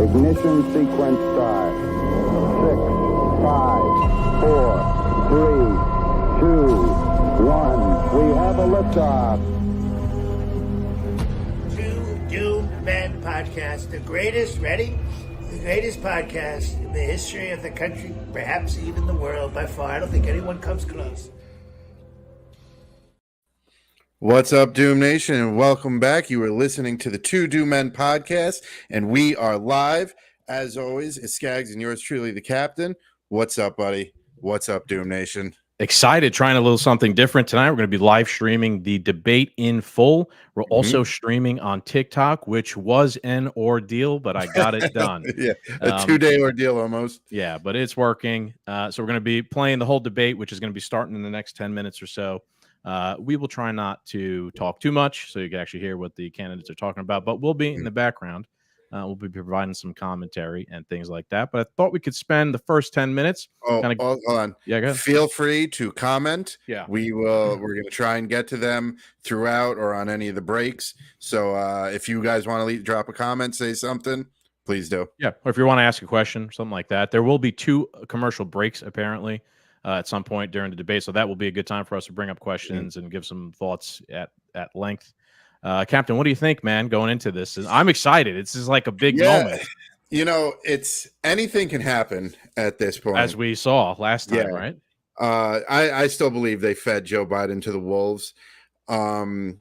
Ignition sequence start. 6, 5, 4, 3, 2, 1. We have a liftoff. Two Doomed Men podcast, the greatest, ready? The greatest podcast in the history of the country, perhaps even the world by far. I don't think anyone comes close. What's up, Doom Nation, and welcome back. You are listening to the Two Doom Men podcast, and we are live. As always, it's Scagz and yours truly, the Captain. What's up, buddy? What's up, Doom Nation? Excited, trying a little something different tonight. We're going to be live streaming the debate in full. We're also streaming on TikTok, which was an ordeal, but I got it done. Yeah, a 2-day ordeal almost. Yeah, but it's working. So we're going to be playing the whole debate, which is going to be starting in the next 10 minutes or so. We will try not to talk too much so you can actually hear what the candidates are talking about, but we'll be in the background. We'll be providing some commentary and things like that. But I thought we could spend the first 10 minutes. Hold on. Yeah, go ahead. Feel free to comment. Yeah. We're going to try and get to them throughout or on any of the breaks. So if you guys want to drop a comment, say something, please do. Yeah. Or if you want to ask a question, something like that. There will be 2 commercial breaks, apparently. At some point during the debate. So that will be a good time for us to bring up questions and give some thoughts at length. Captain, what do you think, man, going into this? I'm excited. This is like a big moment. You know, anything can happen at this point. As we saw last time, right? I still believe they fed Joe Biden to the wolves. No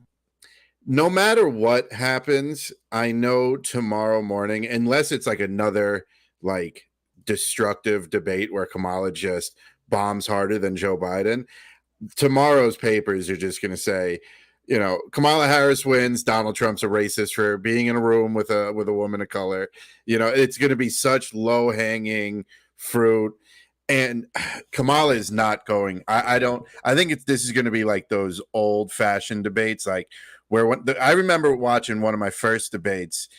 matter what happens, I know tomorrow morning, unless it's like another like destructive debate where Kamala just bombs harder than Joe Biden, tomorrow's papers are just going to say, you know, Kamala Harris wins, Donald Trump's a racist for being in a room with a woman of color. You know, it's going to be such low-hanging fruit, and Kamala is not going. I think this is going to be like those old-fashioned debates, like where I remember watching one of my first debates,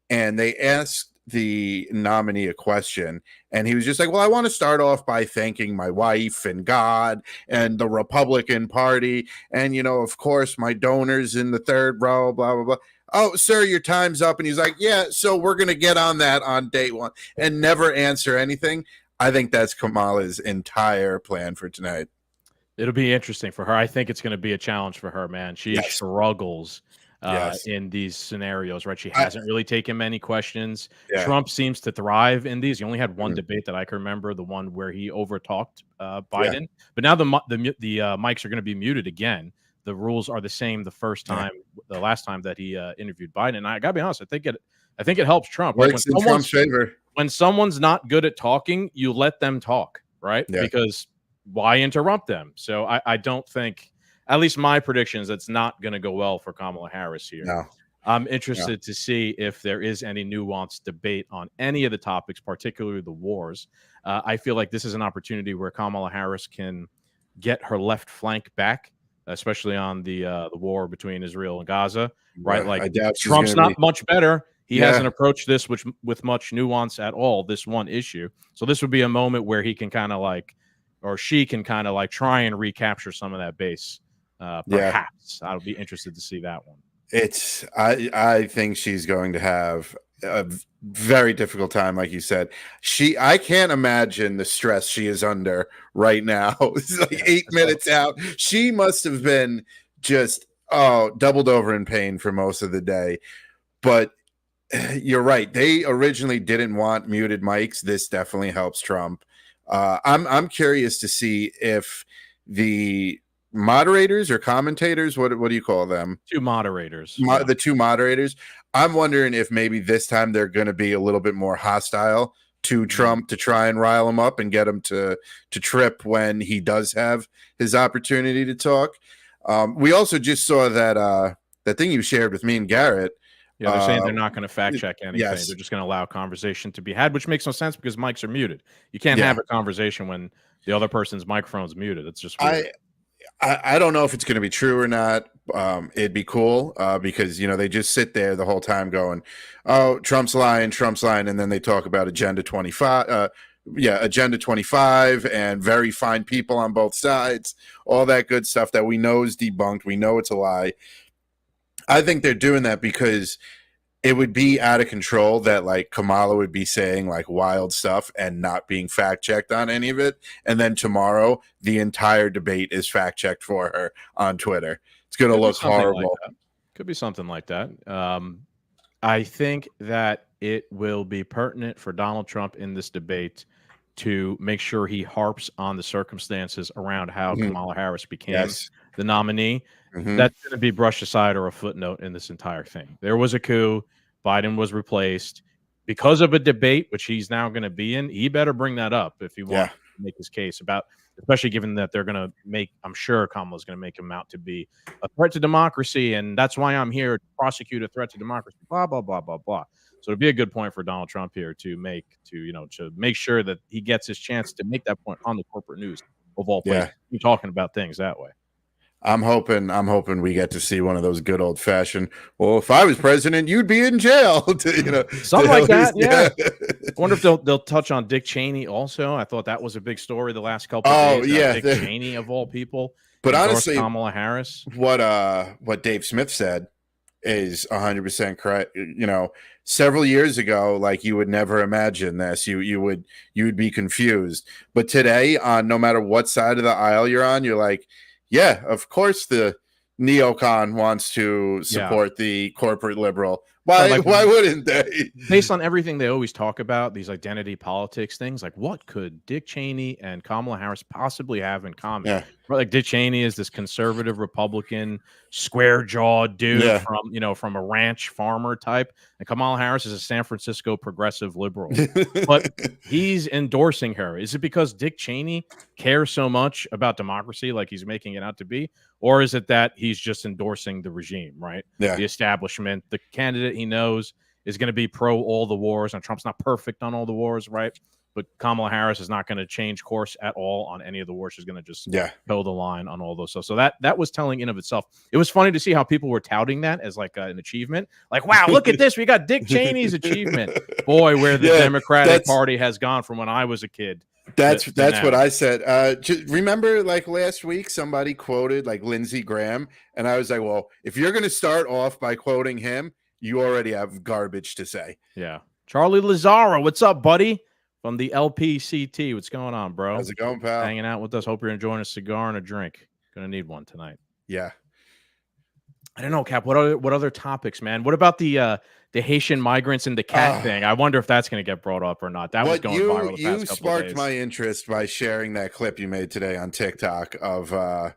and they asked the nominee a question, and he was just like, well, I want to start off by thanking my wife and God and the Republican Party, and, you know, of course, my donors in the third row, blah, blah, blah. Oh, sir, your time's up. And he's like, yeah, so we're going to get on that on day one, and never answer anything. I think that's Kamala's entire plan for tonight. It'll be interesting for her. I think it's going to be a challenge for her, man. She struggles in these scenarios, right? She hasn't really taken many questions. Trump seems to thrive in these. He only had one debate that I can remember, the one where he overtalked Biden. But now the mics are going to be muted again. The rules are the same the last time that he interviewed Biden. And I got to be honest, I think it helps Trump. Works in Trump's favor. When someone's not good at talking, you let them talk, right? Yeah. Because why interrupt them? So I don't think, at least my prediction is it's not going to go well for Kamala Harris here. No. I'm interested to see if there is any nuanced debate on any of the topics, particularly the wars. I feel like this is an opportunity where Kamala Harris can get her left flank back, especially on the war between Israel and Gaza, right? Like Trump's not much better. He hasn't approached this with much nuance at all, this one issue. So this would be a moment where he can kind of like, or she can kind of like try and recapture some of that base. Perhaps I'll be interested to see that one. I think she's going to have a very difficult time, like you said. I can't imagine the stress she is under right now. It's like 8 minutes out. She must have been just doubled over in pain for most of the day. But you're right. They originally didn't want muted mics. This definitely helps Trump. I'm curious to see if the moderators or commentators, what do you call them? Two moderators. The two moderators. I'm wondering if maybe this time they're going to be a little bit more hostile to Trump to try and rile him up and get him to trip when he does have his opportunity to talk. We also just saw that thing you shared with me and Garrett. Yeah, they're saying they're not going to fact check anything. Yes. They're just going to allow conversation to be had, which makes no sense because mics are muted. You can't have a conversation when the other person's microphone's muted. It's just weird. I don't know if it's going to be true or not. It'd be cool because, they just sit there the whole time going, oh, Trump's lying, and then they talk about Agenda 25. Agenda 25 and very fine people on both sides, all that good stuff that we know is debunked. We know it's a lie. I think they're doing that because it would be out of control that like Kamala would be saying like wild stuff and not being fact checked on any of it. And then tomorrow, the entire debate is fact checked for her on Twitter. It's going to look horrible. Could be something like that. I think that it will be pertinent for Donald Trump in this debate to make sure he harps on the circumstances around how Kamala Harris became the nominee. That's going to be brushed aside or a footnote in this entire thing. There was a coup. Biden was replaced because of a debate, which he's now going to be in. He better bring that up if he wants to make his case about, especially given that they're going to make, I'm sure Kamala's going to make him out to be a threat to democracy. And that's why I'm here to prosecute a threat to democracy, blah, blah, blah, blah, blah. So it'd be a good point for Donald Trump here to make sure that he gets his chance to make that point on the corporate news of all places. You're talking about things that way. I'm hoping we get to see one of those good old fashioned. Well, if I was president, you'd be in jail. Something like that. Yeah. I wonder if they'll touch on Dick Cheney also. I thought that was a big story the last couple of days. Yeah, Dick Cheney of all people. But honestly, Kamala Harris. What Dave Smith said is 100% correct. Several years ago, like you would never imagine this. You would be confused. But today, on no matter what side of the aisle you're on, you're like, yeah, of course the neocon wants to support the corporate liberal. Why wouldn't they? Based on everything they always talk about, these identity politics things, like what could Dick Cheney and Kamala Harris possibly have in common? Yeah. Like Dick Cheney is this conservative Republican, square-jawed dude from a ranch farmer type, and Kamala Harris is a San Francisco progressive liberal. But he's endorsing her. Is it because Dick Cheney cares so much about democracy, like he's making it out to be, or is it that he's just endorsing the regime, right? Yeah. The establishment, the candidate he knows is going to be pro all the wars, and Trump's not perfect on all the wars, right? But Kamala Harris is not going to change course at all on any of the wars. She's going to just toe the line on all those stuff. So that was telling in of itself. It was funny to see how people were touting that as like an achievement. Like, wow, look at this. We got Dick Cheney's achievement. Boy, where the Democratic Party has gone from when I was a kid. That's what I said. Remember, like last week, somebody quoted like Lindsey Graham, and I was like, well, if you're going to start off by quoting him, you already have garbage to say. Yeah. Charlie Lazaro, what's up, buddy? From the LPCT. What's going on, bro? How's it going, pal? Hanging out with us. Hope you're enjoying a cigar and a drink. Gonna need one tonight. Yeah. I don't know, Cap. What other topics, man? What about the Haitian migrants and the cat thing? I wonder if that's gonna get brought up or not. That was going viral the past couple of days. You sparked my interest by sharing that clip you made today on TikTok of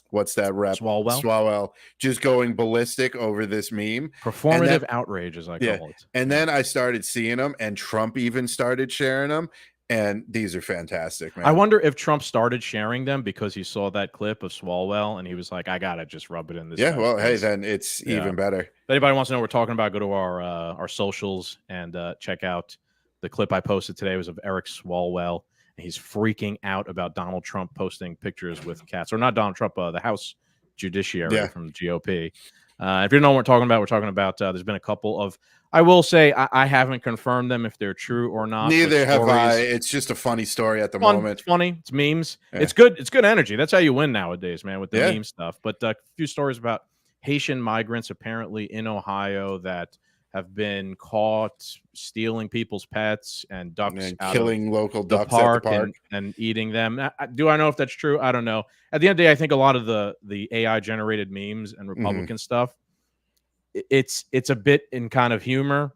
what's that rep? Swalwell just going ballistic over this meme. Performative outrage, as I call it. And then I started seeing them, and Trump even started sharing them. And these are fantastic, man. I wonder if Trump started sharing them because he saw that clip of Swalwell and he was like, I gotta just rub it in this. Yeah, well, face. hey, then it's even better. If anybody wants to know what we're talking about, go to our socials and check out the clip I posted today. It was of Eric Swalwell. And he's freaking out about Donald Trump posting pictures with cats. Or not Donald Trump, the House Judiciary from the GOP. If you don't know what we're talking about there's been a couple of, I will say I haven't confirmed them if they're true or not. Neither have I. It's just a funny story at the moment. It's funny. It's memes. Yeah. It's good. It's good energy. That's how you win nowadays, man, with the meme stuff. But a few stories about Haitian migrants apparently in Ohio that have been caught stealing people's pets and ducks and out killing local ducks park at the park and eating them. Do I know if that's true? I don't know. At the end of the day, I think a lot of the AI generated memes and Republican stuff, it's a bit in kind of humor.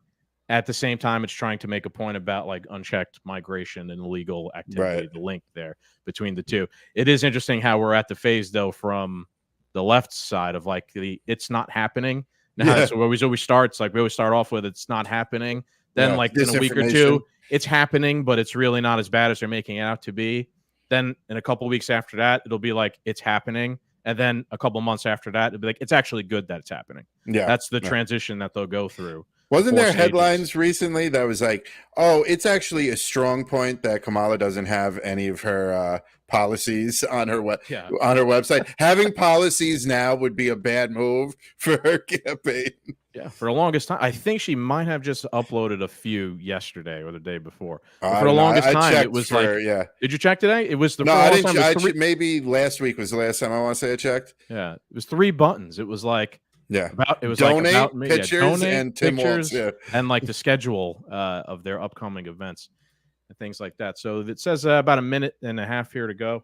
At the same time, it's trying to make a point about like unchecked migration and illegal activity, the link there between the two. It is interesting how we're at the phase though from the left side of like it's not happening. Now, so where we always start, it's like we always start off with it's not happening. Then like in a week or two, it's happening, but it's really not as bad as they're making it out to be. Then in a couple of weeks after that, it'll be like it's happening. And then a couple of months after that, it'll be like it's actually good that it's happening. Yeah. That's the transition that they'll go through. Wasn't there headlines recently that was like, oh, it's actually a strong point that Kamala doesn't have any of her policies on her on her website. Having policies now would be a bad move for her campaign. Yeah, for the longest time, I think she might have just uploaded a few yesterday or the day before. For the longest time, it was Did you check today? It was the maybe last week was the last time I want to say I checked. Yeah, it was 3 buttons. It was like. Yeah, it was donate, like about me. Pictures, donate and Tim pictures, Waltz, and like the schedule of their upcoming events and things like that. So it says about a minute and a half here to go.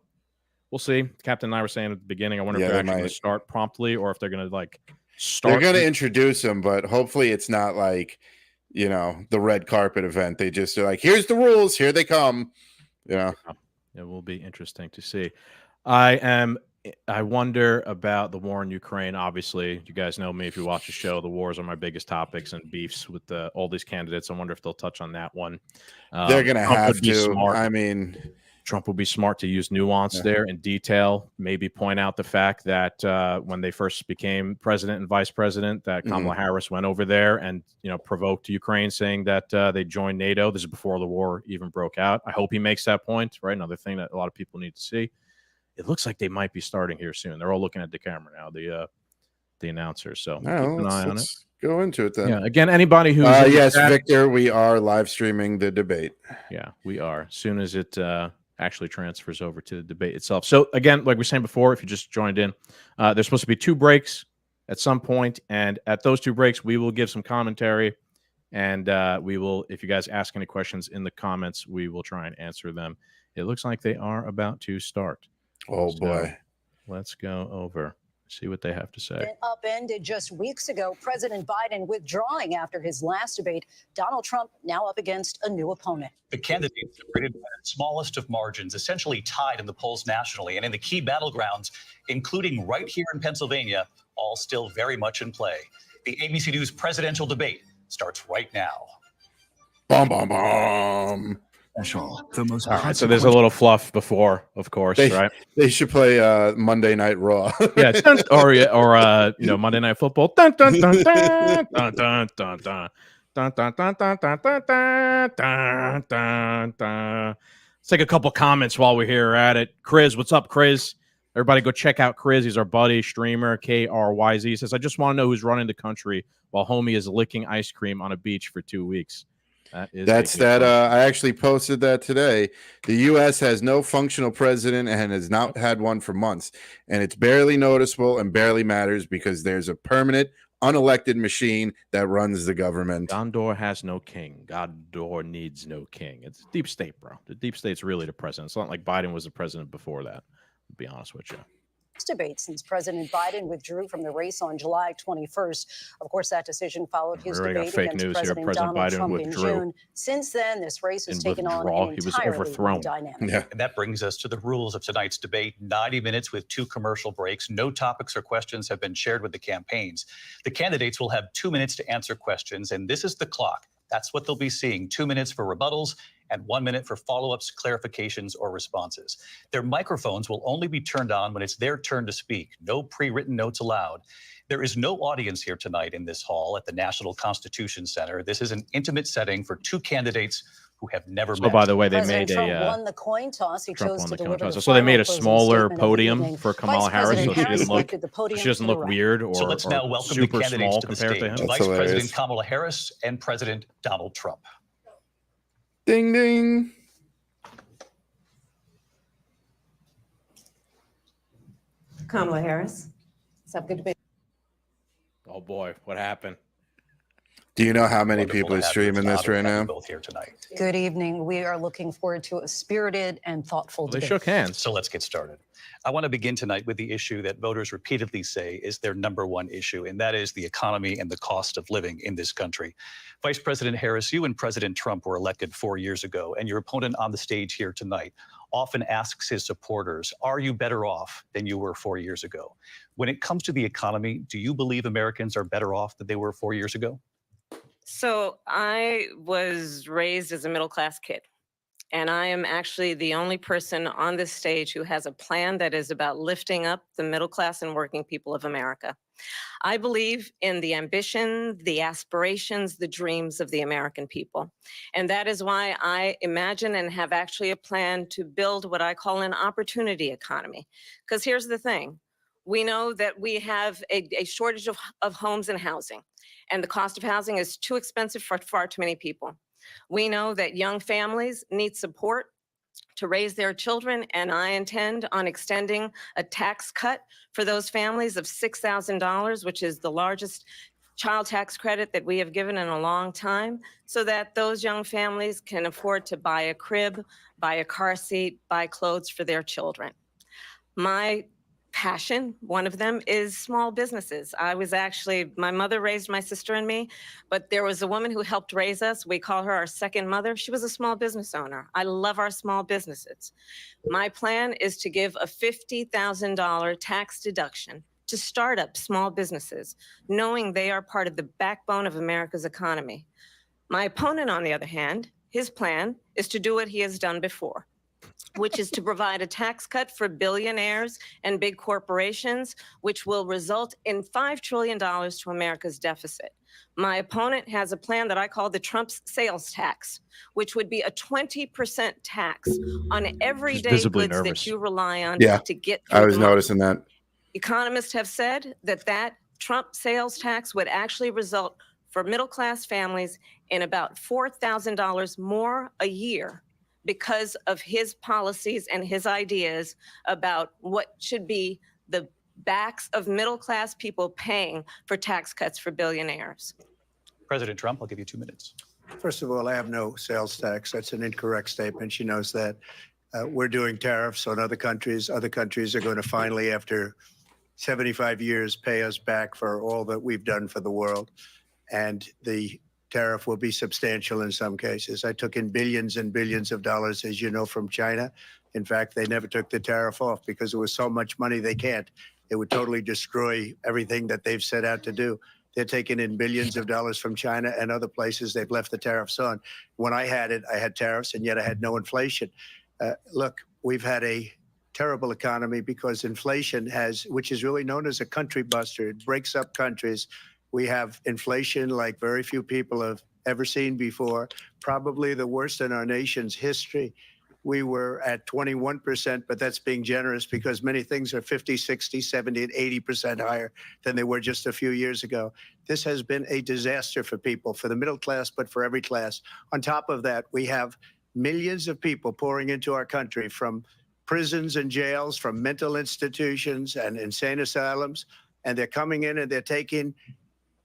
We'll see. Captain and I were saying at the beginning, I wonder if they're actually going to start promptly or if they're going to like start. They're going to introduce them, but hopefully it's not like the red carpet event. They just are like, here's the rules, here they come. It will be interesting to see. I wonder about the war in Ukraine. Obviously, you guys know me. If you watch the show, the wars are my biggest topics and beefs with all these candidates. I wonder if they'll touch on that one. They're going to have to. Smart. I mean, Trump will be smart to use nuance there in detail. Maybe point out the fact that when they first became president and vice president, that Kamala Harris went over there and provoked Ukraine, saying that they joined NATO. This is before the war even broke out. I hope he makes that point. Right, another thing that a lot of people need to see. It looks like they might be starting here soon. They're all looking at the camera now, the announcers. So keep an eye on it. Go into it then. Yeah. Again, anybody who's yes, Victor, we are live streaming the debate. Yeah, we are. As soon as it actually transfers over to the debate itself. So again, like we were saying before, if you just joined in, there's supposed to be 2 breaks at some point, and at those 2 breaks, we will give some commentary, and we will, if you guys ask any questions in the comments, we will try and answer them. It looks like they are about to start. Oh, boy. Let's go over, see what they have to say. Upended just weeks ago, President Biden withdrawing after his last debate. Donald Trump now up against a new opponent. The candidates separated by the smallest of margins, essentially tied in the polls nationally and in the key battlegrounds, including right here in Pennsylvania, all still very much in play. The ABC News presidential debate starts right now. Bum, bum, bum. The most so there's a little fluff before, of course, right? They should play Monday Night Raw. or Monday Night Football. Dun, dun, dun, dun, dun, dun, dun, dun. Dun, dun, dun, dun, dun, dun, dun, dun, dun. Let's take a couple comments while we're here at it. Chris, what's up, Chris? Everybody go check out Chris. He's our buddy, streamer, KRYZ. He says, I just want to know who's running the country while homie is licking ice cream on a beach for 2 weeks. That's that. I actually posted that today. The U.S. has no functional president and has not had one for months. And it's barely noticeable and barely matters because there's a permanent, unelected machine that runs the government. Gondor has no king. Gondor needs no king. It's deep state, bro. The deep state's really the president. It's not like Biden was the president before that, to be honest with you. Debate since President Biden withdrew from the race on July 21st. Of course, that decision followed his debate against President Donald Trump in June. Since then, this race has taken on an entirely new dynamic. Yeah. And that brings us to the rules of tonight's debate. 90 minutes with 2 commercial breaks. No topics or questions have been shared with the campaigns. The candidates will have 2 minutes to answer questions, and this is the clock. That's what they'll be seeing. 2 minutes for rebuttals and 1 minute for follow-ups, clarifications, or responses. Their microphones will only be turned on when it's their turn to speak. No pre-written notes allowed. There is no audience here tonight in this hall at the National Constitution Center. This is an intimate setting for two candidates who have never met. By the way, they President made Trump won the coin toss. He chose to deliver the so they made a final smaller closing podium for Kamala Harris, so she doesn't look weird or so let's now welcome super the candidates small to the compared stage. to him. Vice President Kamala Harris and President Donald Trump. Ding, ding. Kamala Harris. It's up. Good to be. Oh boy, what happened? Do you know how many people are streaming this right now? Both here tonight. Good evening. We are looking forward to a spirited and thoughtful debate. They shook hands. So let's get started. I want to begin tonight with the issue that voters repeatedly say is their number one issue, and that is the economy and the cost of living in this country. Vice President Harris, you and President Trump were elected 4 years ago, and your opponent on the stage here tonight often asks his supporters, are you better off than you were 4 years ago? When it comes to the economy, do you believe Americans are better off than they were 4 years ago? So I was raised as a middle-class kid, and I am actually the only person on this stage who has a plan that is about lifting up the middle class and working people of America. I believe in the ambition, the aspirations, the dreams of the American people. And that is why I imagine and have actually a plan to build what I call an opportunity economy. Because here's the thing. We know that we have a shortage of homes and housing, and the cost of housing is too expensive for far too many people. We know that young families need support to raise their children, and I intend on extending a tax cut for those families of $6,000, which is the largest child tax credit that we have given in a long time, so that those young families can afford to buy a crib, buy a car seat, buy clothes for their children. My passion, one of them, is small businesses. My mother raised my sister and me, but there was a woman who helped raise us. We call her our second mother. She was a small business owner. I love our small businesses. My plan is to give a $50,000 tax deduction to start up small businesses, knowing they are part of the backbone of America's economy. My opponent, on the other hand, his plan is to do what he has done before, which is to provide a tax cut for billionaires and big corporations, which will result in $5 trillion to America's deficit. My opponent has a plan that I call the Trump's sales tax, which would be a 20% tax on everyday goods that you rely on to get through. I was noticing that. Economists have said that Trump sales tax would actually result for middle-class families in about $4,000 more a year, because of his policies and his ideas about what should be the backs of middle-class people paying for tax cuts for billionaires. President Trump, I'll give you 2 minutes. First of all, I have no sales tax. That's an incorrect statement. She knows that. We're doing tariffs on other countries. Other countries are going to finally, after 75 years, pay us back for all that we've done for the world. And the tariff will be substantial in some cases. I took in billions and billions of dollars, as you know, from China. In fact, they never took the tariff off because there was so much money they can't. It would totally destroy everything that they've set out to do. They're taking in billions of dollars from China and other places. They've left the tariffs on. When I had it, I had tariffs, and yet I had no inflation. Look, we've had a terrible economy because inflation which is really known as a country buster. It breaks up countries. We have inflation like very few people have ever seen before, probably the worst in our nation's history. We were at 21%, but that's being generous because many things are 50, 60, 70, and 80% higher than they were just a few years ago. This has been a disaster for people, for the middle class, but for every class. On top of that, we have millions of people pouring into our country from prisons and jails, from mental institutions and insane asylums, and they're coming in and they're taking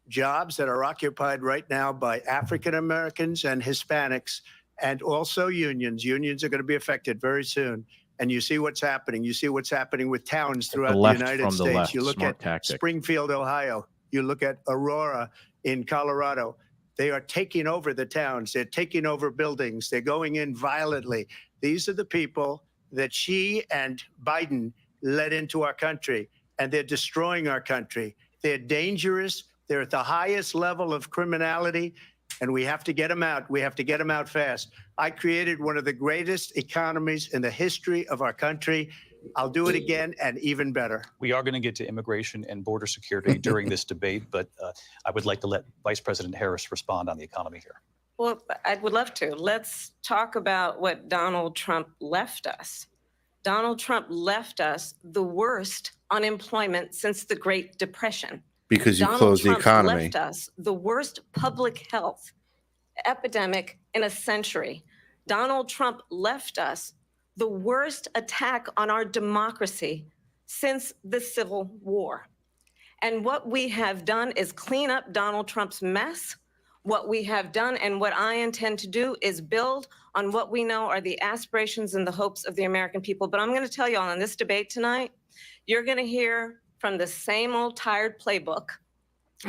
jobs that are occupied right now by African Americans and Hispanics, and also unions. Unions are going to be affected very soon. And you see what's happening. You see what's happening with towns throughout the United States. You look at Springfield, Ohio. You look at Aurora in Colorado. They are taking over the towns. They're taking over buildings. They're going in violently. These are the people that she and Biden led into our country, and they're destroying our country. They're dangerous. They're at the highest level of criminality. and we have to get them out. We have to get them out fast. I created one of the greatest economies in the history of our country. I'll do it again and even better. We are going to get to immigration and border security during this debate, but I would like to let Vice President Harris respond on the economy here. Well, I would love to. Let's talk about what Donald Trump left us. Donald Trump left us the worst unemployment since the Great Depression. Because you Donald closed the Trump economy. left us the worst public health epidemic in a century. Donald Trump left us the worst attack on our democracy since the Civil War. And what we have done is clean up Donald Trump's mess. What we have done and what I intend to do is build on what we know are the aspirations and the hopes of the American people. But I'm going to tell you all in this debate tonight, you're going to hear from the same old tired playbook,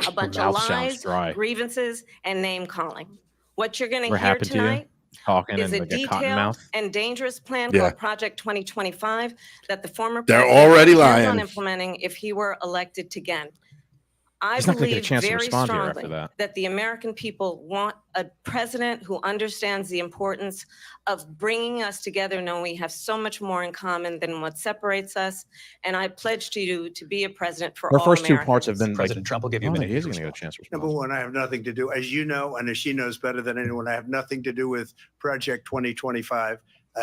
a bunch of lies, grievances, and name calling. What you're going to hear tonight is a detailed and dangerous plan called Project 2025 that the former president plans on implementing if he were elected again. I believe very strongly that the American people want a president who understands the importance of bringing us together, knowing we have so much more in common than what separates us. And I pledge to you to be a president for all Americans. Our first two parts have been President Trump will give you a minute. He is going to get a chance to respond. Number one, I have nothing to do, as you know, and as she knows better than anyone, I have nothing to do with Project 2025.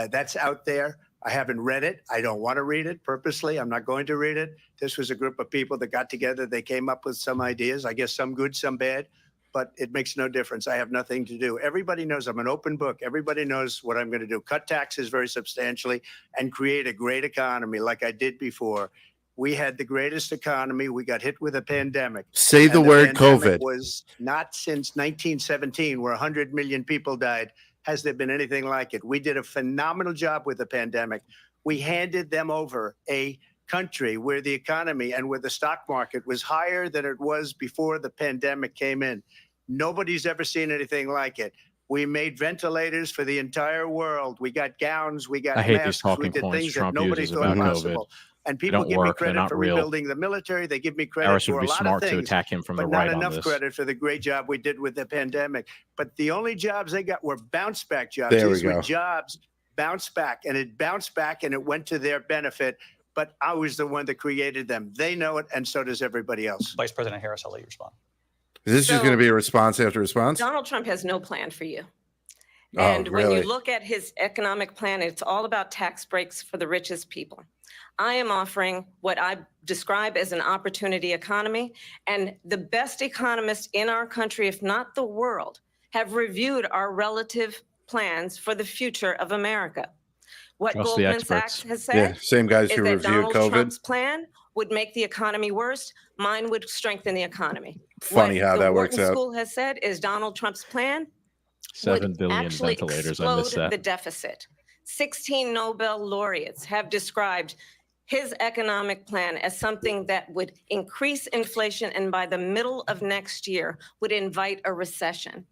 That's out there. I haven't read it. I don't want to read it purposely. I'm not going to read it. This was a group of people that got together. They came up with some ideas, I guess some good, some bad, but it makes no difference. I have nothing to do. Everybody knows I'm an open book. Everybody knows what I'm going to do. Cut taxes very substantially and create a great economy like I did before. We had the greatest economy. We got hit with a pandemic. Say the word COVID. Was not since 1917 where 100 million people died. Has there been anything like it? We did a phenomenal job with the pandemic. We handed them over a country where the economy and where the stock market was higher than it was before the pandemic came in. Nobody's ever seen anything like it. We made ventilators for the entire world. We got gowns. We got masks. We did things that nobody thought possible. And people give me credit for rebuilding the military. They give me credit for a lot of things, to attack him from but the not right enough credit for the great job we did with the pandemic. But the only jobs they got were bounce back jobs. These were jobs bounce back, and it bounced back, and it went to their benefit. But I was the one that created them. They know it, and so does everybody else. Vice President Harris, I'll let you respond. Is this just going to be a response after response? Donald Trump has no plan for you. And when you look at his economic plan, it's all about tax breaks for the richest people. I am offering what I describe as an opportunity economy, and the best economists in our country, if not the world, have reviewed our relative plans for the future of America. What Goldman Sachs has said same guys who is that reviewed Donald COVID. Trump's plan would make the economy worse. Mine would strengthen the economy. Funny how that works out. What the School has said is Donald Trump's plan 7 billion ventilators. I missed that. The deficit. 16 Nobel laureates have described his economic plan as something that would increase inflation and by the middle of next year would invite a recession.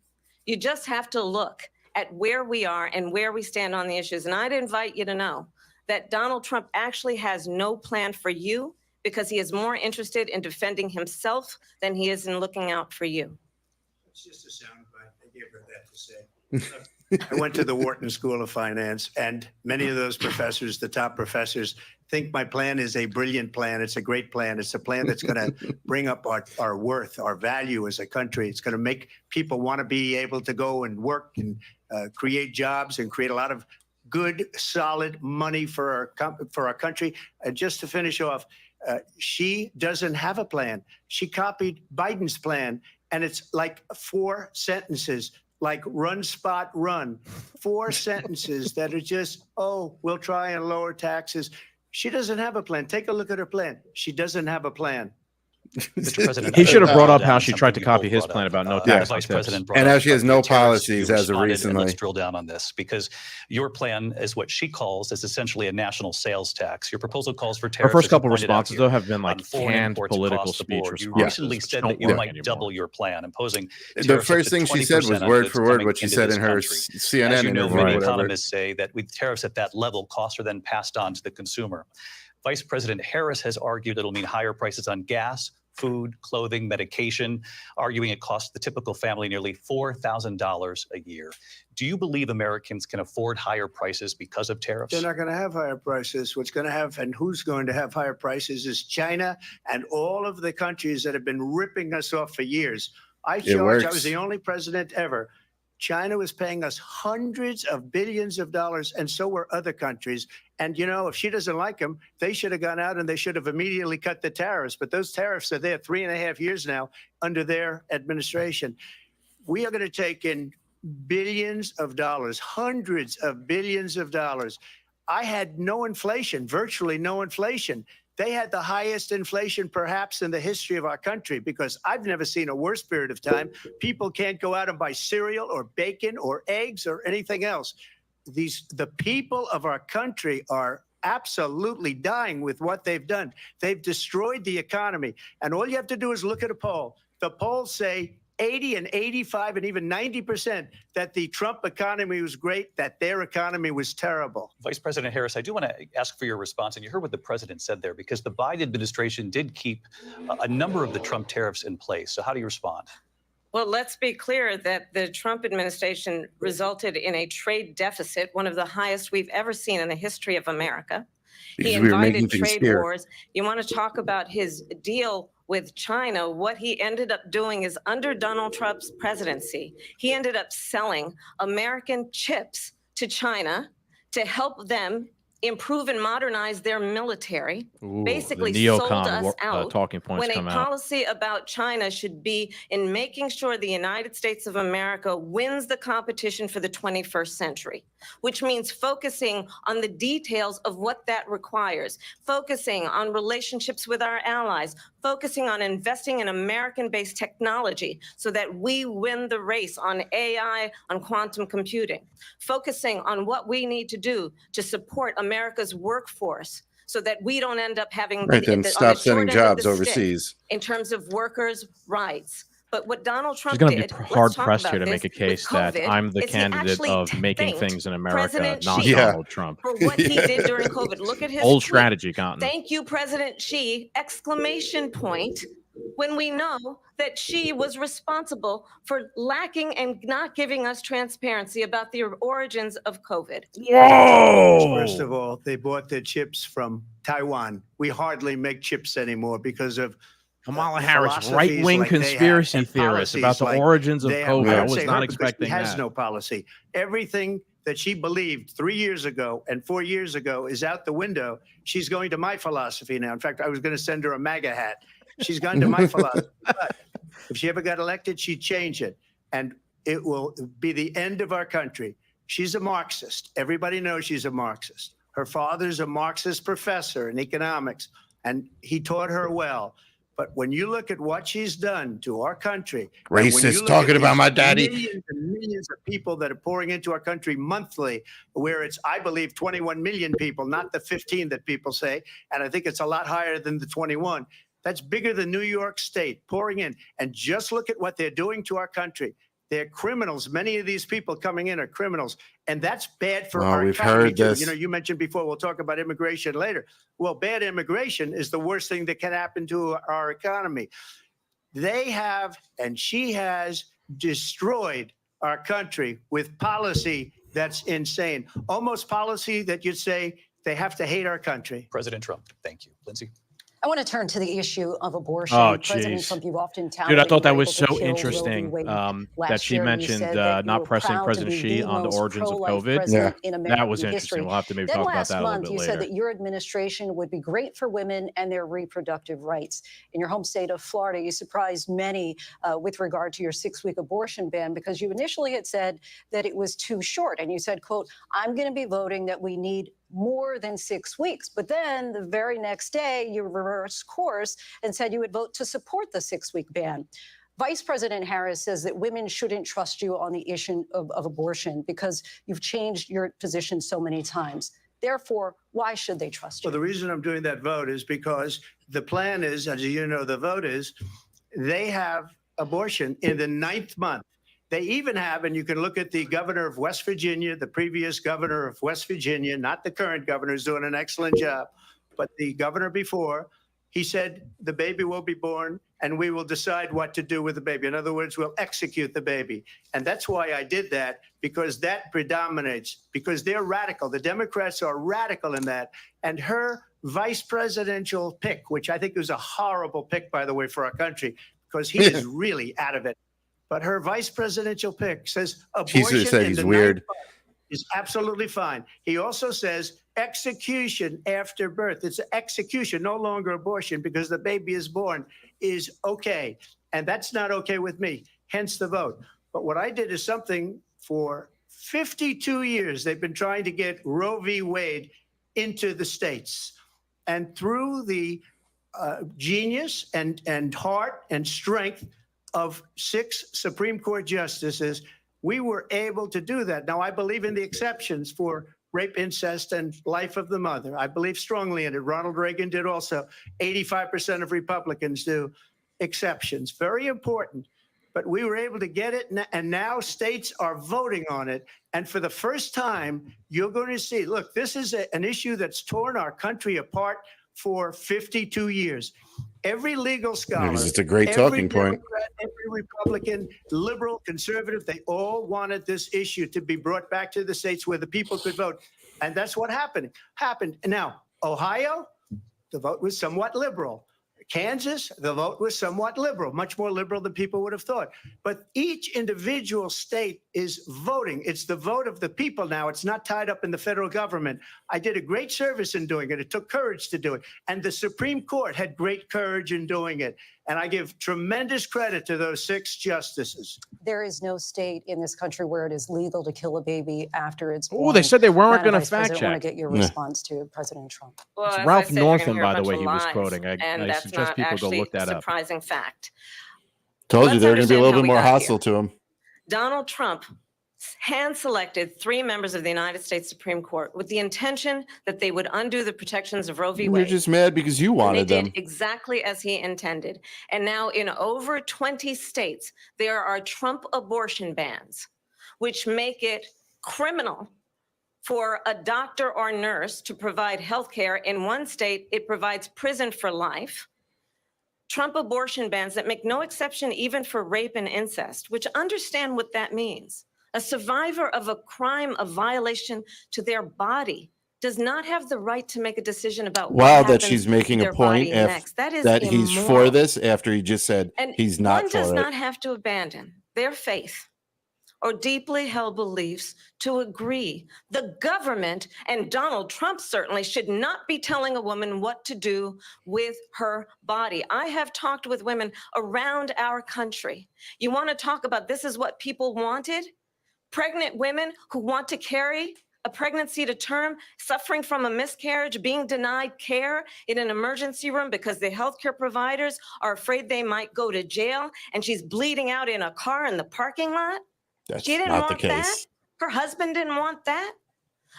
You just have to look at where we are and where we stand on the issues. And I'd invite you to know that Donald Trump actually has no plan for you because he is more interested in defending himself than he is in looking out for you. It's just a soundbite. I gave her that to say. I went to the Wharton School of Finance, and many of those professors, the top professors, think my plan is a brilliant plan. It's a great plan. It's a plan that's going to bring up our worth, our value as a country. It's going to make people want to be able to go and work and create jobs and create a lot of good, solid money for our country. And just to finish off, she doesn't have a plan. She copied Biden's plan, and it's like 4 sentences. Like run, spot, run. 4 sentences that are just, we'll try and lower taxes. She doesn't have a plan. Take a look at her plan. She doesn't have a plan. Mr. President, he should have brought up how she tried to copy his plan about no tax. Vice President and how she has no policies as of recently. Let's drill down on this, because your plan is what she calls is essentially a national sales tax. Your proposal calls for tariffs. Her first couple responses, though, have been like canned political speech responses. You recently said that you might double your plan, imposing the first thing she said was word for word what she said in her CNN interview. Many economists say that with tariffs at that level, costs are then passed on to the consumer. Vice President Harris has argued it'll mean higher prices on gas, food, clothing, medication, arguing it costs the typical family nearly $4,000 a year. Do you believe Americans can afford higher prices because of tariffs? They're not going to have higher prices. What's going to have and who's going to have higher prices is China and all of the countries that have been ripping us off for years. I was the only president ever. China was paying us hundreds of billions of dollars, and so were other countries. And, you know, if she doesn't like them, they should have gone out and they should have immediately cut the tariffs. But those tariffs are there 3.5 years now under their administration. We are going to take in billions of dollars, hundreds of billions of dollars. I had no inflation, virtually no inflation. They had the highest inflation perhaps in the history of our country, because I've never seen a worse period of time. People can't go out and buy cereal or bacon or eggs or anything else. The people of our country are absolutely dying with what they've done. They've destroyed the economy. And all you have to do is look at a poll. The polls say 80 and 85 and even 90% that the Trump economy was great, that their economy was terrible. Vice President Harris, I do want to ask for your response. And you heard what the president said there, because the Biden administration did keep a number of the Trump tariffs in place. So how do you respond? Well, let's be clear that the Trump administration resulted in a trade deficit, one of the highest we've ever seen in the history of America. He invited trade wars. You want to talk about his deal with China? What he ended up doing is, under Donald Trump's presidency, he ended up selling American chips to China to help them improve and modernize their military. Basically sold us out talking points when a policy about China should be in making sure the United States of America wins the competition for the 21st century, which means focusing on the details of what that requires, focusing on relationships with our allies, focusing on investing in American-based technology so that we win the race on AI, on quantum computing, focusing on what we need to do to support America's workforce so that we don't end up having stop sending jobs overseas in terms of workers' rights. But what Donald Trump did, he's going to be hard pressed here to make a case that I'm the candidate of making things in America, not Donald Trump. For what he did during COVID. Look at his old strategy, Cotton. Thank you, President Xi! Exclamation point. When we know that Xi was responsible for lacking and not giving us transparency about the origins of COVID. Whoa! First of all, they bought their chips from Taiwan. We hardly make chips anymore because of Kamala Harris, right-wing conspiracy theorist about the origins of COVID. I was not expecting that. She has no policy. Everything that she believed 3 years ago and 4 years ago is out the window. She's going to my philosophy now. In fact, I was going to send her a MAGA hat. She's gone to my philosophy. But if she ever got elected, she'd change it. And it will be the end of our country. She's a Marxist. Everybody knows she's a Marxist. Her father's a Marxist professor in economics, and he taught her well. But when you look at what she's done to our country, racist talking about my daddy, millions and millions of people that are pouring into our country monthly, where it's, I believe, 21 million people, not the 15 that people say. And I think it's a lot higher than the 21. That's bigger than New York State pouring in. And just look at what they're doing to our country. They're criminals. Many of these people coming in are criminals. And that's bad for our economy. Heard this. You know, you mentioned before, we'll talk about immigration later. Well, bad immigration is the worst thing that can happen to our economy. They have, and she has, destroyed our country with policy that's insane. Almost policy that you'd say they have to hate our country. President Trump, thank you. Lindsay? I want to turn to the issue of abortion. Oh, President Trump, you've often touted, dude, I thought that was so interesting that she mentioned not pressing President Xi on the origins of COVID. That was interesting. We'll have to maybe talk about that a little bit later. Last month, you said that your administration would be great for women and their reproductive rights. In your home state of Florida, you surprised many with regard to your 6-week abortion ban, because you initially had said that it was too short. And you said, quote, I'm going to be voting that we need more than 6 weeks. But then the very next day, you reversed course and said you would vote to support the 6-week ban. Vice President Harris says that women shouldn't trust you on the issue of abortion because you've changed your position so many times. Therefore, why should they trust you? Well, the reason I'm doing that vote is because the plan is, as you know, the vote is, they have abortion in the 9th month. They even have, and you can look at the governor of West Virginia, the previous governor of West Virginia, not the current governor, who's doing an excellent job, but the governor before, He said the baby will be born and we will decide what to do with the baby. In other words, we'll execute the baby. And that's why I did that, because that predominates, because they're radical. The Democrats are radical in that. And her vice presidential pick, which I think was a horrible pick, by the way, for our country, because he is really out of it. But her vice presidential pick says abortion said he's weird. Is absolutely fine. He also says execution after birth. It's execution, no longer abortion, because the baby is born, is okay. And that's not okay with me, hence the vote. But what I did is something for 52 years. They've been trying to get Roe v. Wade into the states. And through the genius and heart and strength of 6 Supreme Court justices, we were able to do that. Now, I believe in the exceptions for rape, incest, and life of the mother. I believe strongly in it. Ronald Reagan did also. 85% of Republicans do. Exceptions, very important. But we were able to get it, and now states are voting on it. And for the first time, you're going to see, look, this is an issue that's torn our country apart for 52 years. Every legal scholar, it's a great talking point. Every Republican, liberal, conservative, they all wanted this issue to be brought back to the states where the people could vote. And that's what happened. Now, Ohio, the vote was somewhat liberal. Kansas, the vote was somewhat liberal, much more liberal than people would have thought. But each individual state is voting. It's the vote of the people now. It's not tied up in the federal government. I did a great service in doing it. It took courage to do it. And the Supreme Court had great courage in doing it. And I give tremendous credit to those 6 justices. There is no state in this country where it is legal to kill a baby after it's born. Oh, they said they weren't going to fact check. I want to get your response to President Trump. Well, it's Ralph Northam, by the way, he was quoting. I that's suggest not people go look that up. Surprising fact. Told you they're going to be a little bit more hostile to him. Donald Trump hand-selected 3 members of the United States Supreme Court with the intention that they would undo the protections of Roe v. Wade. You're just mad because you wanted them. They did exactly as he intended. And now in over 20 states, there are Trump abortion bans, which make it criminal for a doctor or nurse to provide health care. In one state, it provides prison for life. Trump abortion bans that make no exception even for rape and incest, which understand what that means. A survivor of a crime, a violation to their body, does not have the right to make a decision about what happens that she's making a point that he's for this after he just said he's not for it. One does not have to abandon their faith or deeply held beliefs to agree. The government, and Donald Trump certainly, should not be telling a woman what to do with her body. I have talked with women around our country. You want to talk about this is what people wanted? Pregnant women who want to carry a pregnancy to term, suffering from a miscarriage, being denied care in an emergency room because the healthcare providers are afraid they might go to jail, and she's bleeding out in a car in the parking lot. She didn't want that. Her husband didn't want that.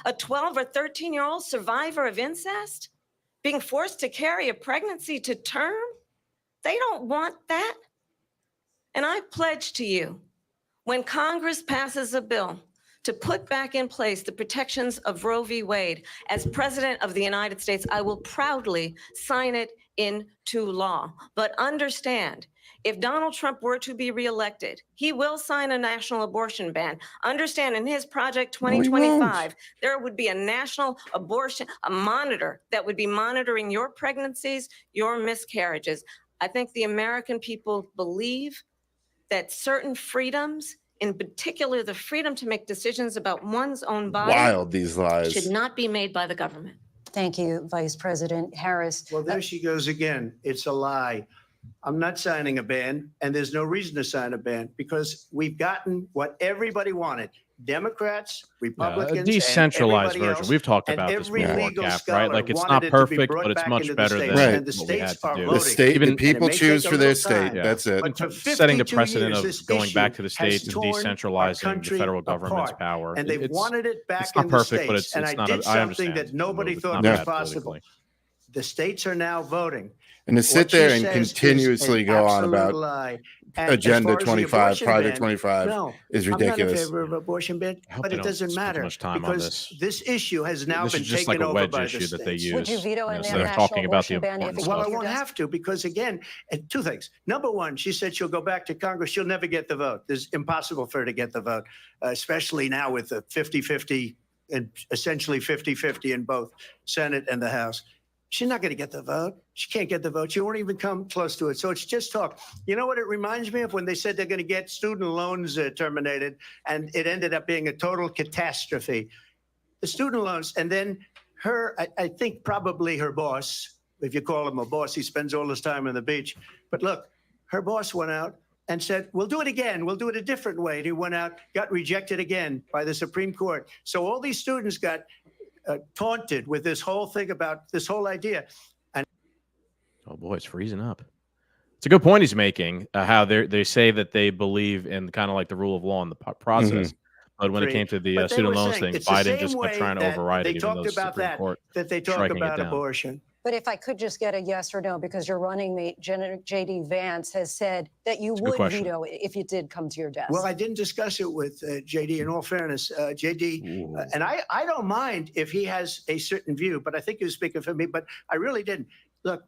A 12 or 13-year-old survivor of incest being forced to carry a pregnancy to term. They don't want that. And I pledge to you, when Congress passes a bill to put back in place the protections of Roe v. Wade, as President of the United States, I will proudly sign it into law. But understand, if Donald Trump were to be reelected, he will sign a national abortion ban. Understand, in his Project 2025, there would be a national abortion, a monitor that would be monitoring your pregnancies, your miscarriages. I think the American people believe that certain freedoms, in particular the freedom to make decisions about one's own body, these lies, should not be made by the government. Thank you, Vice President Harris. Well, there she goes again. It's a lie. I'm not signing a ban, and there's no reason to sign a ban because we've gotten what everybody wanted. Democrats, Republicans, a decentralized version. We've talked about this before, Cap, right? Like, it's not perfect, but it's much better than what we had to do. The people choose for their state. That's it. Setting the precedent of going back to the states and decentralizing the federal government's power. And they wanted it back in the states. It's not perfect, but it's not. I did something that nobody thought was possible. The states are now voting. And to sit there and continuously go on about Agenda 25, Project 25 is ridiculous. I'm not in favor of abortion ban, but it doesn't matter because this issue has now been taken over by the states. That they use. Would you veto a instead of national talking about the abortion ban? Well, I won't have to because, again, two things. Number one, she said she'll go back to Congress. She'll never get the vote. It's impossible for her to get the vote, especially now with the 50-50 and essentially 50-50 in both Senate and the House. She's not going to get the vote. She can't get the vote. She won't even come close to it. So it's just talk. You know what it reminds me of? When they said they're going to get student loans terminated, and it ended up being a total catastrophe. The student loans, and then I think probably her boss, if you call him a boss, he spends all his time on the beach. But look, her boss went out and said, we'll do it again. We'll do it a different way. And he went out, got rejected again by the Supreme Court. So all these students got taunted with this whole thing about this whole idea. And oh boy, it's freezing up. It's a good point he's making. How they say that they believe in kind of like the rule of law in the process, but when it came to the student loans thing, Biden just kept trying to override it. They talked about that they talk about abortion. But if I could just get a yes or no, because your running mate, J.D. Vance, has said that you would veto it if it did come to your desk. Well, I didn't discuss it with J.D. In all fairness, J.D. And I don't mind if he has a certain view, but I think he was speaking for me, but I really didn't. Look,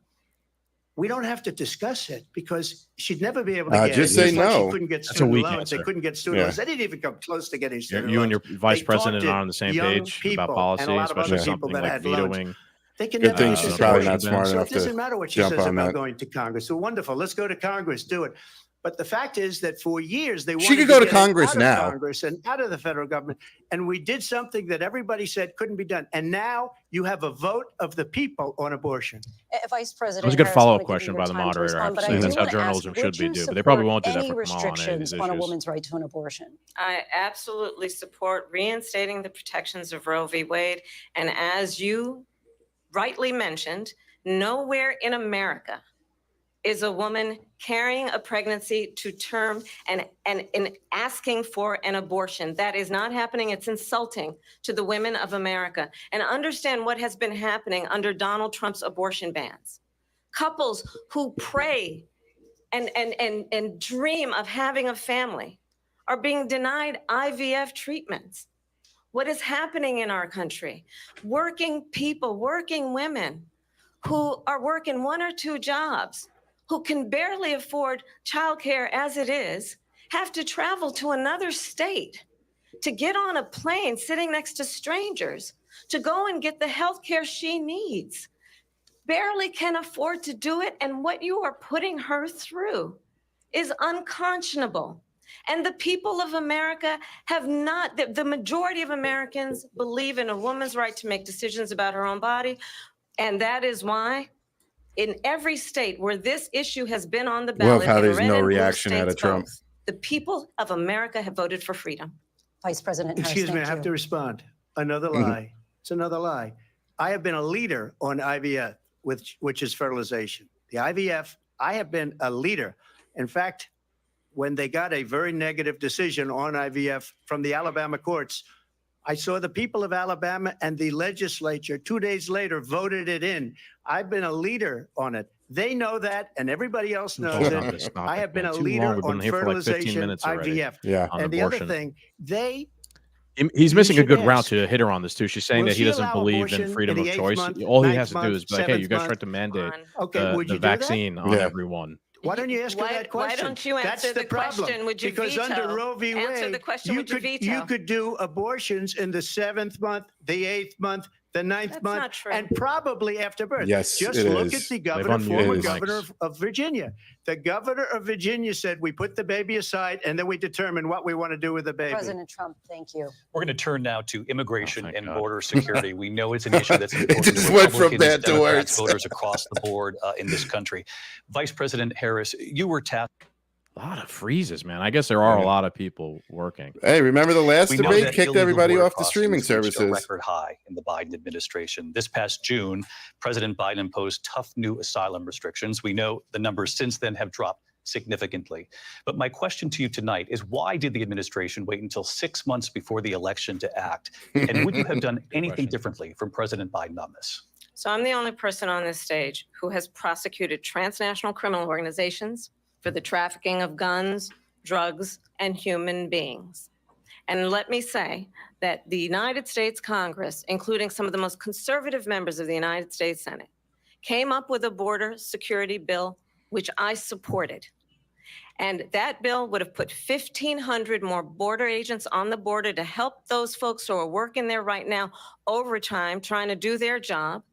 we don't have to discuss it because she'd never be able to get just it. say no. She couldn't get student loans. They couldn't get student loans. They didn't even come close to getting student loans. You and your vice president are on the same page about policy, especially something like vetoing. They can Good thing she's probably not smart enough to. It doesn't matter what she says about going to Congress. So wonderful. Let's go to Congress. Do it. But the fact is that for years they wanted she could go to get Congress out of now. Congress and out of the federal government, and we did something that everybody said couldn't be done. And now you have a vote of the people on abortion. Vice President, it was a good follow-up question by the moderator. That's how journalism should be done, but they probably won't do that for Kamala on these issues. On a woman's right to an abortion. I absolutely support reinstating the protections of Roe v. Wade, and as you rightly mentioned, nowhere in America is a woman carrying a pregnancy to term and asking for an abortion. That is not happening. It's insulting to the women of America. And understand what has been happening under Donald Trump's abortion bans. Couples who pray and dream of having a family are being denied IVF treatments. What is happening in our country? Working people, working women who are working 1 or 2 jobs, who can barely afford childcare as it is, have to travel to another state to get on a plane sitting next to strangers to go and get the health care she needs. Barely can afford to do it, and what you are putting her through is unconscionable. And the people of America have not, the majority of Americans believe in a woman's right to make decisions about her own body. And that is why in every state where this issue has been on the ballot, how there's no reaction out of Trump. The people of America have voted for freedom. Vice President Harris, excuse me, I have to respond. Another lie. It's another lie. I have been a leader on IVF, which is fertilization. The IVF, I have been a leader. In fact, when they got a very negative decision on IVF from the Alabama courts, I saw the people of Alabama and the legislature 2 days later voted it in. I've been a leader on it. They know that, and everybody else knows it. I have been a leader on fertilization, IVF. Yeah. And the other thing, he's missing a good route to hit her on this too. She's saying that he doesn't believe in freedom of choice. All he has to do is be like, hey, you guys tried to mandate the vaccine on everyone. Why don't you ask her that question? Why don't you answer the question? Would you because veto? Under Roe v. Wade, answer the question, would you veto? You could do abortions in the 7th month, the 8th month, the 9th month, and probably after birth. Yes, just look at the former governor of Virginia. The governor of Virginia said we put the baby aside and then we determine what we want to do with the baby. President Trump, thank you. We're going to turn now to immigration and border security. We know it's an issue that's important it just went from bad to worse. Voters across the board in this country. Vice President Harris, you were tasked. A lot of freezes, man. I guess there are a lot of people working. Hey, remember the last debate kicked everybody off the streaming services? A record high in the Biden administration. This past June, President Biden imposed tough new asylum restrictions. We know the numbers since then have dropped significantly. But my question to you tonight is, why did the administration wait until 6 months before the election to act? And would you have done anything differently from President Biden on this? So I'm the only person on this stage who has prosecuted transnational criminal organizations for the trafficking of guns, drugs, and human beings. And let me say that the United States Congress, including some of the most conservative members of the United States Senate, came up with a border security bill, which I supported. And that bill would have put 1,500 more border agents on the border to help those folks who are working there right now overtime, trying to do their job.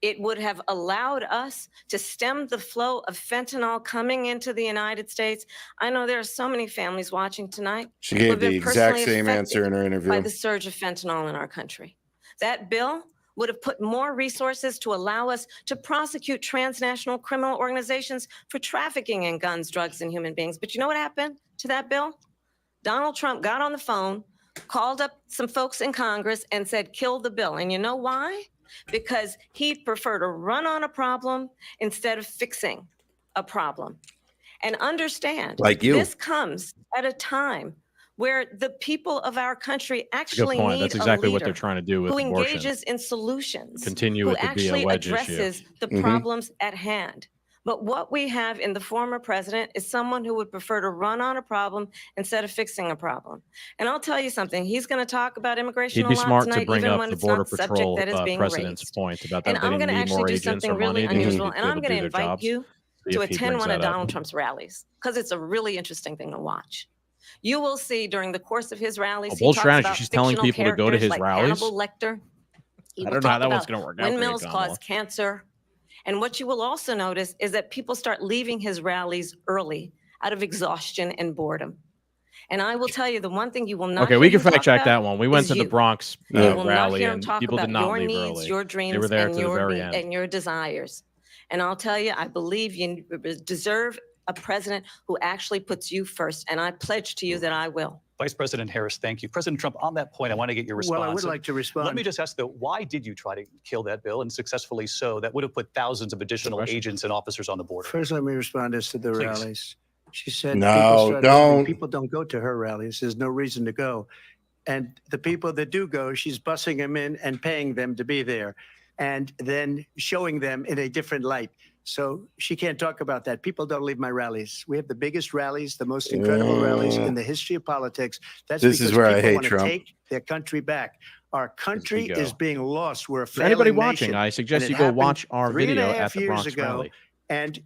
It would have allowed us to stem the flow of fentanyl coming into the United States. I know there are so many families watching tonight. She gave the exact same answer in her interview. By the surge of fentanyl in our country. That bill would have put more resources to allow us to prosecute transnational criminal organizations for trafficking in guns, drugs, and human beings. But you know what happened to that bill? Donald Trump got on the phone, called up some folks in Congress, and said, kill the bill. And you know why? Because he'd prefer to run on a problem instead of fixing a problem. And understand, like you, this comes at a time where the people of our country actually need That's exactly a what they're trying to do with who abortion. Engages in solutions, Continue who it to be actually a wedge addresses issue. the problems at hand. But what we have in the former president is someone who would prefer to run on a problem instead of fixing a problem. And I'll tell you something, he's going to talk about immigration He'd be a lot smart tonight, to bring even up when the it's Border not subject Patrol that is being president's raised. point about that And they I'm didn't going to need actually more do agents or something really money. unusual, They and I'm need to going to do their invite jobs. you See to if he attend brings one of that up. Donald Trump's rallies, because it's a really interesting thing to watch. You will see during the course of his rallies, he bold talks strategy. about She's telling fictional people to go to his characters like rallies? Hannibal Lecter. He I will don't know how talk that one's about going to work out for you, windmills Kamala. cause cancer. And what you will also notice is that people start leaving his rallies early out of exhaustion and boredom. And I will tell you, the one thing you will not Okay, hear we can him talk fact check about that one. We went is to the you. Bronx You will not rally, hear him and talk people about did not your leave needs, early. your dreams, They were there and to the very end. and your desires. And I'll tell you, I believe you deserve a president who actually puts you first. And I pledge to you that I will. Vice President Harris, thank you. President Trump, on that point, I want to get your response. Well, I would like to respond. Let me just ask, though, why did you try to kill that bill, and successfully so? That would have put thousands of additional agents and officers on the border. First, let me respond as to the Please. rallies. She said No, don't. people don't go to her rallies. There's no reason to go. And the people that do go, she's bussing them in and paying them to be there and then showing them in a different light. So she can't talk about that. People don't leave my rallies. We have the biggest rallies, the most incredible rallies in the history of politics. That's This because is where I people hate want to Trump. take their country back. Our country is being lost. We're a For anybody failing watching, nation. I suggest And you it go happened watch our 3.5 video at the years Bronx ago. rally. And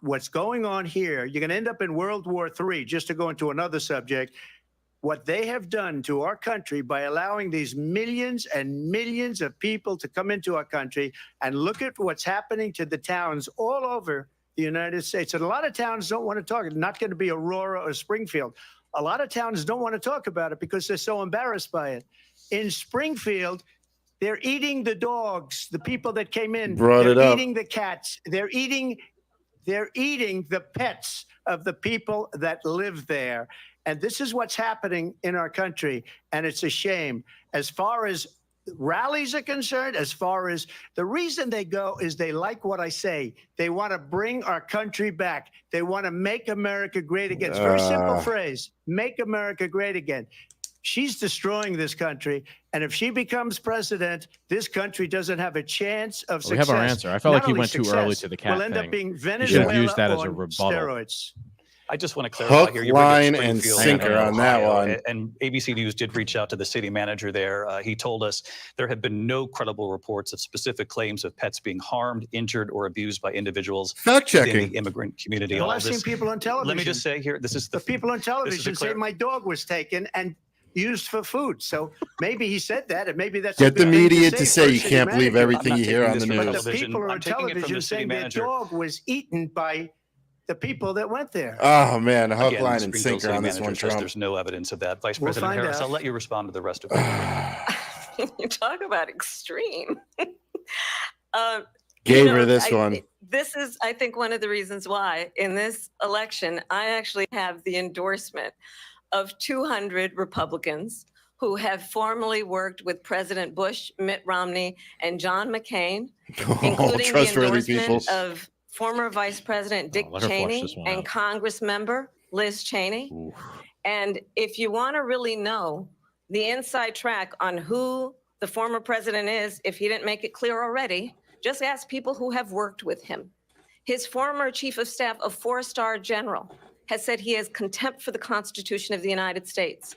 what's going on here, you're going to end up in World War III, just to go into another subject. What they have done to our country by allowing these millions and millions of people to come into our country, and look at what's happening to the towns all over the United States. And a lot of towns don't want to talk. It's not going to be Aurora or Springfield. A lot of towns don't want to talk about it because they're so embarrassed by it. In Springfield, they're eating the dogs, the people that came in. They're eating the cats. They're eating the pets of the people that live there. And this is what's happening in our country. And it's a shame. As far as rallies are concerned, as far as the reason they go is they like what I say. They want to bring our country back. They want to make America great again. It's a very simple phrase, make America great again. She's destroying this country. And if she becomes president, this country doesn't have a chance of success. We have our answer. I felt like he went too early to the cat will end thing. up being You should Venezuela have used that as a on rebuttal. steroids. I just want to clarify Hook, here. You bring up line, and Springfield, sinker on that Ohio, one. And ABC News did reach out to the city manager there. He told us there have been no credible reports of specific claims of pets being harmed, injured, or abused by individuals Fact within checking. the immigrant community. Well, All I've this- seen people on television. Let me just say here, this is The people on television say clear- my dog was taken and used for food. So maybe he said that, and maybe that's Get a good the thing media to to say say for a you city can't believe manager. everything you hear on the taking this from news. But the television. people I'm on taking it from the television city saying their manager. dog was eaten by the people that went there. Oh man, hook, Again, line, the and Springfield sinker city on this manager one, says Trump. there's no evidence of that. Vice We'll President find Harris, out. I'll let you respond to the rest of it. You talk about extreme. Gave her this one. This is, I think, one of the reasons why in this election, I actually have the endorsement of 200 Republicans who have formerly worked with President Bush, Mitt Romney, and John McCain, including the trustworthy endorsement people. of former Vice President Dick let her flush Cheney this one and out. Congress member Liz Cheney. Oof. And if you want to really know the inside track on who the former president is, if he didn't make it clear already, Just ask people who have worked with him. His former chief of staff, a 4-star general, has said he has contempt for the Constitution of the United States.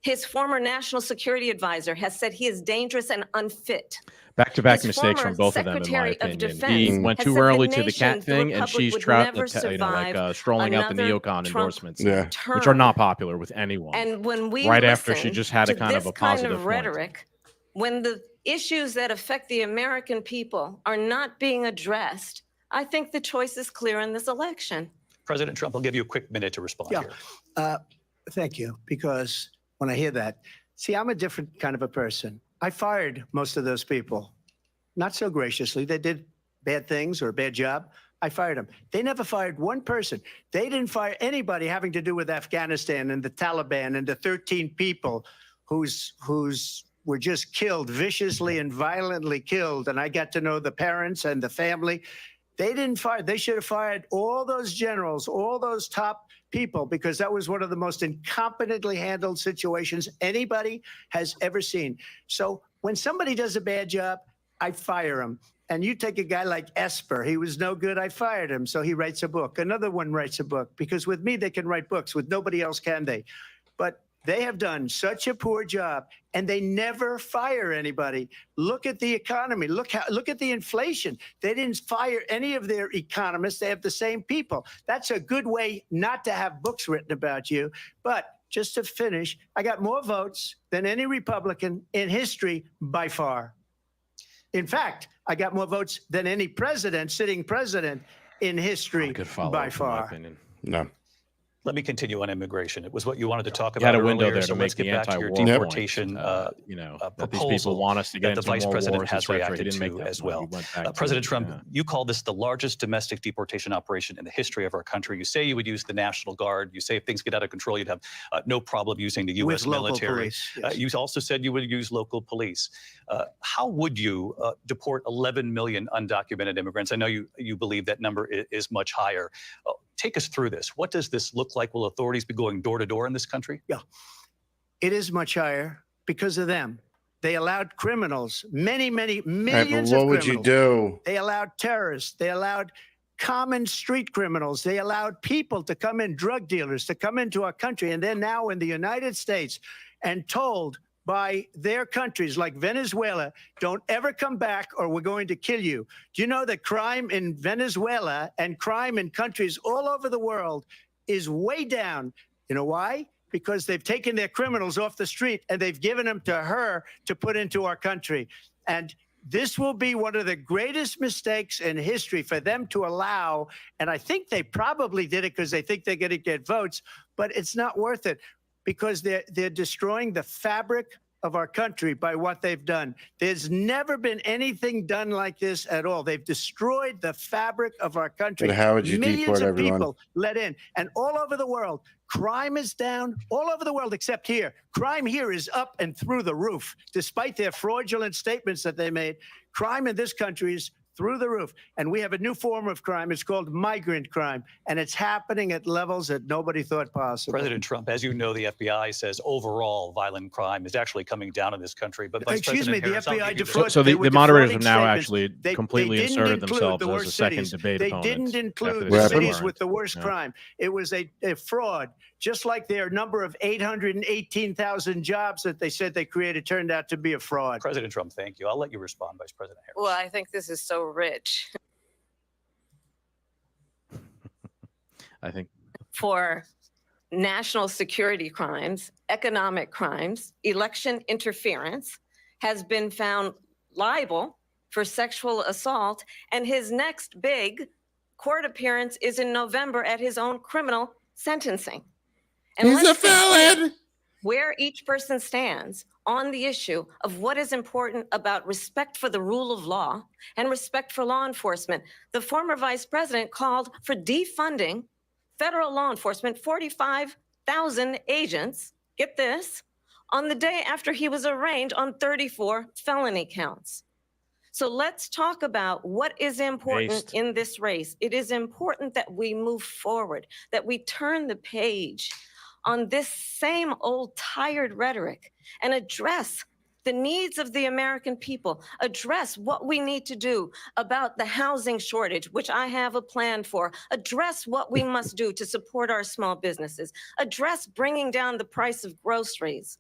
His former national security advisor has said he is dangerous and unfit. Back-to-back mistakes from both of them, in my opinion. He went too early to the cat thing, and she's strolling out the neocon endorsements, which are not popular with anyone. And when we right after she just had a kind of a positive rhetoric, when the issues that affect the American people are not being addressed, I think the choice is clear in this election. President Trump, I'll give you a quick minute to respond here. Thank you, because when I hear that, see, I'm a different kind of a person. I fired most of those people, not so graciously. They did bad things or a bad job. I fired them. They never fired one person. They didn't fire anybody having to do with Afghanistan and the Taliban and the 13 people who's were just killed, viciously and violently killed. And I got to know the parents and the family. They didn't fire. They should have fired all those generals, all those top people, because that was one of the most incompetently handled situations anybody has ever seen. So when somebody does a bad job, I fire him. And you take a guy like Esper. He was no good. I fired him. So he writes a book. Another one writes a book, because with me, they can write books. With nobody else can they? But they have done such a poor job, and they never fire anybody. Look at the economy. Look at the inflation. They didn't fire any of their economists. They have the same people. That's a good way not to have books written about you. But just to finish, I got more votes than any Republican in history by far. In fact, I got more votes than any sitting president in history by far. No. Let me continue on immigration. It was what you wanted to talk about. You had a window earlier, there so to let's make get the back to your anti-war deportation that these people want us to get that the into vice more president wars, has et cetera. He reacted didn't make to that as point. well. He went back to President it, Trump, you called this the largest domestic deportation operation in the history of our country. You say you would use the National Guard. You say if things get out of control, you'd have no problem using the U.S. military. Police, yes. You also said you would use local police. How would you deport 11 million undocumented immigrants? I know you believe that number is much higher. Take us through this. What does this look like? Will authorities be going door to door in this country? Yeah, it is much higher because of them. They allowed criminals, many millions of criminals. What would you do? They allowed terrorists. They allowed common street criminals. They allowed people to come in, drug dealers, to come into our country. And they're now in the United States and told by their countries like Venezuela, don't ever come back or we're going to kill you. Do you know that crime in Venezuela and crime in countries all over the world is way down? You know why? Because they've taken their criminals off the street and they've given them to her to put into our country. And this will be one of the greatest mistakes in history for them to allow. And I think they probably did it because they think they're going to get votes, but it's not worth it, because they're destroying the fabric of our country by what they've done. There's never been anything done like this at all. They've destroyed the fabric of our country. But how would you Millions deport of everyone? people let in, and all over the world, crime is down all over the world except here. Crime here is up and through the roof, despite their fraudulent statements that they made. Crime in this country is through the roof. And we have a new form of crime. It's called migrant crime. And it's happening at levels that nobody thought possible. President Trump, as you know, the FBI says overall violent crime is actually coming down in this country. But Vice Excuse me, President the Harris, FBI defrauded. So the moderators have now statements. actually completely inserted themselves as a second debate opponent. They didn't include the the cities cities with the worst crime. It was a fraud. Just like their number of 818,000 jobs that they said they created turned out to be a fraud. President Trump, thank you. I'll let you respond, Vice President Harris. Well, I think this is so rich. I think For national security crimes, economic crimes, election interference, has been found liable for sexual assault, and his next big court appearance is in November at his own criminal sentencing. And He's a let's felon. where each person stands on the issue of what is important about respect for the rule of law and respect for law enforcement. The former vice president called for defunding federal law enforcement, 45,000 agents, get this, on the day after he was arraigned on 34 felony counts. So let's talk about what is important in this race. It is important that we move forward, that we turn the page on this same old tired rhetoric and address the needs of the American people, address what we need to do about the housing shortage, which I have a plan for, address what we must do to support our small businesses, address bringing down the price of groceries.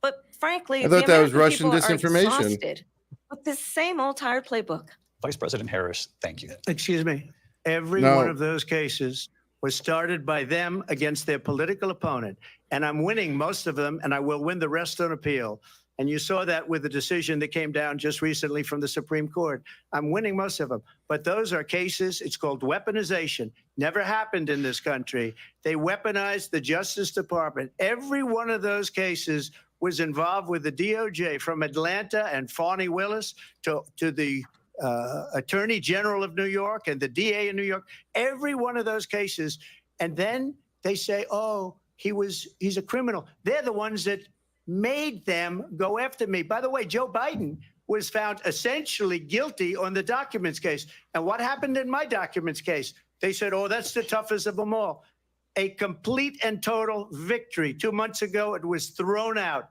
But frankly, I thought that was Russian people disinformation. are exhausted with this same old tired playbook. Vice President Harris, thank you. Excuse me. Every one of those cases was started by them against their political opponent. And I'm winning most of them, and I will win the rest on appeal. And you saw that with the decision that came down just recently from the Supreme Court. I'm winning most of them. But those are cases, it's called weaponization. Never happened in this country. They weaponized the Justice Department. Every one of those cases was involved with the DOJ, from Atlanta and Fani Willis to the Attorney General of New York and the DA in New York. Every one of those cases. And then they say, oh, he's a criminal. They're the ones that made them go after me. By the way, Joe Biden was found essentially guilty on the documents case. And what happened in my documents case? They said, oh, that's the toughest of them all. A complete and total victory. 2 months ago, it was thrown out.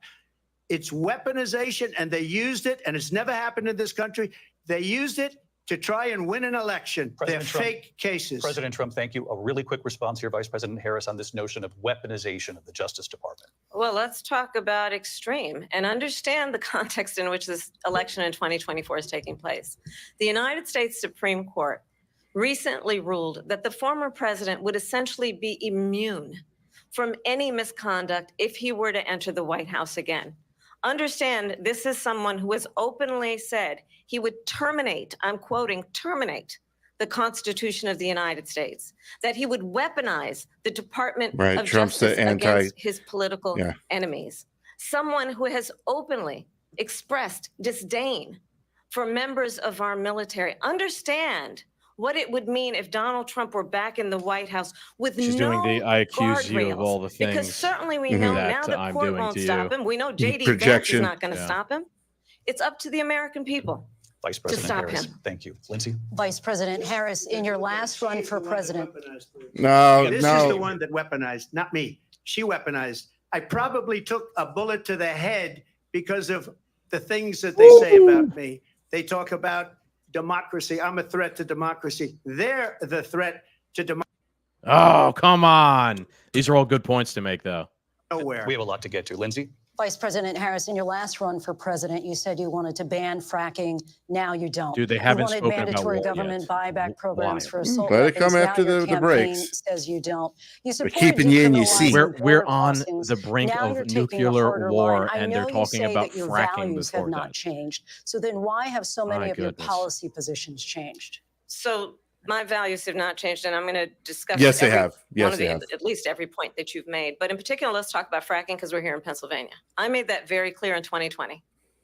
It's weaponization, and they used it, and it's never happened in this country. They used it to try and win an election. They're fake cases. President Trump, thank you. A really quick response here, Vice President Harris, on this notion of weaponization of the Justice Department. Well, let's talk about extreme and understand the context in which this election in 2024 is taking place. The United States Supreme Court recently ruled that the former president would essentially be immune from any misconduct if he were to enter the White House again. Understand, this is someone who has openly said he would terminate, I'm quoting, terminate the Constitution of the United States, that he would weaponize the Department of Justice against his political enemies. Someone who has openly expressed disdain for members of our military. Understand what it would mean if Donald Trump were back in the White House with She's no doing the I accuse you of all the things. Because certainly we know now the I'm court won't stop him. We know J.D. Vance is not going to stop him. It's up to the American people. Vice President Harris, thank you. Lindsay? Vice President Harris, in your last run for president. This is the one that weaponized, not me. She weaponized. I probably took a bullet to the head because of the things that they say about me. They talk about democracy. I'm a threat to democracy. They're the threat to democracy. Oh, come on. These are all good points to make, though. Nowhere. We have a lot to get to. Lindsay? Vice President Harris, in your last run for president, you said you wanted to ban fracking. Now you don't. Dude, they haven't spoken about mandatory government buyback programs for assault Let it come weapons. after Now the breaks. Says you don't. You We're keeping you in your seat. We're on the brink of nuclear war, and they're talking about fracking before have not changed. So then why have so many of your policy positions changed? So my values have not changed, and I'm going to discuss Yes, they have. Yes, they have. At least every point that you've made. But in particular, let's talk about fracking because we're here in Pennsylvania. I made that very clear in 2020.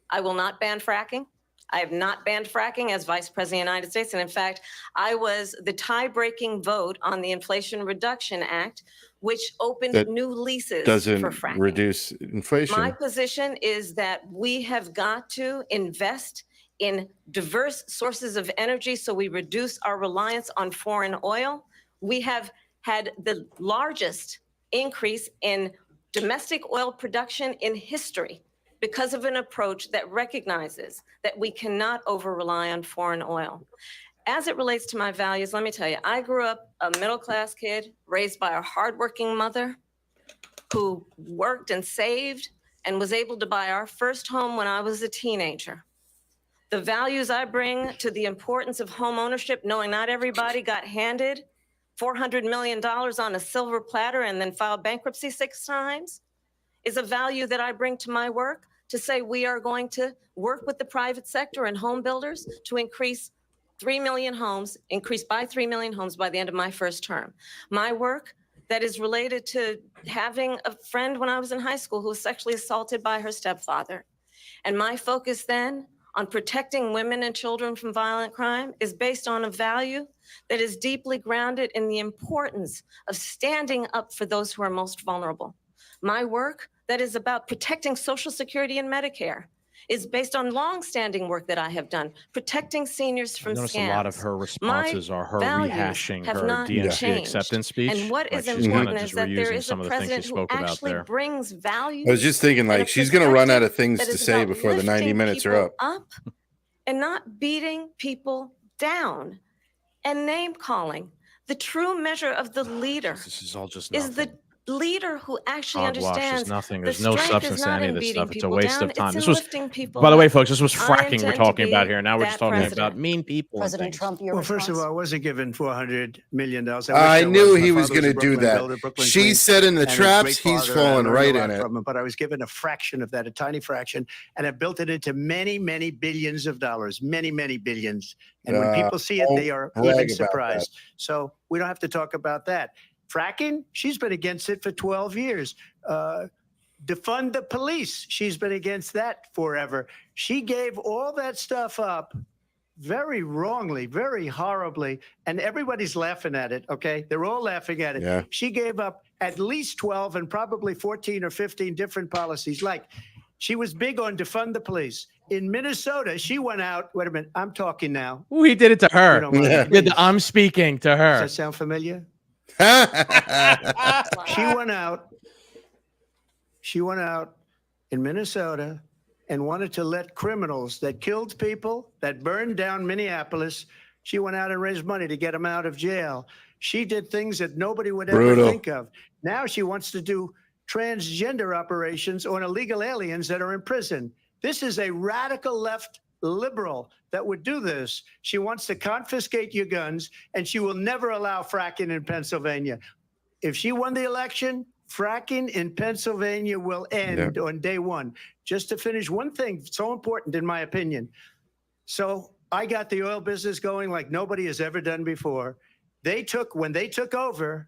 I will not ban fracking. I have not banned fracking as Vice President of the United States. And in fact, I was the tie-breaking vote on the Inflation Reduction Act, which opened new leases for fracking. Doesn't reduce inflation. My position is that we have got to invest in diverse sources of energy so we reduce our reliance on foreign oil. We have had the largest increase in domestic oil production in history because of an approach that recognizes that we cannot over-rely on foreign oil. As it relates to my values, let me tell you, I grew up a middle-class kid raised by a hardworking mother who worked and saved and was able to buy our first home when I was a teenager. The values I bring to the importance of home ownership, knowing not everybody got handed $400 million on a silver platter and then filed bankruptcy 6 times, is a value that I bring to my work to say we are going to work with the private sector and home builders to increase 3 million homes, increase by 3 million homes by the end of my first term. My work that is related to having a friend when I was in high school who was sexually assaulted by her stepfather. And my focus then on protecting women and children from violent crime is based on a value that is deeply grounded in the importance of standing up for those who are most vulnerable. My work that is about protecting Social Security and Medicare is based on long-standing work that I have done, protecting seniors from scams. A lot of her responses are her rehashing her DNC acceptance speech. And what is important is that there is a president who actually brings value. I was just thinking, like, she's going to run out of things to say before the 90 minutes are up. And not beating people down and name calling. The true measure of the leader this is all just is the leader who actually understands nothing. There's no substance to any of this stuff. It's a waste of time. This was, by the way, folks, this was fracking we're talking about here. Now we're just talking about mean people. President Trump, well, first of all, I wasn't given $400 million. I knew he was going to do that. She said in the traps, he's fallen right in it. But I was given a fraction of that, a tiny fraction, and I built it into many, many billions of dollars, many, many billions. And when people see it, they are even surprised. So we don't have to talk about that. Fracking, she's been against it for 12 years. Defund the police, she's been against that forever. She gave all that stuff up very wrongly, very horribly, and everybody's laughing at it, okay? They're all laughing at it. Yeah. She gave up at least 12 and probably 14 or 15 different policies. Like, she was big on defund the police. In Minnesota, she went out. Wait a minute, I'm talking now. Ooh, he did it to her. I'm speaking to her. Does that sound familiar? She went out in Minnesota and wanted to let criminals that killed people, that burned down Minneapolis, she went out and raised money to get them out of jail. She did things that nobody would ever think of. Now she wants to do transgender operations on illegal aliens that are in prison. This is a radical left liberal that would do this. She wants to confiscate your guns, and she will never allow fracking in Pennsylvania. If she won the election, fracking in Pennsylvania will end on day one. Just to finish, one thing so important in my opinion. So I got the oil business going like nobody has ever done before. When they took over,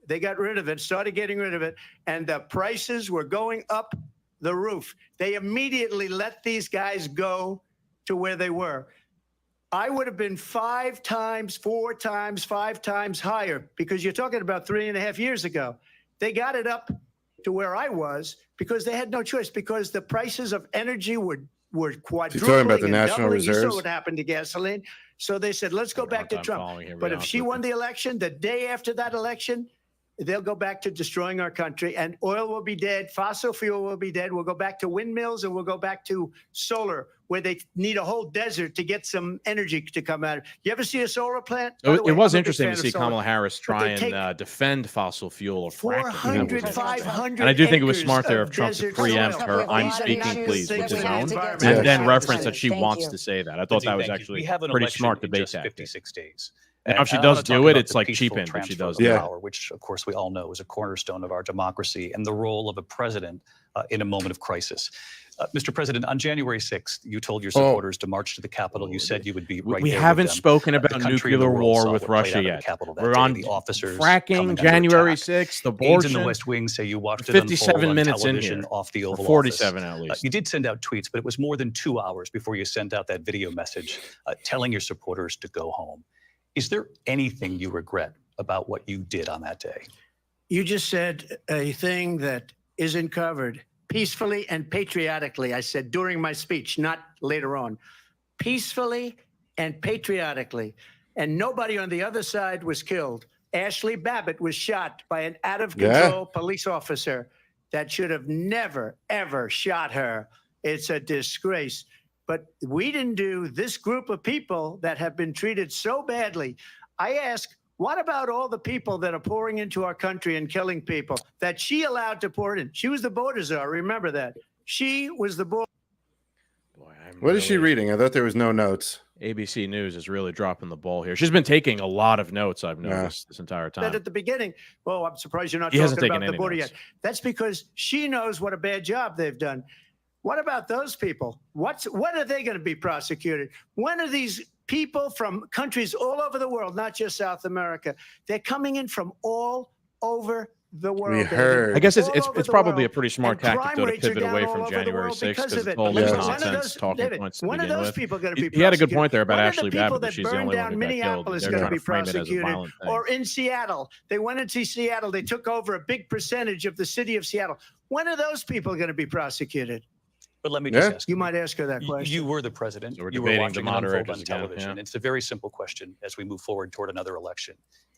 they got rid of it, started getting rid of it, and the prices were going up the roof. They immediately let these guys go to where they were. I would have been 5 times, 4 times, 5 times higher, because you're talking about 3.5 years ago. They got it up to where I was because they had no choice, because the prices of energy were quadrupling. You're talking about the National Reserves? You saw what happened to gasoline. So they said, let's go back to Trump. But if she won the election, the day after that election, they'll go back to destroying our country, and oil will be dead. Fossil fuel will be dead. We'll go back to windmills, and we'll go back to solar, where they need a whole desert to get some energy to come out. You ever see a solar plant? It was interesting to see Kamala Harris try and defend fossil fuel or fracking. 400, 500 and I do think it was smart there of Trump to preempt her "I'm speaking, please" with his own, and then reference that she wants to say that. I thought that was actually pretty smart debate tactic. 56 days. And if she does do it, it's like cheapened if she does it. Power, which, of course, we all know is a cornerstone of our democracy, and the role of a president in a moment of crisis. Mr. President, on January 6th, you told your supporters to march to the Capitol. You said you would be right there. We haven't spoken about nuclear war with Russia yet. We're on the officers fracking January 6th, the abortion. In the West Wing say you watched it 57 minutes in here, off the Oval 47 Office. at least. You did send out tweets, but it was more than 2 hours before you sent out that video message telling your supporters to go home. Is there anything you regret about what you did on that day? You just said a thing that isn't covered. Peacefully and patriotically, I said during my speech, not later on. Peacefully and patriotically. And nobody on the other side was killed. Ashley Babbitt was shot by an out-of-control police officer that should have never, ever shot her. It's a disgrace. But we didn't do this group of people that have been treated so badly. I ask, what about all the people that are pouring into our country and killing people that she allowed to pour in? She was the border czar. Remember that. She was the border. What is she reading? I thought there was no notes. ABC News is really dropping the ball here. She's been taking a lot of notes, I've noticed, this entire time. At the beginning, well, I'm surprised you're not talking about the border yet. That's because she knows what a bad job they've done. What about those people? When are they going to be prosecuted? When are these people from countries all over the world, not just South America, they're coming in from all over the world? We heard. I guess it's probably a pretty smart tactic though, to pivot away from January 6th because it's all these nonsense talking points to begin with. He had a good point there about Ashley Babbitt, that she's the only one who got killed. They're trying to frame it as a violent thing. Or in Seattle, they went into Seattle, they took over a big percentage of the city of Seattle. When are those people going to be prosecuted? But let me just ask you might ask her that question. You were the president. So you were watching the it unfold on again, television. It's a very simple question as we move forward toward another election.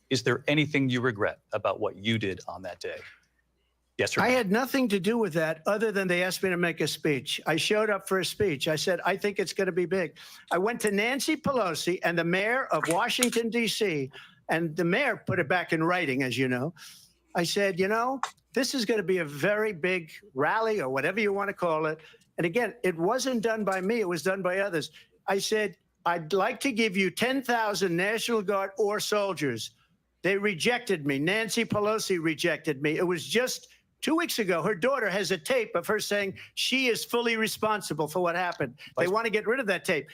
Is there anything you regret about what you did on that day? Yes or no? I had nothing to do with that other than they asked me to make a speech. I showed up for a speech. I said, I think it's going to be big. I went to Nancy Pelosi and the mayor of Washington, D.C., and the mayor put it back in writing, as you know. I said, this is going to be a very big rally or whatever you want to call it. And again, it wasn't done by me. It was done by others. I said, I'd like to give you 10,000 National Guard or soldiers. They rejected me. Nancy Pelosi rejected me. It was just 2 weeks ago. Her daughter has a tape of her saying she is fully responsible for what happened. They want to get rid of that tape.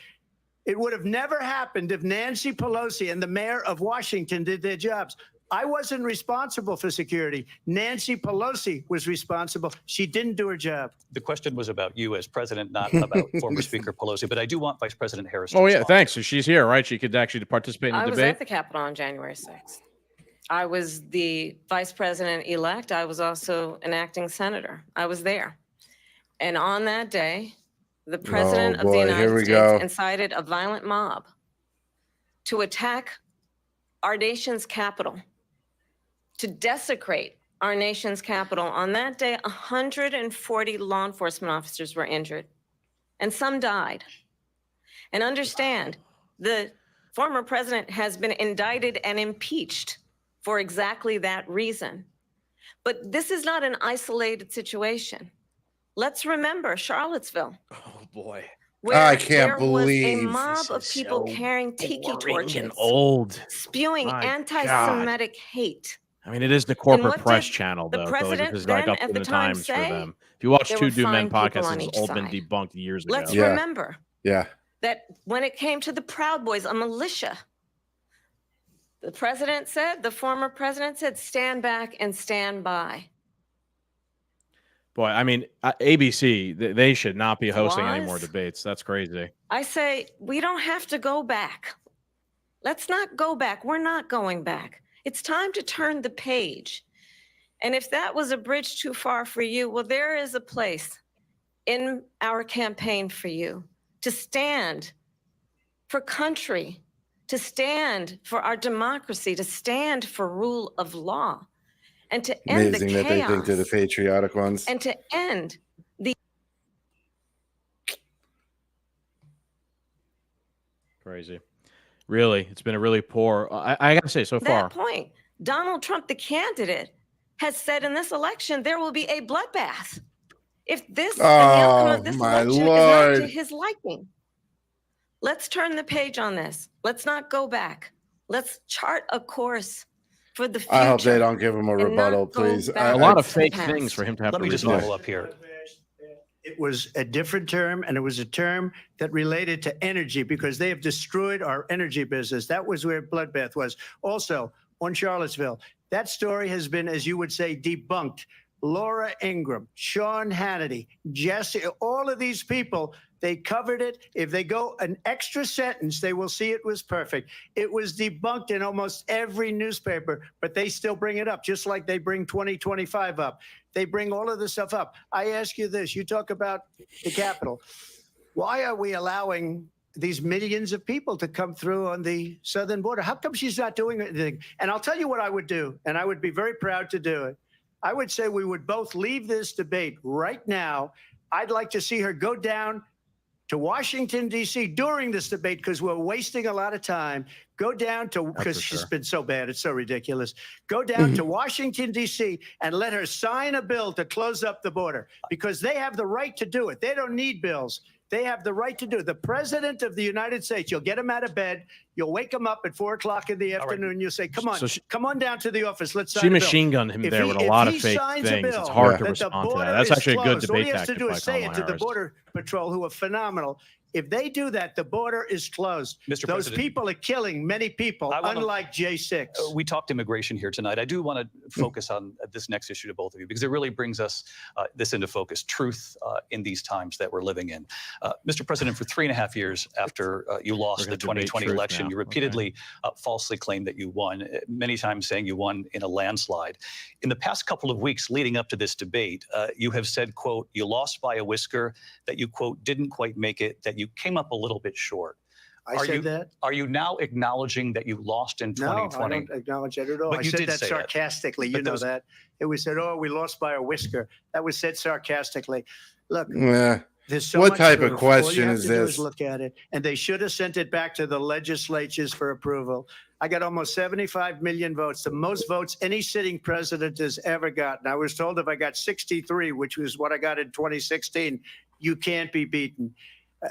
It would have never happened if Nancy Pelosi and the mayor of Washington did their jobs. I wasn't responsible for security. Nancy Pelosi was responsible. She didn't do her job. The question was about you as president, not about former Speaker Pelosi. But I do want Vice President Harris to respond. Thanks. So she's here, right? She could actually participate in the debate. I was at the Capitol on January 6th. I was the vice president-elect. I was also an acting senator. I was there. And on that day, the president of the United States incited a violent mob to attack our nation's capital, to desecrate our nation's capital. On that day, 140 law enforcement officers were injured, and some died. And understand, the former president has been indicted and impeached for exactly that reason. But this is not an isolated situation. Let's remember Charlottesville. Oh, boy. Where I can't there believe was a mob of people carrying tiki torches, and old, spewing anti-Semitic hate. I mean, it is the corporate press channel, though. The president this is like up to the times for them. If you watch Two Do Men podcast, it's all been debunked years ago. Let's remember that when it came to the Proud Boys, a militia, the president said, the former president said, stand back and stand by. Boy, I mean, ABC, they should not be hosting any more debates. That's crazy. I say, we don't have to go back. Let's not go back. We're not going back. It's time to turn the page. And if that was a bridge too far for you, well, there is a place in our campaign for you to stand for country, to stand for our democracy, to stand for rule of law, and to end the chaos. Amazing that they think they're the patriotic ones. And to end the... Crazy. Really, it's been a really poor, I gotta say, so far. That point, Donald Trump, the candidate, has said in this election, there will be a bloodbath. If this, the outcome of this election is not to his liking. Let's turn the page on this. Let's not go back. Let's chart a course for the future. I hope they don't give him a rebuttal, please. A lot of fake things for him to have to Let me just follow up here. It was a different term, and it was a term that related to energy because they have destroyed our energy business. That was where bloodbath was. Also, on Charlottesville, that story has been, as you would say, debunked. Laura Ingraham, Sean Hannity, Jesse, all of these people, they covered it. If they go an extra sentence, they will see it was perfect. It was debunked in almost every newspaper, but they still bring it up, just like they bring 2025 up. They bring all of this stuff up. I ask you this, you talk about the Capitol. Why are we allowing these millions of people to come through on the southern border? How come she's not doing anything? And I'll tell you what I would do, and I would be very proud to do it. I would say we would both leave this debate right now. I'd like to see her go down to Washington, D.C. during this debate because we're wasting a lot of time. Go down to, because she's been so bad, it's so ridiculous. Go down to Washington, D.C. and let her sign a bill to close up the border because they have the right to do it. They don't need bills. They have the right to do it. The president of the United States, you'll get him out of bed. You'll wake him up at 4 o'clock in the afternoon. Right. You'll say, come on, come on down to the office. Let's sign She machine gunned him there with a lot of fake things. It's hard to respond to that. That's actually a good debate tactic by Kamala Harris. All he has to do is say it to the Border Patrol, who are phenomenal. If they do that, the border is closed. Mr. Those President, people are killing many people, unlike J6. We talked immigration here tonight. I do want to focus on this next issue to both of you, because it really brings us this into focus, truth in these times that we're living in. Mr. President, for 3.5 years after you lost the 2020 election, you repeatedly falsely claimed that you won, many times saying you won in a landslide. In the past couple of weeks leading up to this debate, you have said, quote, you lost by a whisker, that you, quote, didn't quite make it, that you came up a little bit short. I said that? Are you now acknowledging that you lost in 2020? No, I don't acknowledge that at all. But I you said did that say sarcastically. You know that. It was said, oh, we lost by a whisker. That was said sarcastically. Look, there's so what much type of proof. question All you is have to do this? look at it. And they should have sent it back to the legislatures for approval. I got almost 75 million votes, the most votes any sitting president has ever gotten. I was told if I got 63, which was what I got in 2016, you can't be beaten.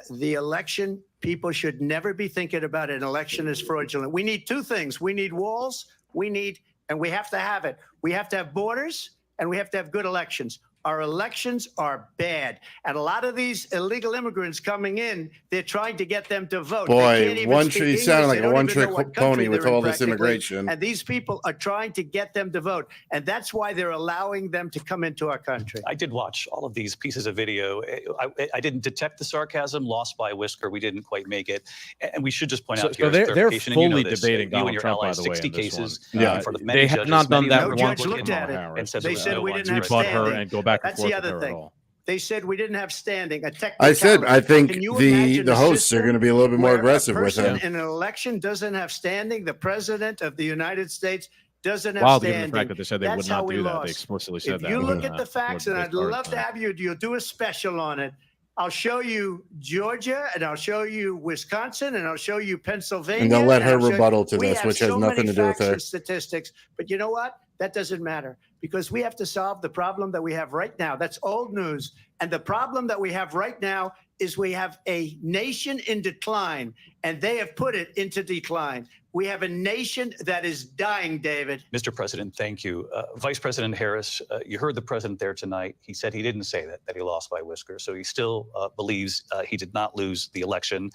The election, people should never be thinking about an election as fraudulent. We need two things. We need walls. And we have to have it. We have to have borders, and we have to have good elections. Our elections are bad. And a lot of these illegal immigrants coming in, they're trying to get them to vote. Boy, you sound like a one-trick pony with all this immigration. And these people are trying to get them to vote. And that's why they're allowing them to come into our country. I did watch all of these pieces of video. I didn't detect the sarcasm, lost by a whisker. We didn't quite make it. And we should just point out here, they're fully debating Donald Trump, by the way, 60 cases in front of many they judges. have not done that no judge looked at it. And said They said we didn't have rebut her standing. and go back and That's forth the with other her thing. at all. They said we didn't have standing. I said I think the hosts are going to be a little bit more aggressive with him. In an election doesn't have standing. The president of the United States doesn't have Wild, standing. given the fact that they said they would not do that. They explicitly said that. If you look at the facts, and I'd love to have you do a special on it. I'll show you Georgia, and I'll show you Wisconsin, and I'll show you Pennsylvania. And they'll let her rebuttal to this, which has so nothing to do with her. Statistics, but you know what? That doesn't matter, because we have to solve the problem that we have right now. That's old news. And the problem that we have right now is we have a nation in decline, and they have put it into decline. We have a nation that is dying, David. Mr. President, thank you. Vice President Harris, you heard the president there tonight. He said he didn't say that he lost by a whisker. So he still believes he did not lose the election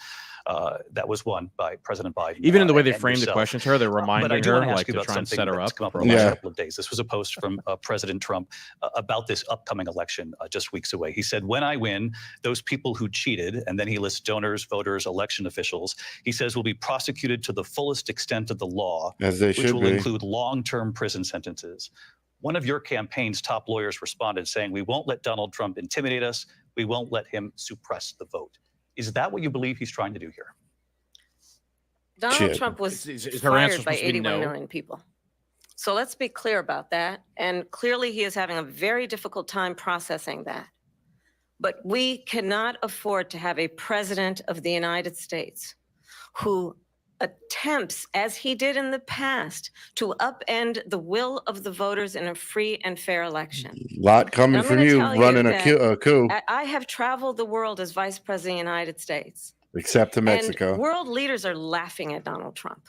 that was won by President Biden. Even in the way they framed the question to her, they're reminding her like to try and set her up. For the last couple of days. This was a post from President Trump about this upcoming election just weeks away. He said, when I win, those people who cheated, and then he lists donors, voters, election officials, he says will be prosecuted to the fullest extent of the law, as they which should will be. include long-term prison sentences. One of your campaign's top lawyers responded saying, we won't let Donald Trump intimidate us. We won't let him suppress the vote. Is that what you believe he's trying to do here? Donald Trump was fired by 81 million people. So let's be clear about that. And clearly he is having a very difficult time processing that. But we cannot afford to have a president of the United States who attempts, as he did in the past, to upend the will of the voters in a free and fair election. A lot coming from you running a coup. I have traveled the world as vice president of the United States. Except to Mexico. And world leaders are laughing at Donald Trump.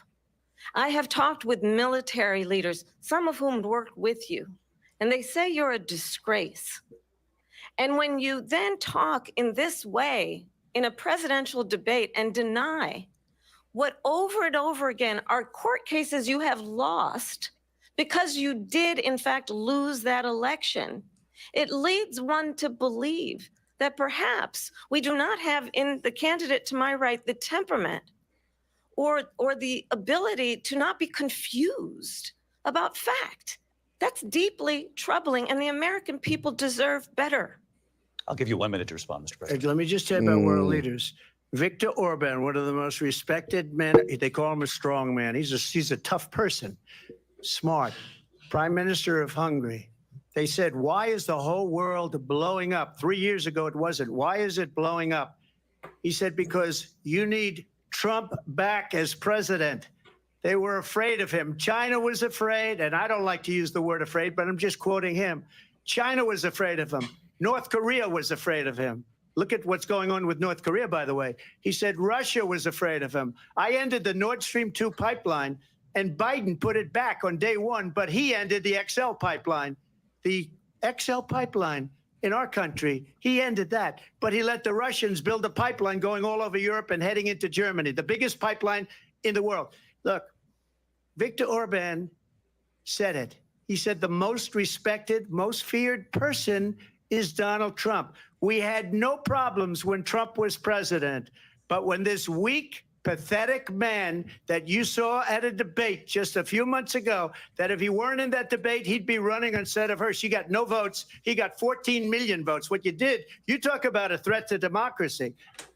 I have talked with military leaders, some of whom worked with you, and they say you're a disgrace. And when you then talk in this way in a presidential debate and deny what over and over again are court cases you have lost because you did, in fact, lose that election, it leads one to believe that perhaps we do not have in the candidate to my right the temperament or the ability to not be confused about fact. That's deeply troubling, and the American people deserve better. I'll give you 1 minute to respond, Mr. President. Let me just tell you about world leaders. Viktor Orban, one of the most respected men, they call him a strong man. He's a tough person, smart. Prime Minister of Hungary. They said, why is the whole world blowing up? 3 years ago, it wasn't. Why is it blowing up? He said, because you need Trump back as president. They were afraid of him. China was afraid, and I don't like to use the word afraid, but I'm just quoting him. China was afraid of him. North Korea was afraid of him. Look at what's going on with North Korea, by the way. He said Russia was afraid of him. I ended the Nord Stream 2 pipeline, and Biden put it back on day one, but he ended the XL pipeline. The XL pipeline in our country. He ended that. But he let the Russians build a pipeline going all over Europe and heading into Germany, the biggest pipeline in the world. Look, Viktor Orban said it. He said the most respected, most feared person is Donald Trump. We had no problems when Trump was president. But when this weak, pathetic man that you saw at a debate just a few months ago, that if he weren't in that debate, he'd be running instead of her. She got no votes. He got 14 million votes. What you did, you talk about a threat to democracy.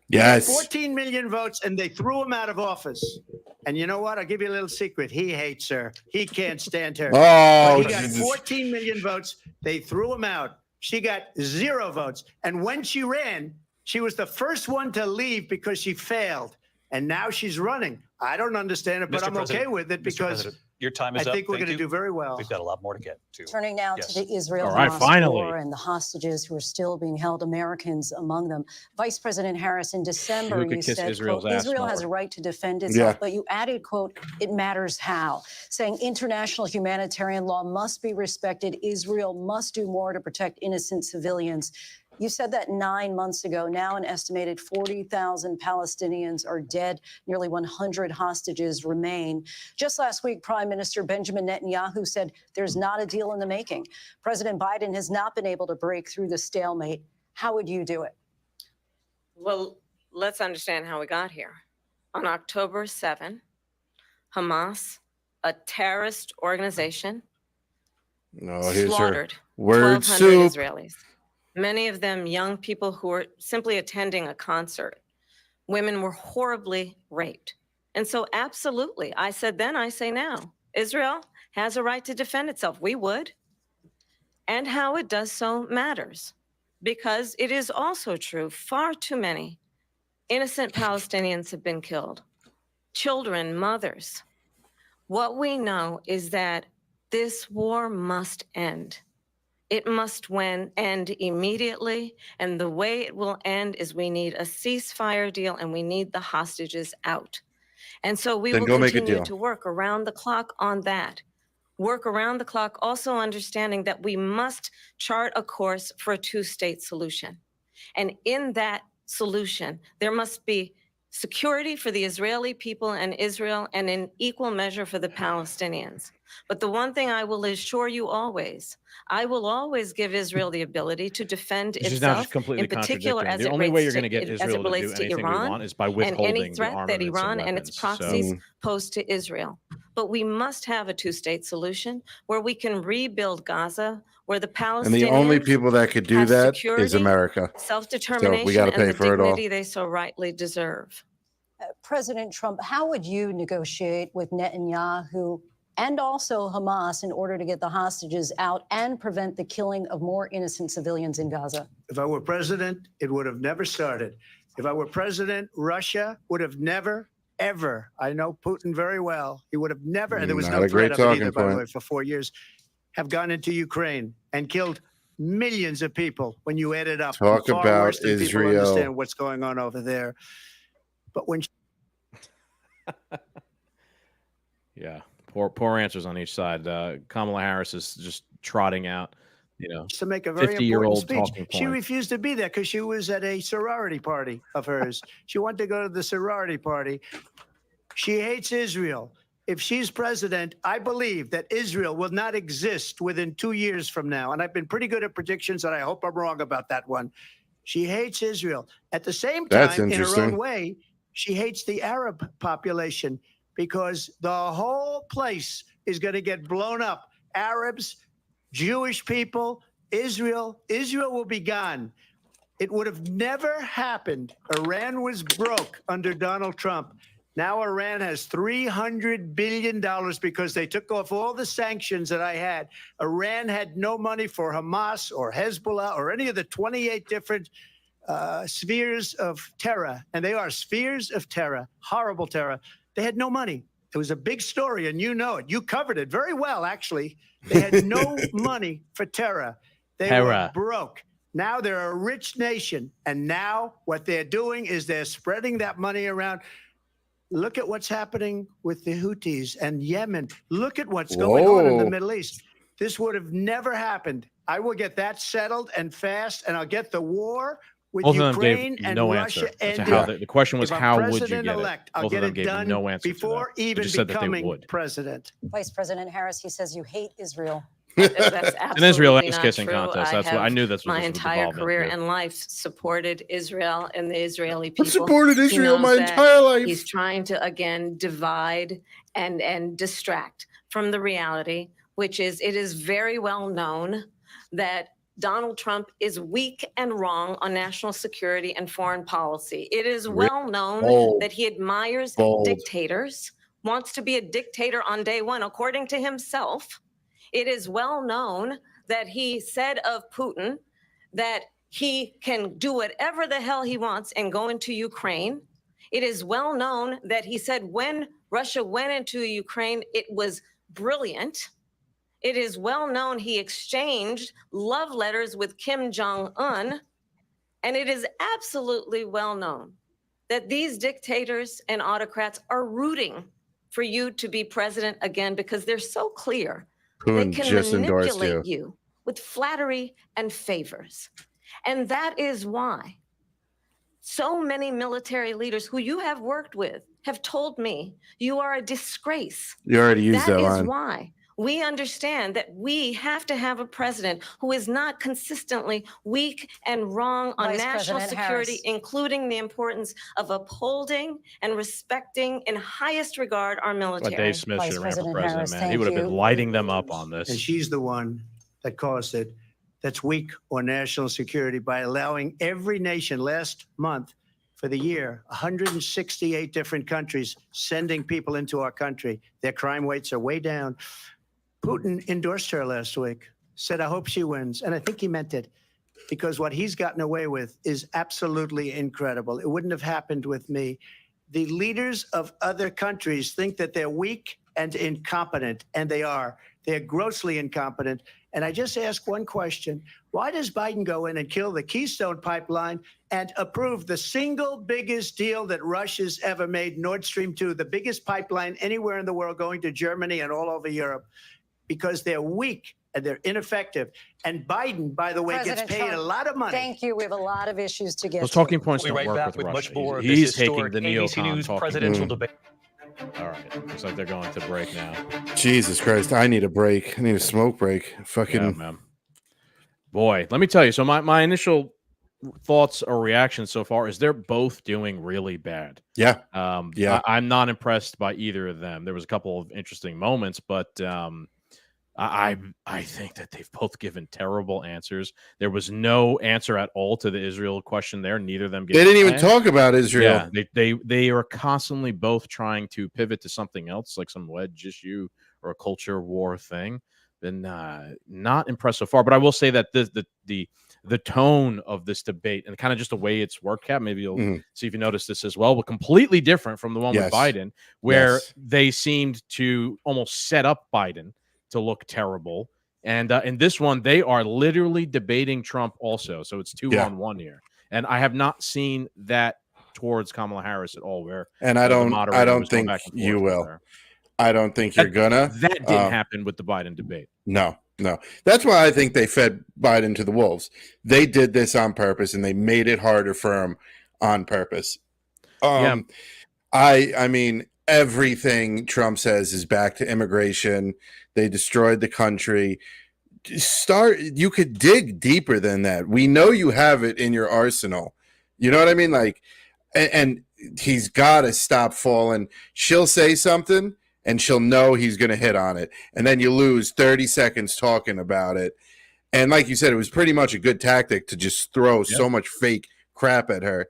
Yes. 14 million votes, and they threw him out of office. And you know what? I'll give you a little secret. He hates her. He can't stand her. Oh, but he got 14 million votes. They threw him out. She got 0 votes. And when she ran, she was the first one to leave because she failed. And now she's running. I don't understand it, but I'm okay with it because your time is I up. think we're going to do very well. We've got a lot more to get to. Turning now to the Israel-Hamas war and the hostages who are still being held, Americans among them. Vice President Harris, in December, you said, quote, Israel has a right to defend itself, but you added, quote, it matters how, saying international humanitarian law must be respected. Israel must do more to protect innocent civilians. You said that 9 months ago. Now an estimated 40,000 Palestinians are dead. Nearly 100 hostages remain. Just last week, Prime Minister Benjamin Netanyahu said there's not a deal in the making. President Biden has not been able to break through the stalemate. How would you do it? Well, let's understand how we got here. On October 7, Hamas, a terrorist organization, slaughtered 1,200 Israelis. Many of them young people who were simply attending a concert. Women were horribly raped. And so absolutely, I said then, I say now, Israel has a right to defend itself. We would. And how it does so matters, because it is also true, far too many innocent Palestinians have been killed. Children, mothers. What we know is that this war must end. It must end immediately, and the way it will end is we need a ceasefire deal and we need the hostages out. And so we will continue to work around the clock on that. Work around the clock, also understanding that we must chart a course for a two-state solution. And in that solution, there must be security for the Israeli people and Israel, and in equal measure for the Palestinians. But the one thing I will assure you always, I will always give Israel the ability to defend itself, in particular as it relates to Iran and any threat that Iran and its proxies pose to Israel. But we must have a two-state solution where we can rebuild Gaza, where the Palestinians and the only people that could do that is America. Self-determination, so we got to pay for it all. Dignity they so rightly deserve. President Trump, how would you negotiate with Netanyahu and also Hamas in order to get the hostages out and prevent the killing of more innocent civilians in Gaza? If I were president, it would have never started. If I were president, Russia would have never, ever, I know Putin very well, he would have never, and there was no threat of it either, by the way, for 4 years, have gone into Ukraine and killed millions of people when you add it up. Talk about Israel. People understand what's going on over there. But when yeah, poor answers on each side. Kamala Harris is just trotting out, to make a very important speech. Talking she refused to be there because she was at a sorority party of hers. She wanted to go to the sorority party. She hates Israel. If she's president, I believe that Israel will not exist within 2 years from now. And I've been pretty good at predictions, and I hope I'm wrong about that one. She hates Israel. At the same time, in her own way, she hates the Arab population because the whole place is going to get blown up. Arabs, Jewish people, Israel will be gone. It would have never happened. Iran was broke under Donald Trump. Now Iran has $300 billion because they took off all the sanctions that I had. Iran had no money for Hamas or Hezbollah or any of the 28 different spheres of terror, and they are spheres of terror, horrible terror. They had no money. It was a big story, and you know it. You covered it very well, actually. They had no money for terror. They were broke. Now they're a rich nation, and now what they're doing is they're spreading that money around. Look at what's happening with the Houthis and Yemen. Look at what's going on in the Middle East. This would have never happened I will get that settled and fast, and I'll get the war with Both of them Ukraine gave and no Russia answer. ended. The question was, If I'm how would you president-elect, get it? I'll Both get of them it gave done no answer before to that. even Just said that they becoming would. president. Vice President Harris, he says you hate Israel. That's An Israel absolutely ass not kissing true. contest. That's what I knew. That's what my this was entire evolving career into. and life supported Israel and the Israeli people. I've supported He Israel knows my that entire life. He's trying to again divide and distract from the reality, which is it is very well known that Donald Trump is weak and wrong on national security and foreign policy. It is well known that he admires dictators, wants to be a dictator on day one, according to himself. It is well known that he said of Putin that he can do whatever the hell he wants and go into Ukraine. It is well known that he said when Russia went into Ukraine, it was brilliant. It is well known he exchanged love letters with Kim Jong-un. And it is absolutely well known that these dictators and autocrats are rooting for you to be president again because they're so clear. They can manipulate you with flattery and favors. And that is why so many military leaders who you have worked with have told me you are a disgrace. You already used that line. That is why we understand that we have to have a president who is not consistently weak and wrong on national security, including the importance of upholding and respecting in highest regard our military. Dave Smith should have ran for president, man. He would have been lighting them up on this. And she's the one that caused it. That's weak on national security by allowing every nation last month for the year, 168 different countries sending people into our country. Their crime rates are way down. Putin endorsed her last week, said, I hope she wins. And I think he meant it because what he's gotten away with is absolutely incredible. It wouldn't have happened with me. The leaders of other countries think that they're weak and incompetent, and they are. They're grossly incompetent. And I just ask one question. Why does Biden go in and kill the Keystone Pipeline and approve the single biggest deal that Russia's ever made, Nord Stream 2, the biggest pipeline anywhere in the world going to Germany and all over Europe? Because they're weak and they're ineffective. And Biden, by the way, gets paid a lot of money. Thank you. We have a lot of issues to get Those to. talking points don't We'll be right work back with with Russia. much more of He's this taking historic the ABC neocon News talking. presidential debate. All right. Looks like they're going to break now. Jesus Christ. I need a break. I need a smoke break. Fucking. Yeah, man. Boy, let me tell you. So my initial thoughts or reactions so far is they're both doing really bad. Yeah. I'm not impressed by either of them. There was a couple of interesting moments, but I think that they've both given terrible answers. There was no answer at all to the Israel question there. Neither of them. They didn't even talk about Israel. Yeah, they are constantly both trying to pivot to something else, like some wedge issue or a culture war thing. Been not impressed so far. But I will say that the tone of this debate and kind of just the way it's worked, Cap, maybe you'll see if you notice this as well, but completely different from the one with Biden, where they seemed to almost set up Biden to look terrible. And in this one, they are literally debating Trump also. So it's 2-on-1 here. And I have not seen that towards Kamala Harris at all. And I don't think you will. I don't think you're gonna. That didn't happen with the Biden debate. No. That's why I think they fed Biden to the wolves. They did this on purpose, and they made it harder for him on purpose. I mean, everything Trump says is back to immigration. They destroyed the country. You could dig deeper than that. We know you have it in your arsenal. You know what I mean? Like, and he's got to stop falling. She'll say something, and she'll know he's going to hit on it. And then you lose 30 seconds talking about it. And like you said, it was pretty much a good tactic to just throw so much fake crap at her.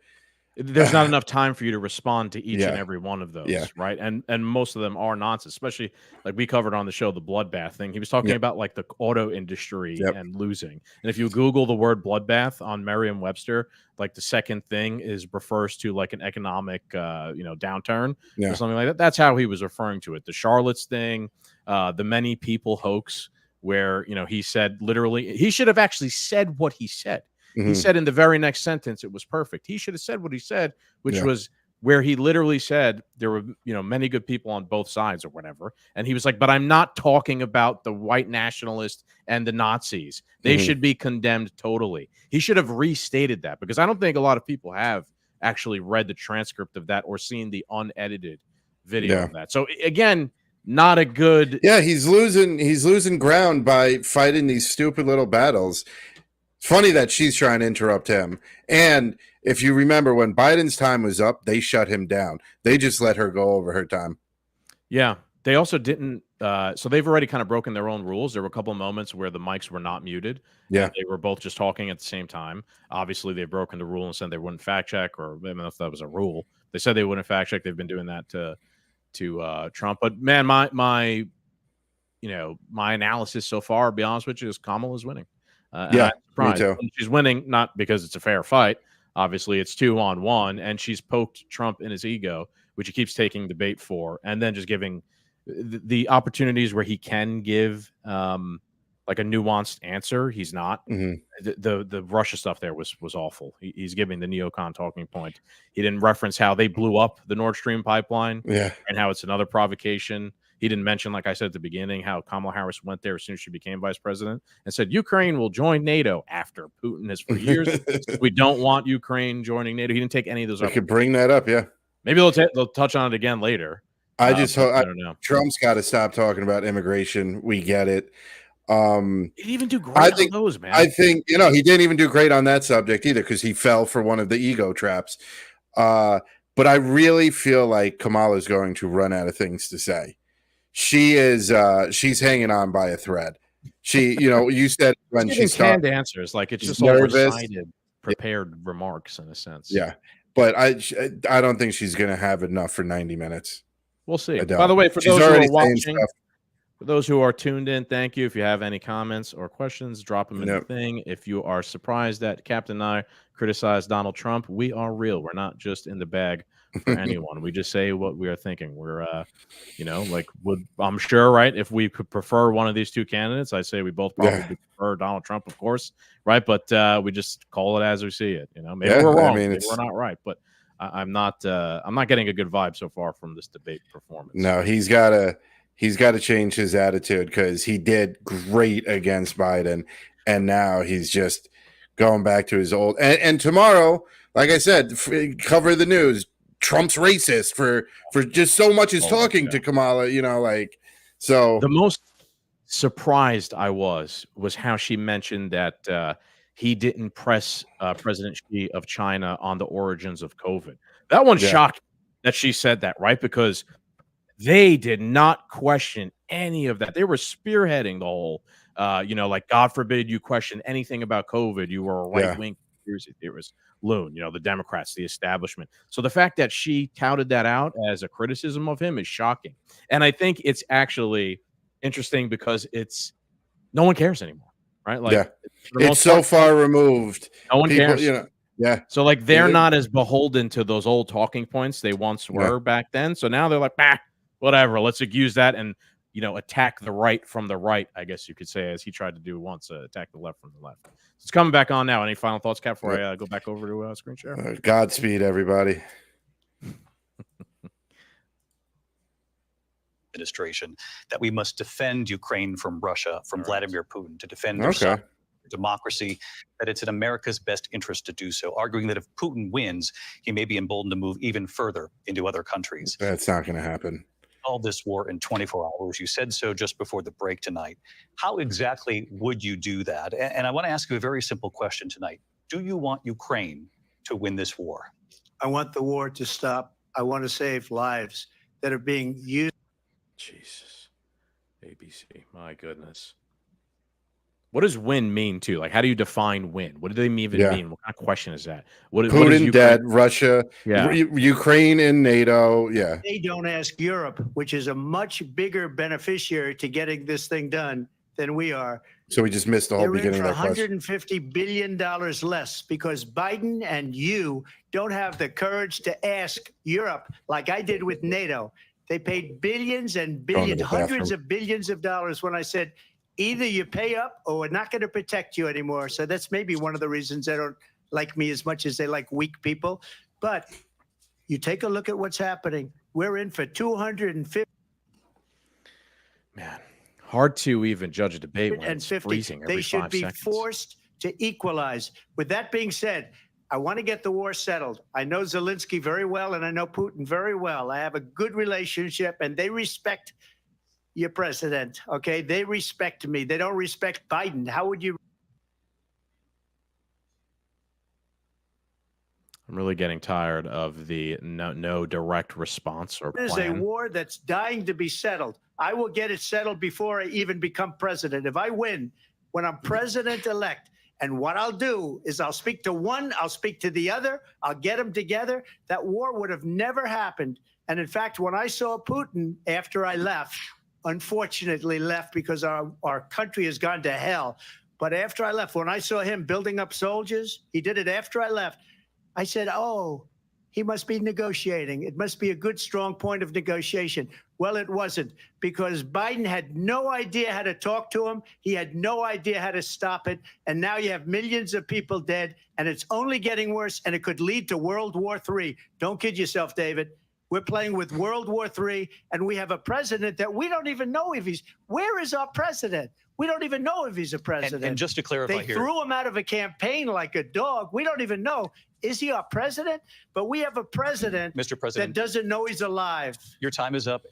There's not enough time for you to respond to each and every one of those, right? And most of them are nonsense, especially like we covered on the show, the bloodbath thing. He was talking about like the auto industry and losing. And if you Google the word bloodbath on Merriam-Webster, like the second thing refers to like an economic, downturn or something like that. That's how he was referring to it. The Charlotte's thing, the many people hoax, where he said literally he should have actually said what he said. He said in the very next sentence, it was perfect. He should have said what he said, which was where he literally said there were, many good people on both sides or whatever. And he was like, but I'm not talking about the white nationalists and the Nazis. They should be condemned totally. He should have restated that, because I don't think a lot of people have actually read the transcript of that or seen the unedited video of that. So again, not a good. Yeah, he's losing ground by fighting these stupid little battles. It's funny that she's trying to interrupt him. And if you remember, when Biden's time was up, they shut him down. They just let her go over her time. Yeah. They also didn't. So they've already kind of broken their own rules. There were a couple of moments where the mics were not muted. Yeah. They were both just talking at the same time. Obviously, they've broken the rule and said they wouldn't fact check, or I don't know if that was a rule. They said they wouldn't fact check. They've been doing that to Trump. But man, my analysis so far, to be honest with you, is Kamala's winning. Yeah, me too. She's winning not because it's a fair fight. Obviously, it's 2-on-1, and she's poked Trump in his ego, which he keeps taking the bait for, and then just giving the opportunities where he can give like a nuanced answer. He's not. The Russia stuff there was awful. He's giving the neocon talking point. He didn't reference how they blew up the Nord Stream pipeline, and how it's another provocation. He didn't mention, like I said at the beginning, how Kamala Harris went there as soon as she became vice president and said Ukraine will join NATO after Putin has for years. We don't want Ukraine joining NATO. He didn't take any of those up. We could bring that up, yeah. Maybe they'll touch on it again later. I just hope I don't know. Trump's got to stop talking about immigration. We get it. He didn't even do great on those, man. I think he didn't even do great on that subject either, because he fell for one of the ego traps. But I really feel like Kamala's going to run out of things to say. She is she's hanging on by a thread. She, you said when she's canned answers, like it's just all recited, prepared remarks in a sense. Yeah, but I don't think she's going to have enough for 90 minutes. We'll see. By the way, for those who are watching, for those who are tuned in, thank you. If you have any comments or questions, drop them in the thing. If you are surprised that Captain and I criticized Donald Trump, we are real. We're not just in the bag for anyone. We just say what we are thinking. We're, I'm sure, right? If we could prefer one of these two candidates, I say we both probably prefer Donald Trump, of course, right? But we just call it as we see it. Maybe we're wrong. Maybe we're not right, but I'm not getting a good vibe so far from this debate performance. No, he's got to change his attitude, because he did great against Biden, and now he's just going back to his old. And tomorrow, like I said, cover the news. Trump's racist for just so much as talking to Kamala, so. The most surprised I was how she mentioned that he didn't press President Xi of China on the origins of COVID. That one shocked that she said that, right? Because they did not question any of that. They were spearheading the whole, like, God forbid you question anything about COVID. You were a right-wing conspiracy theorist. Loon, the Democrats, the establishment. So the fact that she touted that out as a criticism of him is shocking. And I think it's actually interesting because no one cares anymore, right? Like, it's so far removed. No one cares. So like they're Yeah. not as beholden to those old talking points they once were back then. So now they're like, whatever, let's use that and attack the right from the right, I guess you could say, as he tried to do once, attack the left from the left. It's coming back on now. Any final thoughts, Cap, before I go back over to screen share? Godspeed, everybody. Administration that we must defend Ukraine from Russia, from Vladimir Putin, to defend their democracy, that it's in America's best interest to do so, arguing that if Putin wins, he may be emboldened to move even further into other countries. That's not going to happen. All this war in 24 hours. You said so just before the break tonight. How exactly would you do that? And I want to ask you a very simple question tonight. Do you want Ukraine to win this war? I want the war to stop. I want to save lives that are being used. Jesus. ABC. My goodness. What does win mean, too? Like, how do you define win? What do they even mean? What kind of question is that? Putin dead, Russia, Ukraine in NATO, They don't ask Europe, which is a much bigger beneficiary to getting this thing done than we are. So we just missed the whole beginning of that question. $150 billion less because Biden and you don't have the courage to ask Europe like I did with NATO. They paid billions and billions, hundreds of billions of dollars when I said, either you pay up or we're not going to protect you anymore. So that's maybe one of the reasons they don't like me as much as they like weak people. But You take a look at what's happening. We're in for 250. Man, hard to even judge a debate when it's freezing every 5 seconds. They should be forced to equalize. With that being said, I want to get the war settled. I know Zelensky very well, and I know Putin very well. I have a good relationship, and they respect your president, okay? They respect me. They don't respect Biden. How would you? I'm really getting tired of the no direct response or plan. It is a war that's dying to be settled. I will get it settled before I even become president. If I win, when I'm president-elect, and what I'll do is I'll speak to one, I'll speak to the other, I'll get them together. That war would have never happened. And in fact, when I saw Putin after I left, unfortunately left because our country has gone to hell. But after I left, when I saw him building up soldiers, he did it after I left. I said, oh, he must be negotiating. It must be a good, strong point of negotiation. Well, it wasn't, because Biden had no idea how to talk to him. He had no idea how to stop it. And now you have millions of people dead, and it's only getting worse, and it could lead to World War III. Don't kid yourself, David. We're playing with World War III, and we have a president that we don't even know if he's. Where is our president? We don't even know if he's a president. And just to clarify they here, threw him out of a campaign like a dog. We don't even know. Is he our president? But we have a president, Mr. President, that doesn't know he's alive. Your time is up.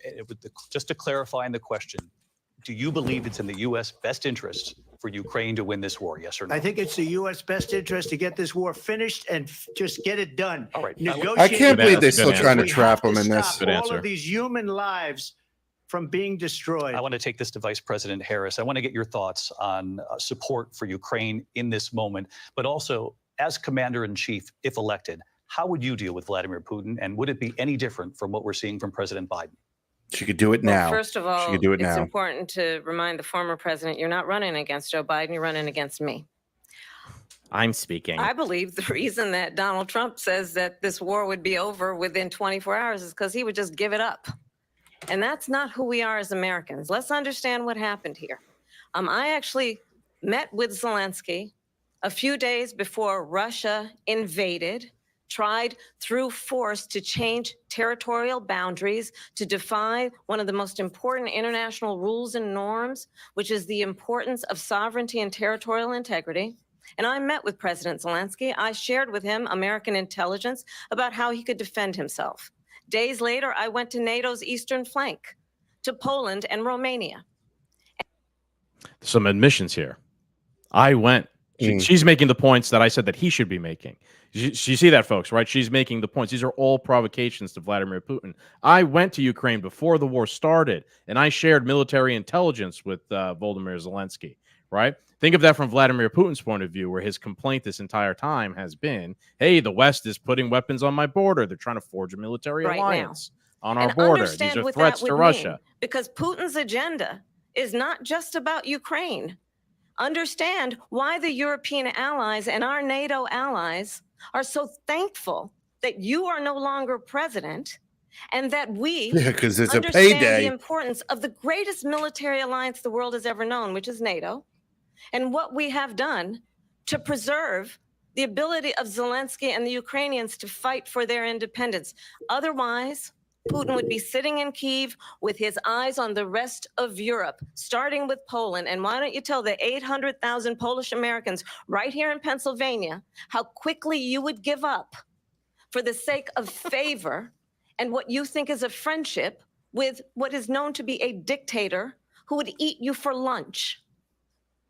Just to clarify in the question, do you believe it's in the U.S. best interest for Ukraine to win this war, yes or no? I think it's the U.S. best interest to get this war finished and just get it done. All right. I can't believe they're still trying to trap him in this. Good answer. All of these human lives from being destroyed. I want to take this to Vice President Harris. I want to get your thoughts on support for Ukraine in this moment, but also as Commander-in-Chief, if elected, how would you deal with Vladimir Putin, and would it be any different from what we're seeing from President Biden? She could do it now. Well, first of all, she could do it it's now. important to remind the former president, you're not running against Joe Biden, you're running against me. I'm speaking. I believe the reason that Donald Trump says that this war would be over within 24 hours is because he would just give it up. And that's not who we are as Americans. Let's understand what happened here. I actually met with Zelensky a few days before Russia invaded, tried through force to change territorial boundaries, to defy one of the most important international rules and norms, which is the importance of sovereignty and territorial integrity. And I met with President Zelensky. I shared with him American intelligence about how he could defend himself. Days later, I went to NATO's eastern flank, to Poland and Romania. Some admissions here. I went. She's making the points that I said that he should be making. You see that, folks, right? She's making the points. These are all provocations to Vladimir Putin. I went to Ukraine before the war started, and I shared military intelligence with Volodymyr Zelensky, right? Think of that from Vladimir Putin's point of view, where his complaint this entire time has been, hey, the West is putting weapons on my border. They're trying to forge a military alliance on our border. These are threats to Russia. Because Putin's agenda is not just about Ukraine. Understand why the European allies and our NATO allies are so thankful that you are no longer president, and that we because it's understand a payday. The importance of the greatest military alliance the world has ever known, which is NATO, and what we have done to preserve the ability of Zelensky and the Ukrainians to fight for their independence. Otherwise, Putin would be sitting in Kyiv with his eyes on the rest of Europe, starting with Poland. And why don't you tell the 800,000 Polish Americans right here in Pennsylvania how quickly you would give up for the sake of favor and what you think is a friendship with what is known to be a dictator who would eat you for lunch.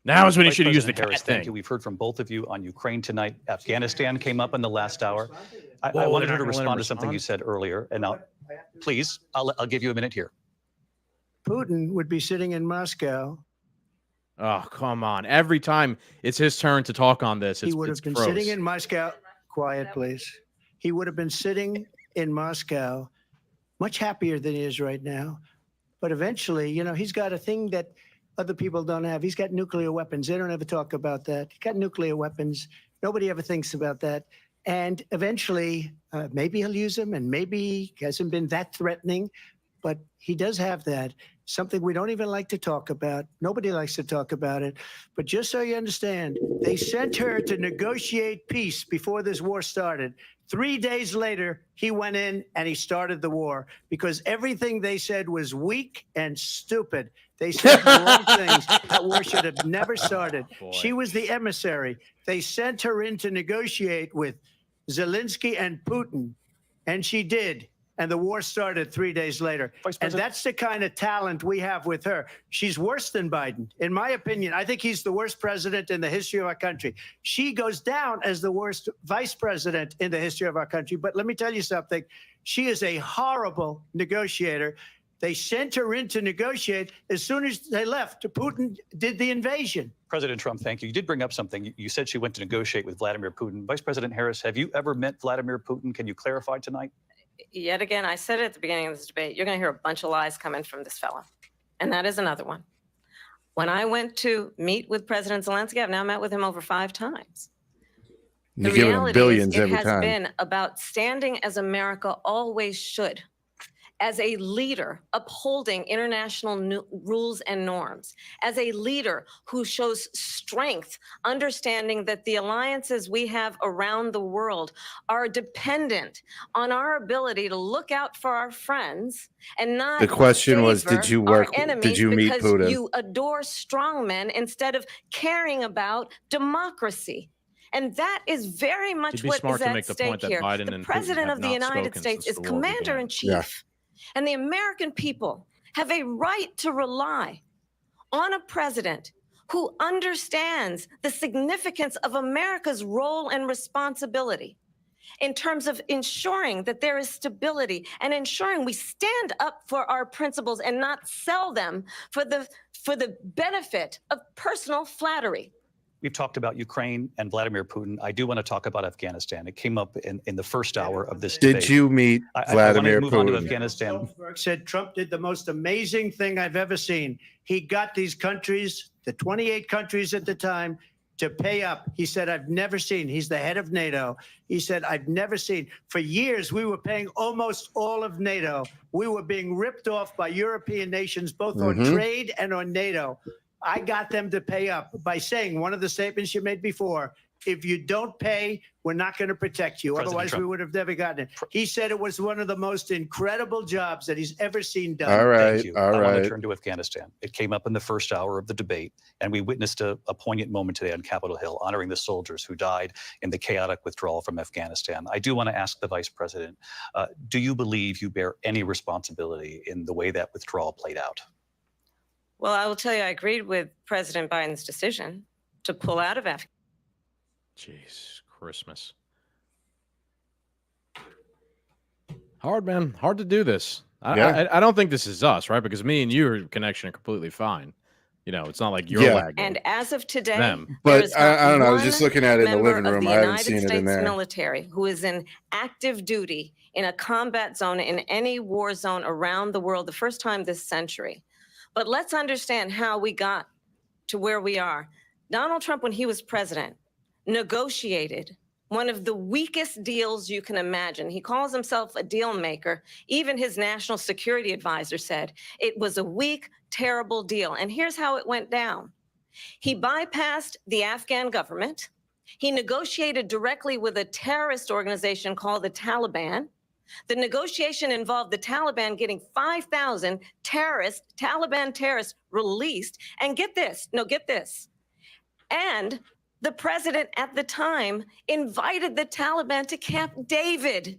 Now is when you should use the Harris, thank you. We've heard from both of you on Ukraine tonight. Afghanistan came up in the last hour. I wanted her to respond to something you said earlier. And now, please, I'll give you a minute here. Putin would be sitting in Moscow. Oh, come on. Every time it's his turn to talk on this, he would have been sitting in Moscow. Quiet, please. He would have been sitting in Moscow, much happier than he is right now. But eventually, you know, he's got a thing that other people don't have. He's got nuclear weapons. They don't ever talk about that. He's got nuclear weapons. Nobody ever thinks about that. And eventually, maybe he'll use them, and maybe he hasn't been that threatening, but he does have that. Something we don't even like to talk about. Nobody likes to talk about it. But just so you understand, they sent her to negotiate peace before this war started. 3 days later, he went in and he started the war because everything they said was weak and stupid. They said the wrong things. That war should have never started. She was the emissary. They sent her in to negotiate with Zelensky and Putin, and she did. And the war started 3 days later. And that's the kind of talent we have with her. She's worse than Biden. In my opinion, I think he's the worst president in the history of our country. She goes down as the worst vice president in the history of our country. But let me tell you something. She is a horrible negotiator. They sent her in to negotiate. As soon as they left, Putin did the invasion. President Trump, thank you. You did bring up something. You said she went to negotiate with Vladimir Putin. Vice President Harris, have you ever met Vladimir Putin? Can you clarify tonight? Yet again, I said it at the beginning of this debate, you're going to hear a bunch of lies coming from this fella. And that is another one. When I went to meet with President Zelensky, I've now met with him over 5 times. You give him billions every time. It has been about standing as America always should, as a leader upholding international rules and norms, as a leader who shows strength, understanding that the alliances we have around the world are dependent on our ability to look out for our friends and not the question was, did you meet Putin? You adore strongmen instead of caring about democracy. And that is very much what is at stake here. The President of the United States is commander-in-chief. Yeah. And the American people have a right to rely on a president who understands the significance of America's role and responsibility in terms of ensuring that there is stability and ensuring we stand up for our principles and not sell them for the benefit of personal flattery. We've talked about Ukraine and Vladimir Putin. I do want to talk about Afghanistan. It came up in the first hour of this debate. Did you meet Vladimir Putin? I want to move on to Afghanistan. Said Trump did the most amazing thing I've ever seen. He got these countries, the 28 countries at the time, to pay up. He said, I've never seen. He's the head of NATO. He said, I've never seen. For years, we were paying almost all of NATO. We were being ripped off by European nations, both on trade and on NATO. I got them to pay up by saying one of the statements you made before, if you don't pay, we're not going to protect you. Otherwise, Trump, we would have never gotten it. He said it was one of the most incredible jobs that he's ever seen done. All right, Thank you. I want to turn to Afghanistan. It came up in the first hour of the debate, and we witnessed a poignant moment today on Capitol Hill, honoring the soldiers who died in the chaotic withdrawal from Afghanistan. I do want to ask the Vice President, do you believe you bear any responsibility in the way that withdrawal played out? Well, I will tell you, I agreed with President Biden's decision to pull out of Afghanistan. Jeez, Christmas. Hard, man. Hard to do this. I don't think this is us, right? Because me and your connection are completely fine. You know, it's not like you're lagging. And as of today, but I don't know. I was just looking at it in the living room. I haven't seen it in there. Military who is in active duty in a combat zone in any war zone around the world, the first time this century. But let's understand how we got to where we are. Donald Trump, when he was president, negotiated one of the weakest deals you can imagine. He calls himself a deal maker. Even his national security advisor said it was a weak, terrible deal. And here's how it went down. He bypassed the Afghan government. He negotiated directly with a terrorist organization called the Taliban. The negotiation involved the Taliban getting 5,000 Taliban terrorists released. And get this. And the president at the time invited the Taliban to Camp David,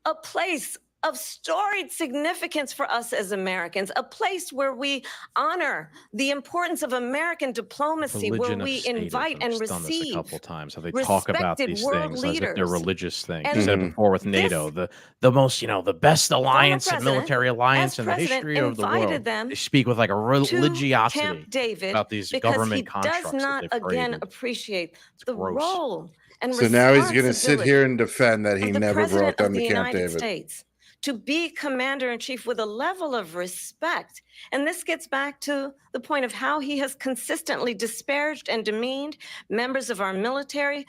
a place of storied significance for us as Americans, a place where we honor the importance of American diplomacy, where we invite and receive. A couple times, how they talk about these things as if they're religious things. You said before with NATO, the most, the best alliance and military alliance in the history of the world. They speak with like a religiosity about these government constructs. He does not again appreciate the role and so now he's going to sit here and defend that he never brought them to Camp David. To be commander-in-chief with a level of respect. And this gets back to the point of how he has consistently disparaged and demeaned members of our military,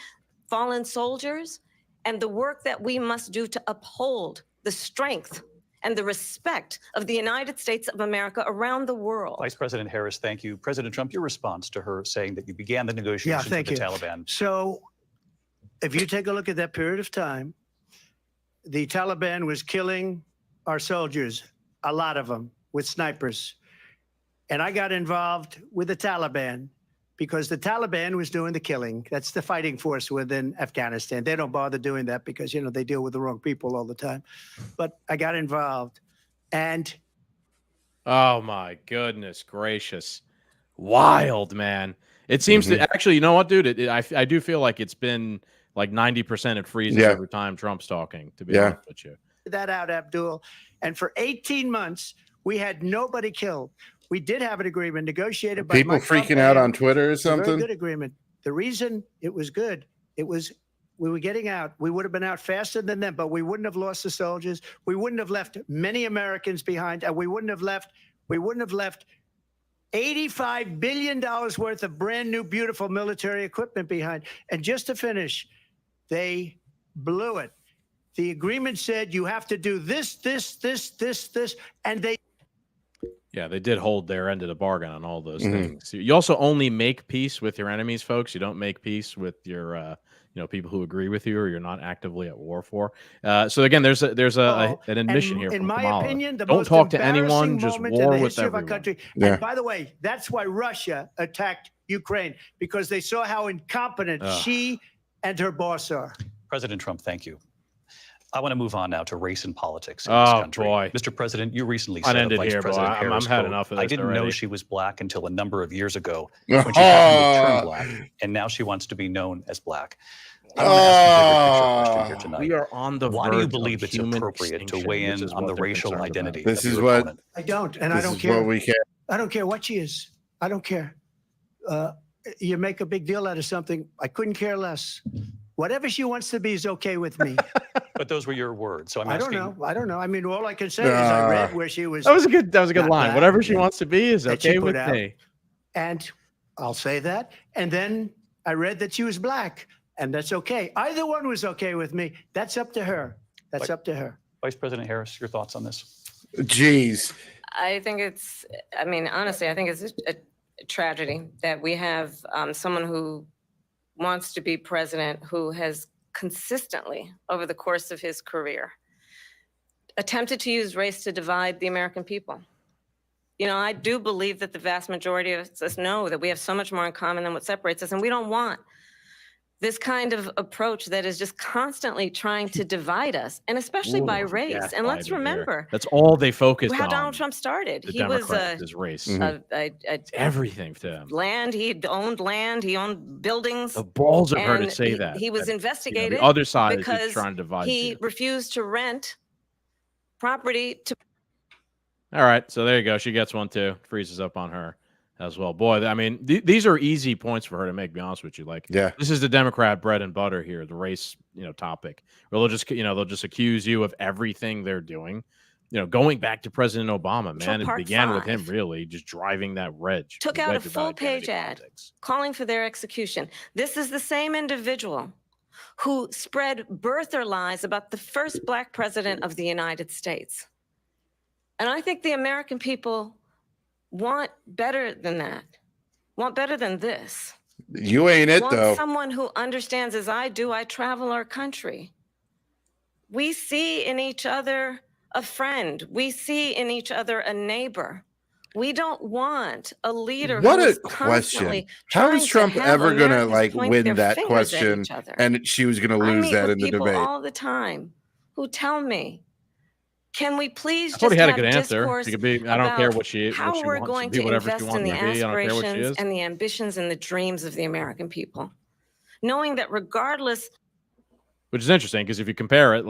fallen soldiers, and the work that we must do to uphold the strength and the respect of the United States of America around the world. Vice President Harris, thank you. President Trump, your response to her saying that you began the negotiations with the Taliban. So if you take a look at that period of time, the Taliban was killing our soldiers, a lot of them, with snipers. And I got involved with the Taliban because the Taliban was doing the killing. That's the fighting force within Afghanistan. They don't bother doing that because, you know, they deal with the wrong people all the time. But I got involved. And oh, my goodness gracious. Wild, man. It seems to actually, you know what, dude? I do feel like it's been like 90% it freezes every time Trump's talking, to be honest with you. That out, Abdul. And for 18 months, we had nobody killed. We did have an agreement negotiated by people freaking out on Twitter or something. Very good agreement. The reason it was good, it was we were getting out. We would have been out faster than them, but we wouldn't have lost the soldiers. We wouldn't have left many Americans behind, and we wouldn't have left $85 billion worth of brand new, beautiful military equipment behind. And just to finish, they blew it. The agreement said you have to do this, and they. Yeah, they did hold their end of the bargain on all those things. You also only make peace with your enemies, folks. You don't make peace with your, people who agree with you or you're not actively at war for. So again, there's an admission here. In from my Kamala. opinion, the don't most talk to anyone. embarrassing Just moment war in the with history of our everyone. country. Yeah. And by the way, that's why Russia attacked Ukraine, because they saw how incompetent she and her boss are. President Trump, thank you. I want to move on now to race and politics in this country. Boy. Mr. President, you recently said of Vice here, President boy. Harris, I'm had quote, enough of I this didn't already. know she was black until a number of years ago when she happened to turn black, and now she wants to be known as black. I want to ask a bigger picture question here tonight. We are on the Why do you verge believe of it's human appropriate to extinction. weigh This in is on what the they're racial concerned about. identity This of is your what- opponent? I don't, and I This don't is care. what we can. I don't care what she is. I don't care. You make a big deal out of something. I couldn't care less. Whatever she wants to be is okay with me. But those were your words, so I'm I don't asking. know. I don't know. I mean, all I can say is I read where she was. That was a good not line. black, Whatever she wants to be is that she okay put with out. me. And I'll say that. And then I read that she was black, and that's okay. Either one was okay with me. That's up to her. That's up to her. Vice President Harris, your thoughts on this? Jeez. I think honestly, I think it's a tragedy that we have someone who wants to be president who has consistently, over the course of his career, attempted to use race to divide the American people. You know, I do believe that the vast majority of us know that we have so much more in common than what separates us, and we don't want this kind of approach that is just constantly trying to divide us, and especially by race. And let's remember, that's all they focused on. how Donald Trump started. The He was Democrats, race. Everything to him. Land. He owned land. He owned buildings. The balls of her to And say he- that. he was that, investigated the other side is because just trying to divide he you. refused to rent property to. All right, so there you go. She gets one too. Freezes up on her as well. Boy, I mean, these are easy points for her to make. Be honest with you, like, this is the Democrat bread and butter here, the race, topic. Where they'll just accuse you of everything they're doing. Going back to President Obama, man, it began with him really just driving that wedge. Took out a full-page ad calling for their execution. This is the same individual who spread birther lies about the first black president of the United States. And I think the American people want better than that, want better than this. You ain't it, want though. Someone who understands, as I do, I travel our country. We see in each other a friend. We see in each other a neighbor. We don't want a leader What who's a question. constantly How is trying to Trump have ever going to Americans point win their that fingers at question? each other. And she was going to I lose meet that with in the people debate. all the time who tell me, can we please I thought just he had a have good answer. discourse She could be. I don't care what she how we're wants going to be, to whatever she invest in wants the to be. I don't care what she aspirations is. and the ambitions and the dreams of the American people, knowing that regardless. Which is interesting because if you compare it,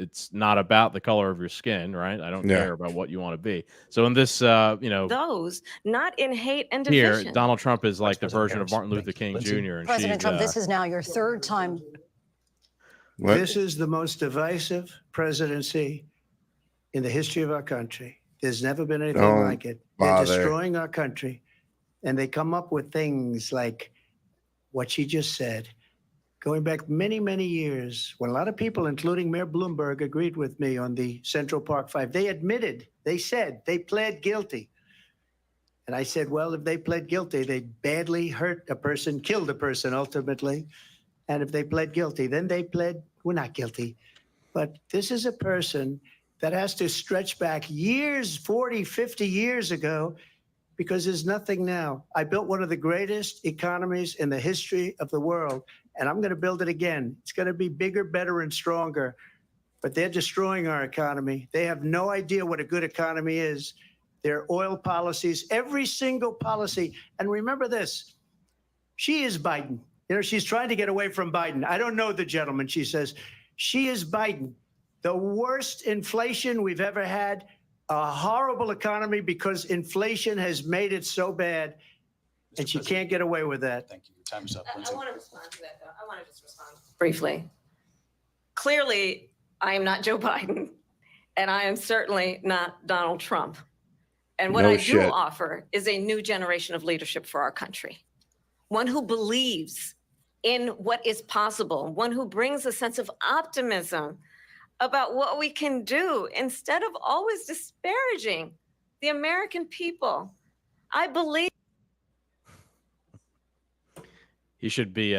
it's not about the color of your skin, right? I don't care about what you want to be. So in this, those not in hate and division. Here, Donald Trump is like the version of Martin Luther King Jr. And President Trump, this is now your third time. What? This is the most divisive presidency in the history of our country. There's never been anything like it. They're destroying our country. And they come up with things like what she just said. Going back many, many years, when a lot of people, including Mayor Bloomberg, agreed with me on the Central Park Five, they admitted, they said, they pled guilty. And I said, well, if they pled guilty, they badly hurt a person, killed a person ultimately. And if they pled guilty, then they pled, we're not guilty. But this is a person that has to stretch back years, 40, 50 years ago, because there's nothing now. I built one of the greatest economies in the history of the world, and I'm going to build it again. It's going to be bigger, better, and stronger. But they're destroying our economy. They have no idea what a good economy is. Their oil policies, every single policy. And remember this, she is Biden. You know, she's trying to get away from Biden. I don't know the gentleman, she says. She is Biden. The worst inflation we've ever had, a horrible economy because inflation has made it so bad, and she can't get away with that. Thank you. Your time's up. I want to respond to that, though. I want to just respond briefly. Clearly, I am not Joe Biden, and I am certainly not Donald Trump. And what I do offer is a new generation of leadership for our country. One who believes in what is possible, one who brings a sense of optimism about what we can do instead of always disparaging the American people. I believe he should be,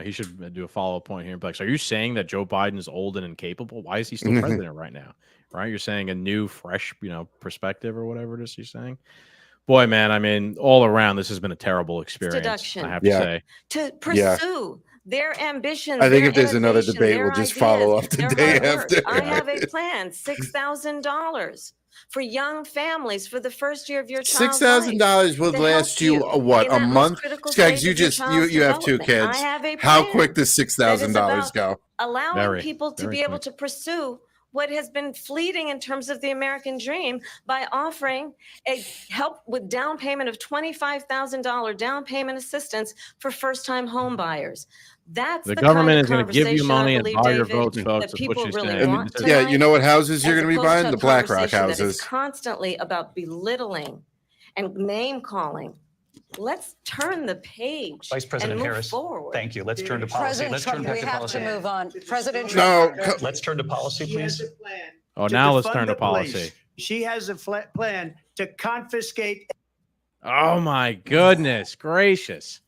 he should do a follow-up point here and be like, so are you saying that Joe Biden is old and incapable? Why is he still president right now? Right? You're saying a new, fresh, perspective or whatever it is you're saying. Boy, man, I mean, all around, this has been a terrible experience. Deduction. I have to say. To pursue their ambitions. I think if there's another debate, we'll just follow up the day after. I have a plan, $6,000 for young families for the first year of your child's life. $6,000 will last you what, a month? Scagz, you have two kids. How quick does $6,000 go? Allowing people to be able to pursue what has been fleeting in terms of the American dream by offering a help with down payment of $25,000 down payment assistance for first-time home buyers. That's the government is going to give you money and believe, buy your David, votes, folks. that people really And want yeah, tonight, you know what houses you're as going to be opposed buying? to The a BlackRock conversation that is houses. constantly about belittling and name calling. Let's turn the page. Vice President and move Harris, forward. thank you. Let's turn to policy. President Trump, we have to move on. President No, Trump. Let's turn to policy, She has please. a plan. Oh, to now let's defund turn to the police. policy. She has a plan to confiscate. Oh, my goodness gracious.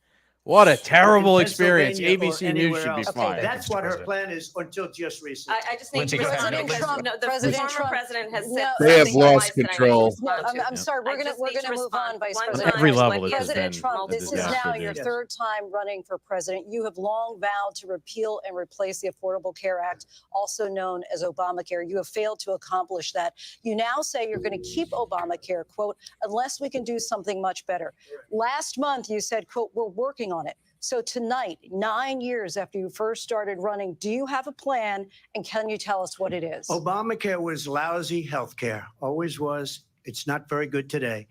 What a terrible experience. Pennsylvania or ABC News anywhere should be else. fired. That's what her plan is until just recently. I just think Lindsey, President President Trump, the President former Trump- president has No, said They have something lost twice that I need to control. respond No, to. I'm sorry. We're I gonna just need to move on, respond Vice one President. Every time, level what this has you President been Trump, a this is disaster, now dude. your Yes. third time running for president. You have long vowed to repeal and replace the Affordable Care Act, also known as Obamacare. You have failed to accomplish that. You now say you're going to keep Obamacare, quote, unless we can do something much better. Last month, you said, quote, we're working on it. So tonight, 9 years after you first started running, do you have a plan, and can you tell us what it is? Obamacare was lousy health care, always was. It's not very good today.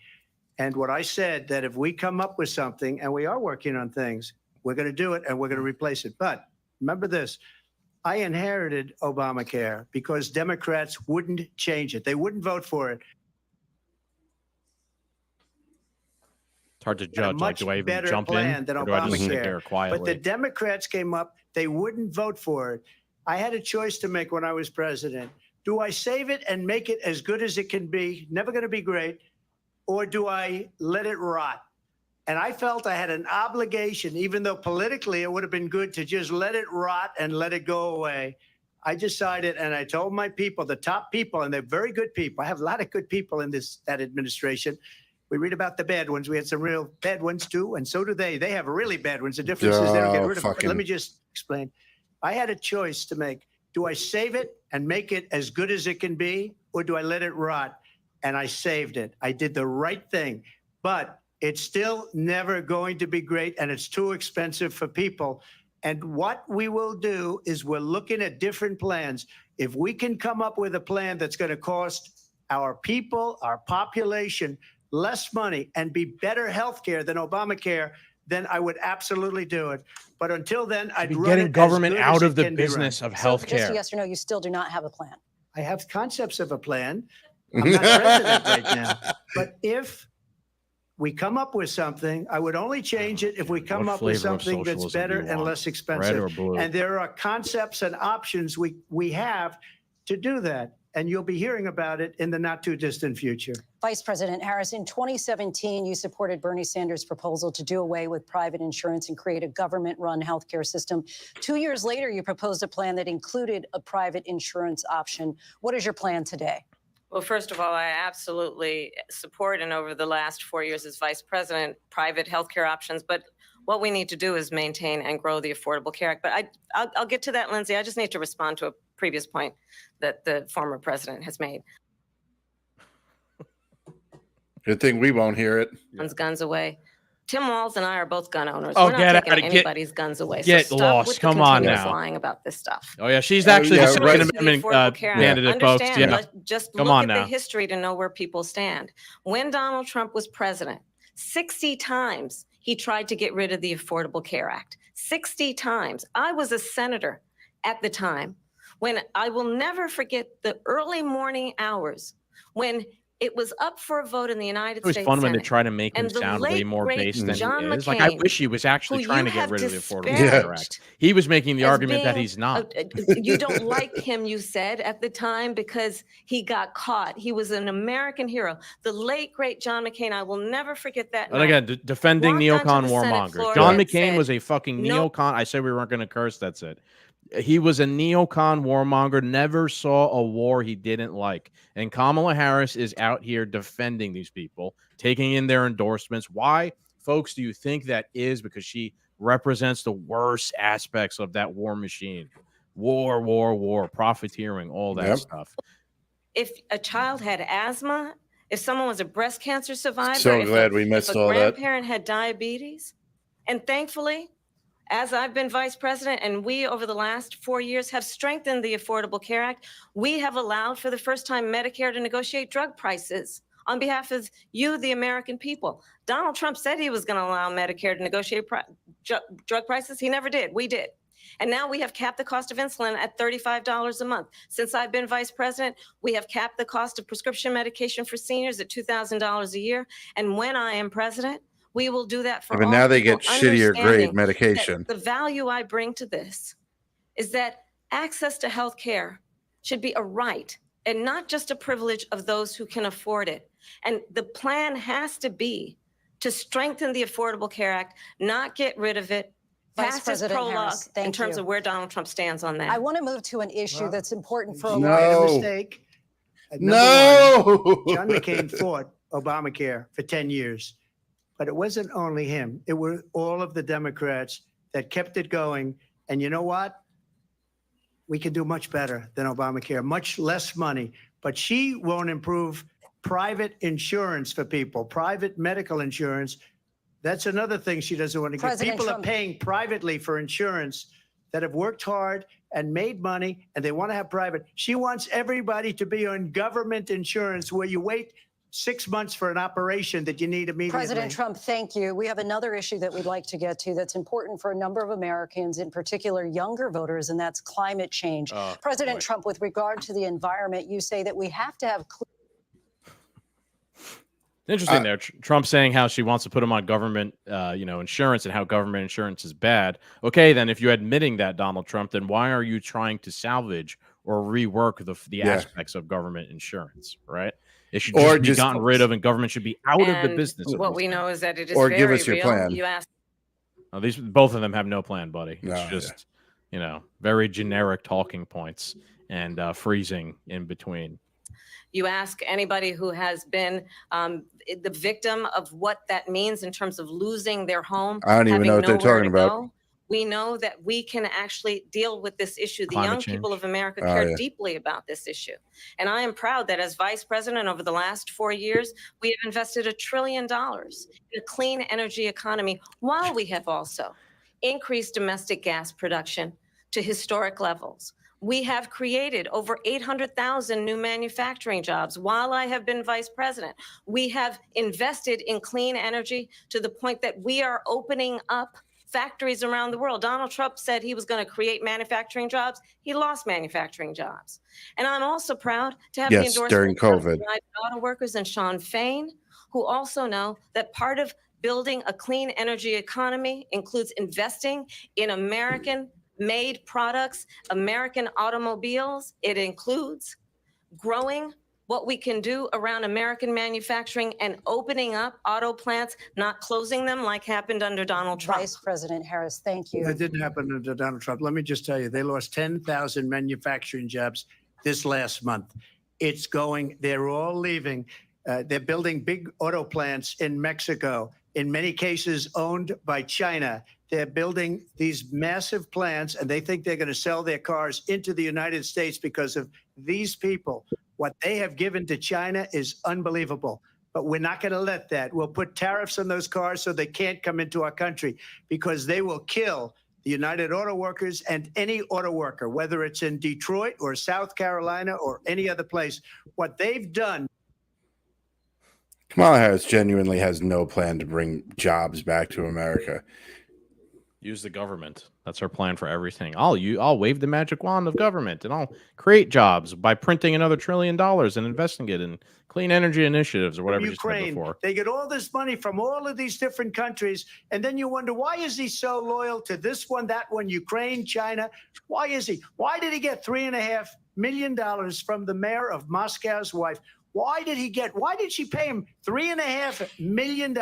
And what I said, that if we come up with something, and we are working on things, we're going to do it and we're going to replace it. But remember this, I inherited Obamacare because Democrats wouldn't change it. They wouldn't vote for it. It's hard to judge. Like, do I even jump in? Than Or do I just sit Obamacare. there quietly? But the Democrats came up, they wouldn't vote for it. I had a choice to make when I was president. Do I save it and make it as good as it can be, never going to be great, or do I let it rot? And I felt I had an obligation, even though politically it would have been good to just let it rot and let it go away. I decided, and I told my people, the top people, and they're very good people. I have a lot of good people in that administration. We read about the bad ones. We had some real bad ones too, and so do they. They have really bad ones. The difference is they don't get rid of them. But let me just explain. I had a choice to make. Do I save it and make it as good as it can be, or do I let it rot? And I saved it. I did the right thing. But it's still never going to be great, and it's too expensive for people. And what we will do is we're looking at different plans. If we can come up with a plan that's going to cost our people, our population, less money and be better health care than Obamacare, then I would absolutely do it. But until then, I'd Be run getting it government as good out as of it the can be run. business of Just healthcare. yes or no, you still do not have a plan. I have concepts of a plan. I'm not president right now. But if we come up with something, I would only change it if we come What up with flavor of something that's socialism do better you and want? less Red expensive. or blue? And there are concepts and options we have to do that. and you'll be hearing about it in the not too distant future. Vice President Harris, in 2017, you supported Bernie Sanders' proposal to do away with private insurance and create a government-run healthcare system. 2 years later, you proposed a plan that included a private insurance option. What is your plan today? Well, first of all, I absolutely support, and over the last 4 years as vice president, private healthcare options. But what we need to do is maintain and grow the Affordable Care Act. But I'll get to that, Lindsay. I just need to respond to a previous point that the former president has made. Good thing we won't hear it. Guns away. Tim Walz and I are both gun owners. Oh, we're not taking anybody's guns away. Get so lost. With Come on now. Lying about this stuff. Oh yeah, she's actually the Second Amendment candidate, folks. Yeah. Just look at the history to know where people stand. When Donald Trump was president, 60 times he tried to get rid of the Affordable Care Act. 60 times. I was a senator at the time when I will never forget the early morning hours when it was up for a vote in the United States. It was fun when they try to make him sound way more based than he is. Like, I wish he was actually trying to get rid of the Affordable Care Act. He was making the argument that he's not. You don't like him, you said at the time, because he got caught. He was an American hero. The late, great John McCain, I will never forget that. And again, defending neocon warmongers. John McCain was a fucking neocon. I said we weren't going to curse. That's it. He was a neocon warmonger, never saw a war he didn't like. And Kamala Harris is out here defending these people, taking in their endorsements. Why, folks, do you think that is? Because she represents the worst aspects of that war machine. War, profiteering, all that stuff. If a child had asthma, if someone was a breast cancer survivor, so glad we missed all that. If a grandparent had diabetes, and thankfully, as I've been vice president and we over the last 4 years have strengthened the Affordable Care Act, we have allowed for the first time Medicare to negotiate drug prices on behalf of you, the American people. Donald Trump said he was going to allow Medicare to negotiate drug prices. He never did. We did. And now we have capped the cost of insulin at $35 a month. Since I've been vice president, we have capped the cost of prescription medication for seniors at $2,000 a year. And when I am president, we will do that for all. Now they get shittier grade medication. The value I bring to this is that access to health care should be a right and not just a privilege of those who can afford it. And the plan has to be to strengthen the Affordable Care Act, not get rid of it. Vice President Harris, in terms of where Donald Trump stands on that. I want to move to an issue that's important for a while. Mistake. No. John McCain fought Obamacare for 10 years. But it wasn't only him. It were all of the Democrats that kept it going. And you know what? We can do much better than Obamacare, much less money. But she won't improve private insurance for people, private medical insurance. That's another thing she doesn't want to get. People are paying privately for insurance that have worked hard and made money, and they want to have private. She wants everybody to be on government insurance where you wait 6 months for an operation that you need immediately. President Trump, thank you. We have another issue that we'd like to get to that's important for a number of Americans, in particular younger voters, and that's climate change. President Trump, with regard to the environment, you say that we have to have Interesting there. Trump saying how she wants to put him on government, insurance, and how government insurance is bad. Okay, then if you're admitting that, Donald Trump, then why are you trying to salvage or rework the aspects of government insurance, right? It should just be gotten rid of, and government should be out of the business. What we know is that it is or very give us your real. plan. You asked. Oh, both of them have no plan, buddy. It's just, very generic talking points and freezing in between. You ask anybody who has been the victim of what that means in terms of losing their home. I don't even know what they're talking about. We know that we can actually deal with this issue. The young people of America care deeply about this issue. And I am proud that as vice president over the last 4 years, we have invested $1 trillion in a clean energy economy, while we have also increased domestic gas production to historic levels. We have created over 800,000 new manufacturing jobs while I have been vice president. We have invested in clean energy to the point that we are opening up factories around the world. Donald Trump said he was going to create manufacturing jobs. He lost manufacturing jobs. And I'm also proud to have the endorsement during COVID. of United Auto Workers and Sean Fain, who also know that part of building a clean energy economy includes investing in American-made products, American automobiles. It includes growing what we can do around American manufacturing and opening up auto plants, not closing them like happened under Donald Trump. Vice President Harris, thank you. That didn't happen under Donald Trump. Let me just tell you, they lost 10,000 manufacturing jobs this last month. They're all leaving. They're building big auto plants in Mexico, in many cases owned by China. They're building these massive plants, and they think they're going to sell their cars into the United States because of these people. What they have given to China is unbelievable. But we're not going to let that. We'll put tariffs on those cars so they can't come into our country, because they will kill the United Auto Workers and any auto worker, whether it's in Detroit or South Carolina or any other place. What they've done. Kamala Harris genuinely has no plan to bring jobs back to America. Use the government. That's our plan for everything. I'll wave the magic wand of government, and I'll create jobs by printing another $1 trillion and investing it in clean energy initiatives or whatever you said before. They get all this money from all of these different countries, and then you wonder, why is he so loyal to this one, that one, Ukraine, China? Why is he? Why did he get $3.5 million from the mayor of Moscow's wife? Why did she pay him $3.5 million?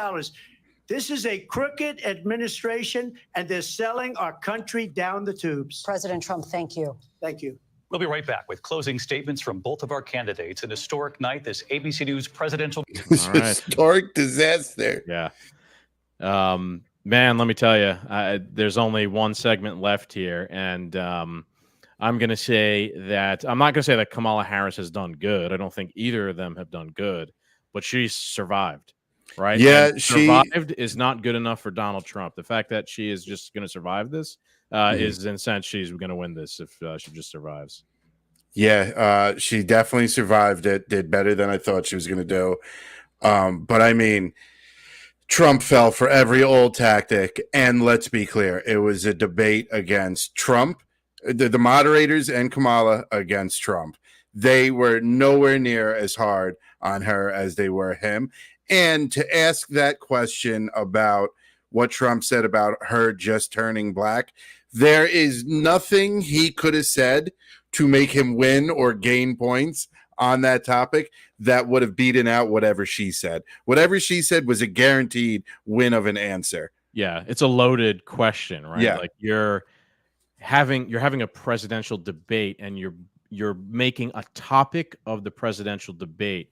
This is a crooked administration, and they're selling our country down the tubes. President Trump, thank you. Thank you. We'll be right back with closing statements from both of our candidates. An historic night, this ABC News presidential. Historic disaster. Yeah. Man, let me tell you, there's only one segment left here, and I'm going to say that I'm not going to say that Kamala Harris has done good. I don't think either of them have done good, but she's survived. Right? Yeah, and survived is not good enough for Donald Trump. The fact that she is just going to survive this is, in a sense, she's going to win this if she just survives. Yeah, she definitely survived it. Did better than I thought she was going to do. But I mean, Trump fell for every old tactic, and let's be clear, it was a debate against Trump, the moderators, and Kamala against Trump. They were nowhere near as hard on her as they were him. And to ask that question about what Trump said about her just turning black, there is nothing he could have said to make him win or gain points on that topic that would have beaten out whatever she said. Whatever she said was a guaranteed win of an answer. Yeah, it's a loaded question, right? Yeah. Like you're having a presidential debate, and you're making a topic of the presidential debate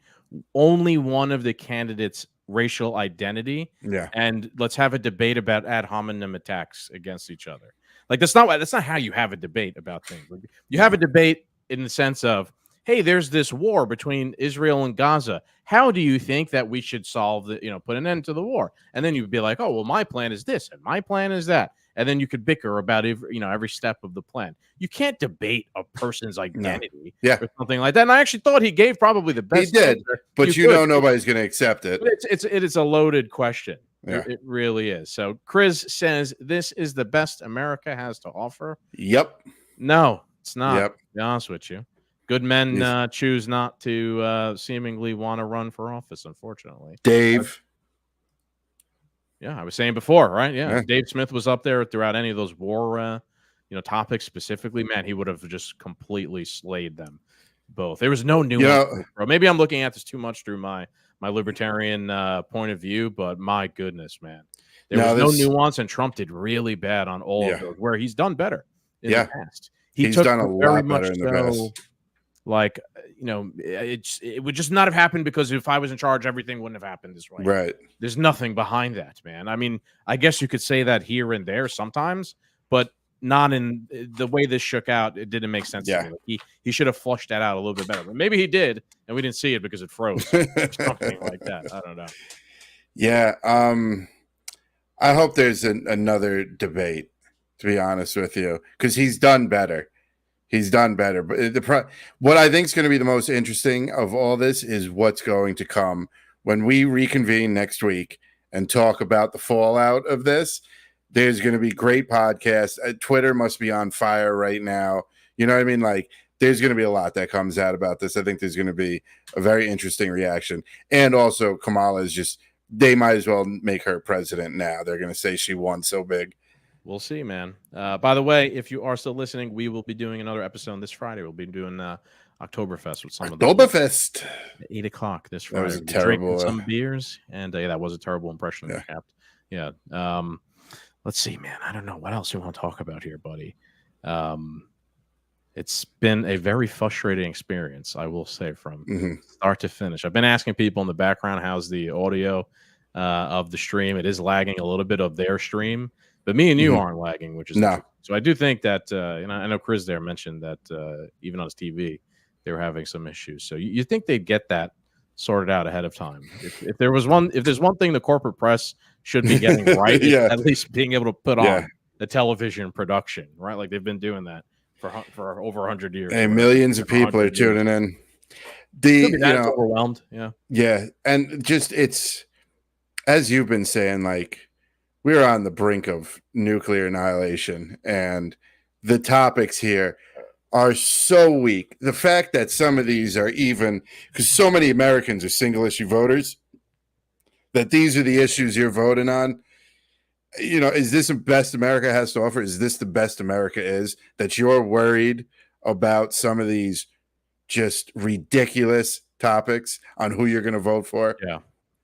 only one of the candidates' racial identity. Yeah. And let's have a debate about ad hominem attacks against each other. Like that's not how you have a debate about things. You have a debate in the sense of, hey, there's this war between Israel and Gaza. How do you think that we should solve put an end to the war? And then you'd be like, oh, well, my plan is this and my plan is that. And then you could bicker about every step of the plan. You can't debate a person's identity or something like that. And I actually thought he gave probably the best. He did, but nobody's going to accept it. It is a loaded question. Yeah. It really is. So Chris says this is the best America has to offer. Yep. No, it's not. Yep. To be honest with you. Good men choose not to seemingly want to run for office, unfortunately. Dave. Yeah, I was saying before, right? Yeah. Dave Smith was up there throughout any of those war, topics specifically. Man, he would have just completely slayed them both. There was no nuance. Bro. Maybe I'm looking at this too much through my libertarian point of view, but my goodness, man, there was no nuance, and Trump did really bad on all of those. Where he's done better in the past. He's done a lot better in the past. Like, it would just not have happened because if I was in charge, everything wouldn't have happened this way. Right. There's nothing behind that, man. I mean, I guess you could say that here and there sometimes, but not in the way this shook out. It didn't make sense to me. Like he should have flushed that out a little bit better. But maybe he did, and we didn't see it because it froze. Something like that. I don't know. Yeah. I hope there's another debate, to be honest with you, because he's done better. He's done better. But what I think is going to be the most interesting of all this is what's going to come when we reconvene next week and talk about the fallout of this. There's going to be great podcasts. Twitter must be on fire right now. You know what I mean? Like, there's going to be a lot that comes out about this. I think there's going to be a very interesting reaction. And also, Kamala is just, they might as well make her president now. They're going to say she won so big. We'll see, man. By the way, if you are still listening, we will be doing another episode this Friday. We'll be doing our Oktoberfest with some of Oktoberfest at 8 o'clock this That Friday. was We're terrible. Drinking some beers, and yeah, that was a terrible impression. Yeah. Capped. Yeah. Let's see, man. I don't know what else you want to talk about here, buddy. It's been a very frustrating experience, I will say, from start to finish. I've been asking people in the background, how's the audio of the stream? It is lagging a little bit of their stream, but me and you aren't lagging, which is no. So I do think that, I know Chris there mentioned that even on his TV, they were having some issues. So you think they'd get that sorted out ahead of time? If there's one thing the corporate press should be getting right, at least being able to put on the television production, right? Like they've been doing that for over 100 years. And millions of people are tuning in. Overwhelmed. Yeah. And just, it's, as you've been saying, like, we're on the brink of nuclear annihilation, and the topics here are so weak. The fact that some of these are even, because so many Americans are single issue voters, that these are the issues you're voting on. Is this the best America has to offer? Is this the best America is? That you're worried about some of these just ridiculous topics on who you're going to vote for? Yeah.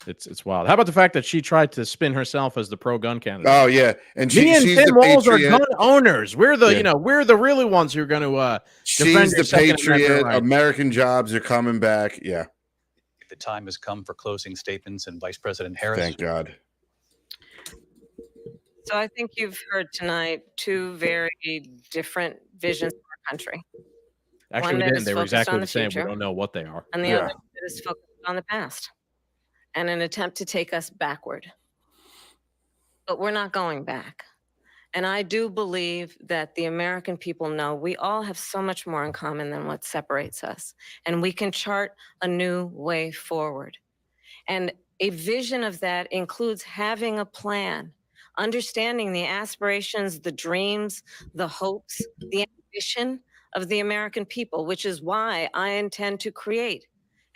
It's wild. How about the fact that she tried to spin herself as the pro-gun candidate? Oh yeah, and she's Tim Walz are gun owners. We're the we're the really ones who are going to. She's the patriot. Right. American jobs are coming back. Yeah. The time has come for closing statements, and Vice President Harris. Thank God. So I think you've heard tonight two very different visions of our country. Actually, we didn't. They were exactly the same. We don't know what they are. And the other is focused on the past, and an attempt to take us backward. But we're not going back. And I do believe that the American people know we all have so much more in common than what separates us. And we can chart a new way forward. And a vision of that includes having a plan, understanding the aspirations, the dreams, the hopes, the ambition of the American people, which is why I intend to create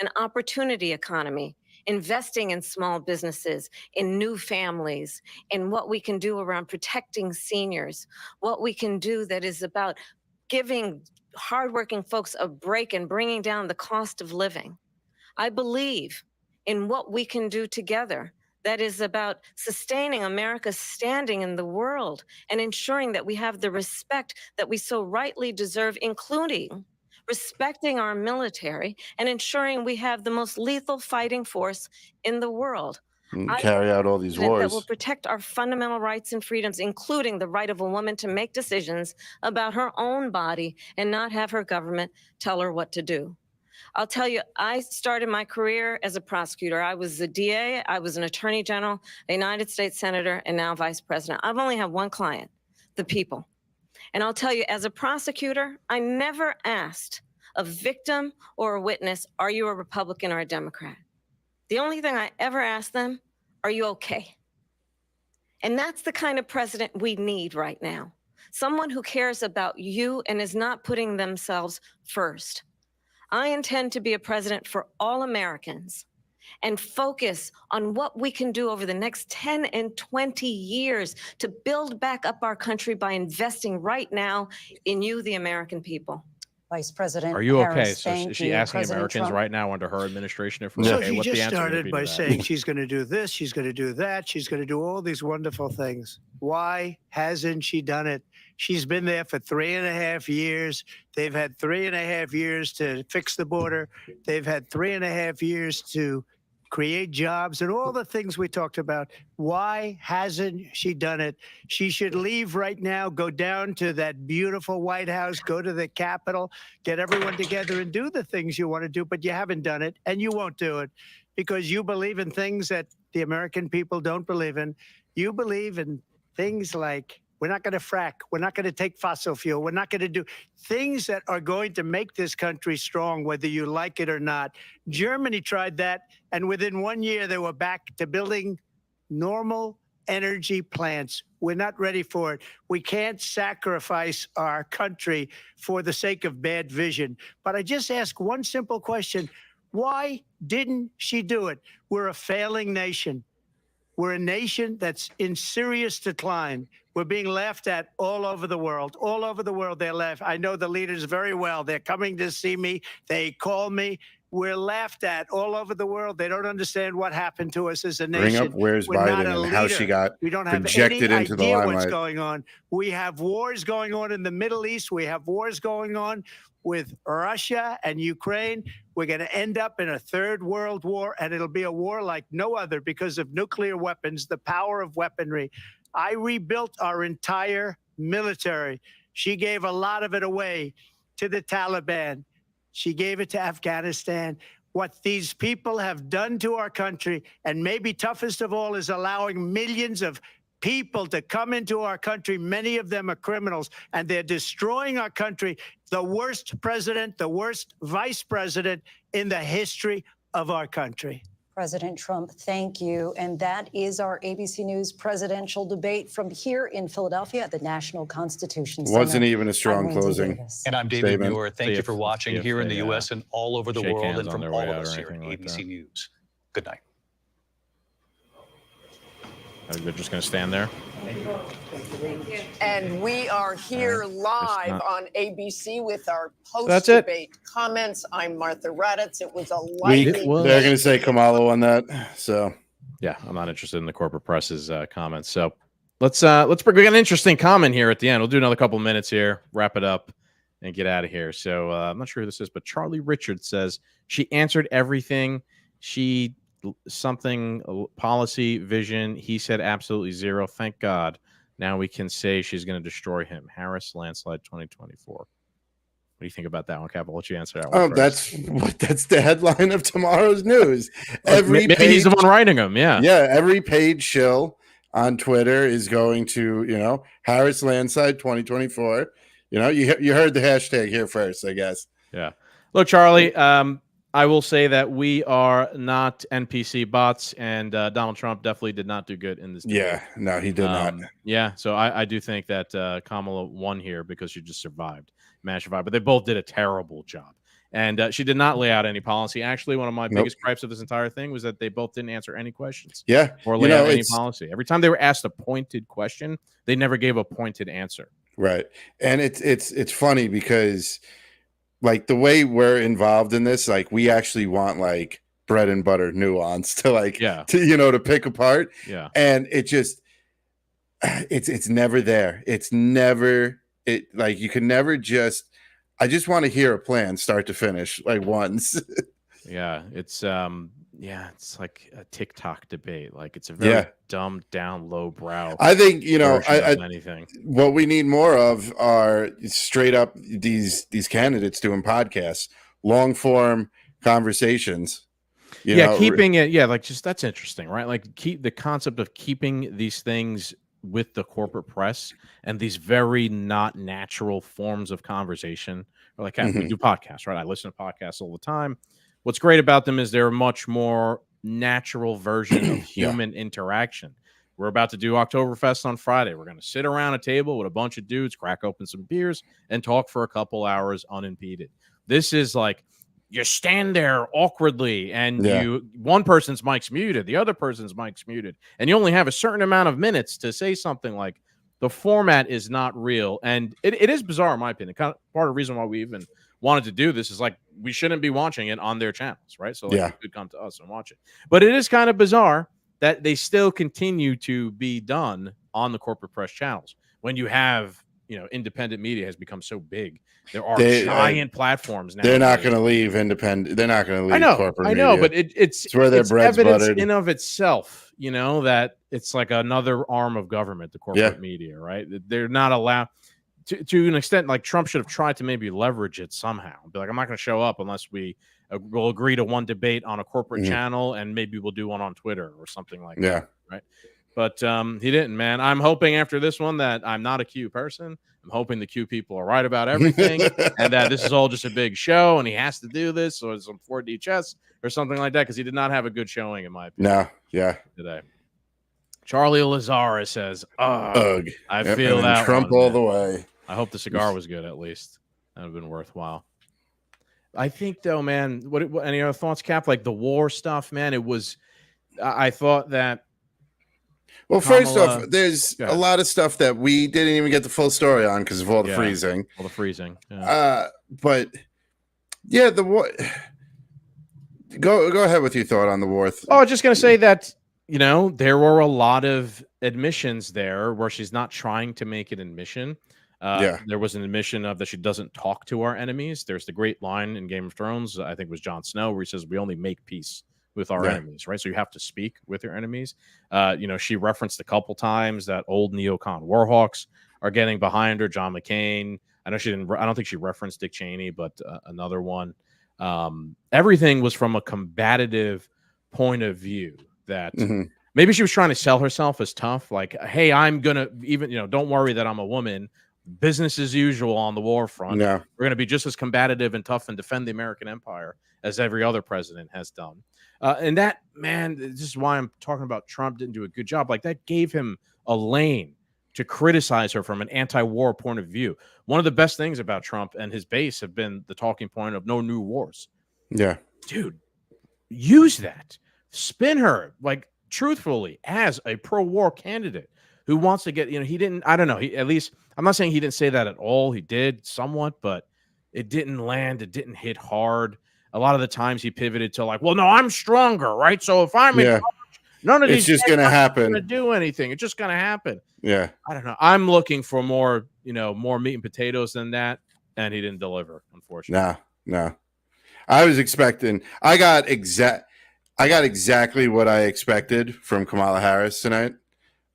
an opportunity economy, investing in small businesses, in new families, in what we can do around protecting seniors, what we can do that is about giving hardworking folks a break and bringing down the cost of living. I believe in what we can do together that is about sustaining America's standing in the world and ensuring that we have the respect that we so rightly deserve, including respecting our military and ensuring we have the most lethal fighting force in the world. Carry out all these wars. That will protect our fundamental rights and freedoms, including the right of a woman to make decisions about her own body and not have her government tell her what to do. I'll tell you, I started my career as a prosecutor. I was a DA, I was an attorney general, a United States senator, and now vice president. I've only had one client, the people. And I'll tell you, as a prosecutor, I never asked a victim or a witness, are you a Republican or a Democrat? The only thing I ever asked them, are you okay? And that's the kind of president we need right now. Someone who cares about you and is not putting themselves first. I intend to be a president for all Americans and focus on what we can do over the next 10 and 20 years to build back up our country by investing right now in you, the American people. Vice President Are you Harris, okay? So is she asking President Americans Trump. right now under her administration if we're So okay? she What's just the answer started by to that? saying she's going to do this, she's going to do that, she's going to do all these wonderful things. Why hasn't she done it? She's been there for 3.5 years. They've had 3.5 years to fix the border. They've had 3.5 years to create jobs and all the things we talked about. Why hasn't she done it? She should leave right now, go down to that beautiful White House, go to the Capitol, get everyone together and do the things you want to do, but you haven't done it and you won't do it because you believe in things that the American people don't believe in. You believe in things like we're not going to frack. We're not going to take fossil fuel. We're not going to do things that are going to make this country strong, whether you like it or not. Germany tried that, and within 1 year, they were back to building normal energy plants. We're not ready for it. We can't sacrifice our country for the sake of bad vision. But I just ask one simple question. Why didn't she do it? We're a failing nation. We're a nation that's in serious decline. We're being laughed at all over the world. All over the world, they're laughing. I know the leaders very well. They're coming to see me. They call me. We're laughed at all over the world. They don't understand what happened to us as a nation. Bring up where's Biden and how she got we don't have projected any into the idea limelight. what's going on. We have wars going on in the Middle East. We have wars going on with Russia and Ukraine. We're going to end up in a third world war, and it'll be a war like no other because of nuclear weapons, the power of weaponry. I rebuilt our entire military. She gave a lot of it away to the Taliban. She gave it to Afghanistan. What these people have done to our country, and maybe toughest of all, is allowing millions of people to come into our country. Many of them are criminals, and they're destroying our country. The worst president, the worst vice president in the history of our country. President Trump, thank you. And that is our ABC News presidential debate from here in Philadelphia at the National Constitution Center. Wasn't even a strong closing. And I'm David statement. Muir. Thank you for watching here in the U.S. and all over the world, and from all of us here at ABC News. Good night. They're just going to stand there. And we are here live on ABC with our post-debate comments. I'm Martha Raddatz. It was a lively. They're going to say Kamala won that. So, yeah, I'm not interested in the corporate press's comments. So let's bring. We got an interesting comment here at the end. We'll do another couple of minutes here, wrap it up, and get out of here. So I'm not sure who this is, but Charlie Richards says she answered everything. She something policy vision. He said absolutely zero. Thank God. Now we can say she's going to destroy him. Harris landslide 2024. What do you think about that one, Cap? I'll let you answer that one. Oh, that's the headline of tomorrow's news. Maybe he's the one writing them. Yeah. Yeah. Every page shill on Twitter is going to, Harris landslide 2024. You heard the hashtag here first, I guess. Yeah. Look, Charlie, I will say that we are not NPC bots, and Donald Trump definitely did not do good in this debate. Yeah, no, he did not. Yeah, so I do think that Kamala won here because she just survived, managed to survive. But they both did a terrible job. And she did not lay out any policy. Actually, one of my biggest gripes of this entire thing was that they both didn't answer any questions. Yeah. Or lay out any policy. Every time they were asked a pointed question, they never gave a pointed answer. Right. And it's funny because like the way we're involved in this, like we actually want like bread and butter nuance to to pick apart. Yeah. And it just it's never there. It's never like you can never just I just want to hear a plan start to finish like once. Yeah, it's like a TikTok debate. Like it's a very dumbed down, lowbrow. I think anything. What we need more of are straight up these candidates doing podcasts, long form conversations. Keeping it. Yeah, like just that's interesting, right? Like keep the concept of keeping these things with the corporate press and these very not natural forms of conversation. Or like we do podcasts, right? I listen to podcasts all the time. What's great about them is they're a much more natural version of human interaction. We're about to do Oktoberfest on Friday. We're going to sit around a table with a bunch of dudes, crack open some beers, and talk for a couple hours unimpeded. This is like you stand there awkwardly, and one person's mic's muted, the other person's mic's muted, and you only have a certain amount of minutes to say something. Like the format is not real, and it is bizarre in my opinion. Kind of part of the reason why we even wanted to do this is like we shouldn't be watching it on their channels, right? So you could come to us and watch it. But it is kind of bizarre that they still continue to be done on the corporate press channels when you have, independent media has become so big. There are giant platforms now. They're not going to leave independent. They're not going to leave corporate media. I know, but it's where their bread's evidence buttered. in of itself, that it's like another arm of government, the corporate media, right? They're not allowed to an extent. Like Trump should have tried to maybe leverage it somehow. Be like, I'm not going to show up unless we will agree to one debate on a corporate channel, and maybe we'll do one on Twitter or something like that, right? But he didn't, man. I'm hoping after this one that I'm not a Q person. I'm hoping the Q people are right about everything and that this is all just a big show and he has to do this or some 4D chess or something like that because he did not have a good showing, in my opinion. Today. Charlie Lazara says, ugh. I feel that Trump one, all the way. I hope the cigar was good at least. That would have been worthwhile. I think, though, man, what any other thoughts, Cap? Like the war stuff, man, it was – I thought that Well, first off, there's a lot of stuff that we didn't even get the full story on because of all the freezing. All the freezing. Yeah. But yeah, the war. Go ahead with your thought on the war. Oh, I was just gonna say that there were a lot of admissions there where she's not trying to make an admission. There was an admission of that she doesn't talk to our enemies. There's the great line in Game of Thrones, I think it was Jon Snow, where he says, "We only make peace with our enemies," right? So you have to speak with your enemies. She referenced a couple times that old neocon warhawks are getting behind her. John McCain. I know she didn't. I don't think she referenced Dick Cheney, but another one. Everything was from a combative point of view. That maybe she was trying to sell herself as tough. Like, hey, I'm gonna don't worry that I'm a woman. Business as usual on the war front. Yeah. We're going to be just as combative and tough and defend the American empire as every other president has done. And that, man, this is why I'm talking about Trump didn't do a good job. Like, that gave him a lane to criticize her from an anti-war point of view. One of the best things about Trump and his base have been the talking point of no new wars. Yeah. Dude, use that. Spin her, like, truthfully, as a pro-war candidate who wants to get, he didn't, I don't know, at least, I'm not saying he didn't say that at all. He did somewhat, but it didn't land. It didn't hit hard. A lot of the times he pivoted to like, well, no, I'm stronger, right? So if I'm in charge, none of these just going to happen. Going to do anything. It's just going to happen. Yeah. I don't know. I'm looking for more, more meat and potatoes than that. And he didn't deliver, unfortunately. No. I was expecting, I got exactly what I expected from Kamala Harris tonight.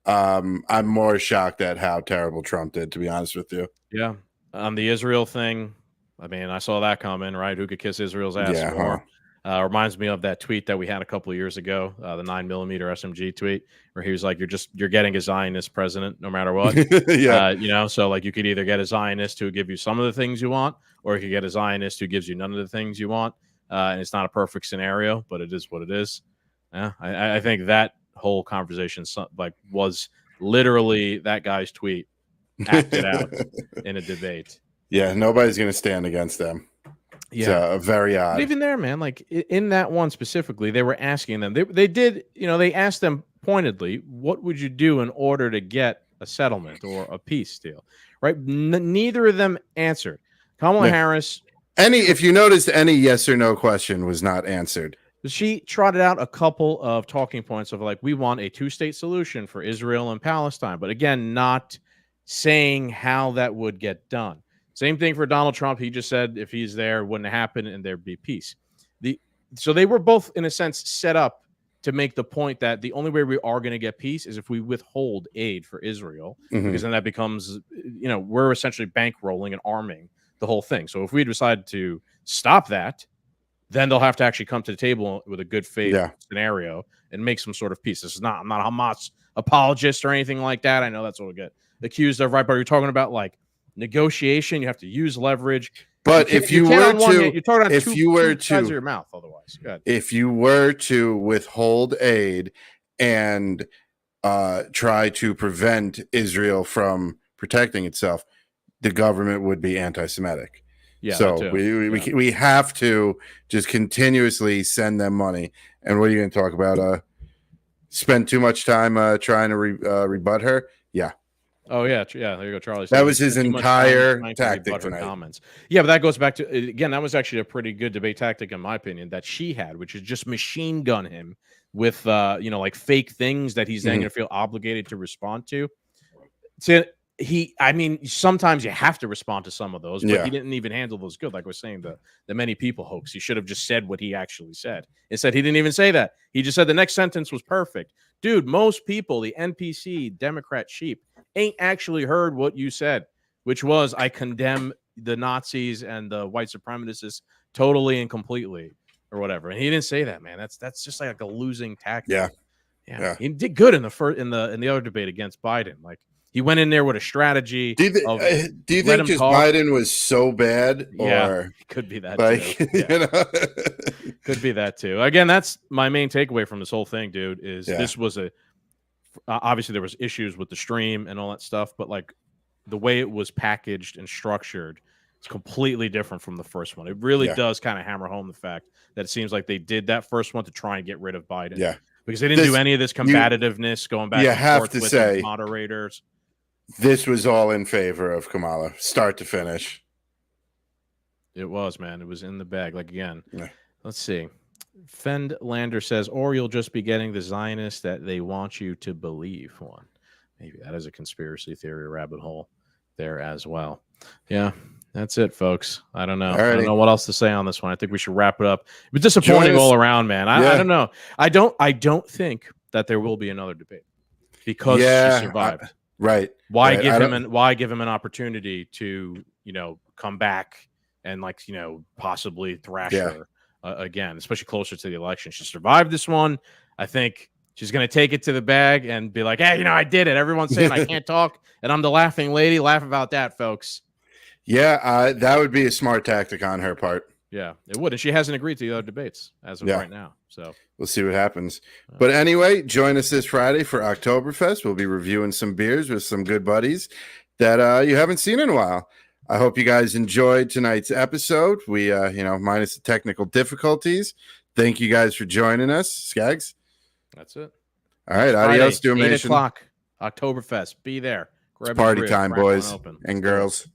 I'm more shocked at how terrible Trump did, to be honest with you. Yeah. On the Israel thing, I mean, I saw that coming, right? Who could kiss Israel's ass more? Reminds me of that tweet that we had a couple of years ago, the 9mm SMG tweet, where he was like, you're getting a Zionist president no matter what. So like you could either get a Zionist who give you some of the things you want, or you could get a Zionist who gives you none of the things you want. And it's not a perfect scenario, but it is what it is. Yeah, I think that whole conversation was literally that guy's tweet acted out in a debate. Yeah, nobody's going to stand against them. Yeah, it's very odd. But even there, man, like in that one specifically, they were asking them. They did, they asked them pointedly, what would you do in order to get a settlement or a peace deal? Right? Neither of them answered. Kamala Harris. If you noticed, any yes or no question was not answered. She trotted out a couple of talking points of like, we want a two-state solution for Israel and Palestine, but again, not saying how that would get done. Same thing for Donald Trump. He just said if he's there, it wouldn't happen and there'd be peace. So they were both, in a sense, set up to make the point that the only way we are going to get peace is if we withhold aid for Israel, because then that becomes, we're essentially bankrolling and arming the whole thing. So if we decide to stop that, then they'll have to actually come to the table with a good faith scenario and make some sort of peace. I'm not a Hamas apologist or anything like that. I know that's what we'll get accused of, right? But you're talking about like negotiation. You have to use leverage. But if you were to withhold aid and try to prevent Israel from protecting itself, the government would be anti-Semitic. Yeah, so we have to just continuously send them money. And what are you going to talk about? Spend too much time trying to rebut her? Yeah. Oh yeah, there you go, Charlie. That was his entire tactic tonight. Comments. Yeah, but that goes back to, again, that was actually a pretty good debate tactic, in my opinion, that she had, which is just machine gun him with like fake things that he's then going to feel obligated to respond to. So sometimes you have to respond to some of those, but he didn't even handle those good. Like we're saying, the many people hoax. He should have just said what he actually said. Instead, he didn't even say that. He just said the next sentence was perfect. Dude, most people, the NPC, Democrat sheep, ain't actually heard what you said, which was, I condemn the Nazis and the white supremacists totally and completely, or whatever. And he didn't say that, man. That's just like a losing tactic. Yeah. He did good in the other debate against Biden. Like, he went in there with a strategy. Do you think just Biden was so bad? Or could be that too. Could be that too. Again, that's my main takeaway from this whole thing, dude, is this was obviously there was issues with the stream and all that stuff, but like the way it was packaged and structured, it's completely different from the first one. It really does kind of hammer home the fact that it seems like they did that first one to try and get rid of Biden. Yeah. because they didn't do any of this combativeness going back. You and have forth to with say, moderators. This was all in favor of Kamala, start to finish. It was, man. It was in the bag. Like, again, let's see. Fendlander says, or you'll just be getting the Zionists that they want you to believe one. Maybe that is a conspiracy theory rabbit hole there as well. Yeah, that's it, folks. I don't know. I don't know what else to say on this one. I think we should wrap it up. But disappointing all around, man. I don't know. I don't think that there will be another debate because she survived. Right. Why give him an opportunity to, come back and possibly thrash her again, especially closer to the election. She survived this one. I think she's going to take it to the bag and be like, hey, I did it. Everyone's saying I can't talk, and I'm the laughing lady. Laugh about that, folks. Yeah, that would be a smart tactic on her part. Yeah, it would. And she hasn't agreed to the other debates as of right now. So we'll see what happens. But anyway, join us this Friday for Oktoberfest. We'll be reviewing some beers with some good buddies that you haven't seen in a while. I hope you guys enjoyed tonight's episode. We, minus the technical difficulties. Thank you guys for joining us, Scagz. That's it. All right, adios, Doom Nation. 8 o'clock, Oktoberfest. Be there. It's party time, boys and girls.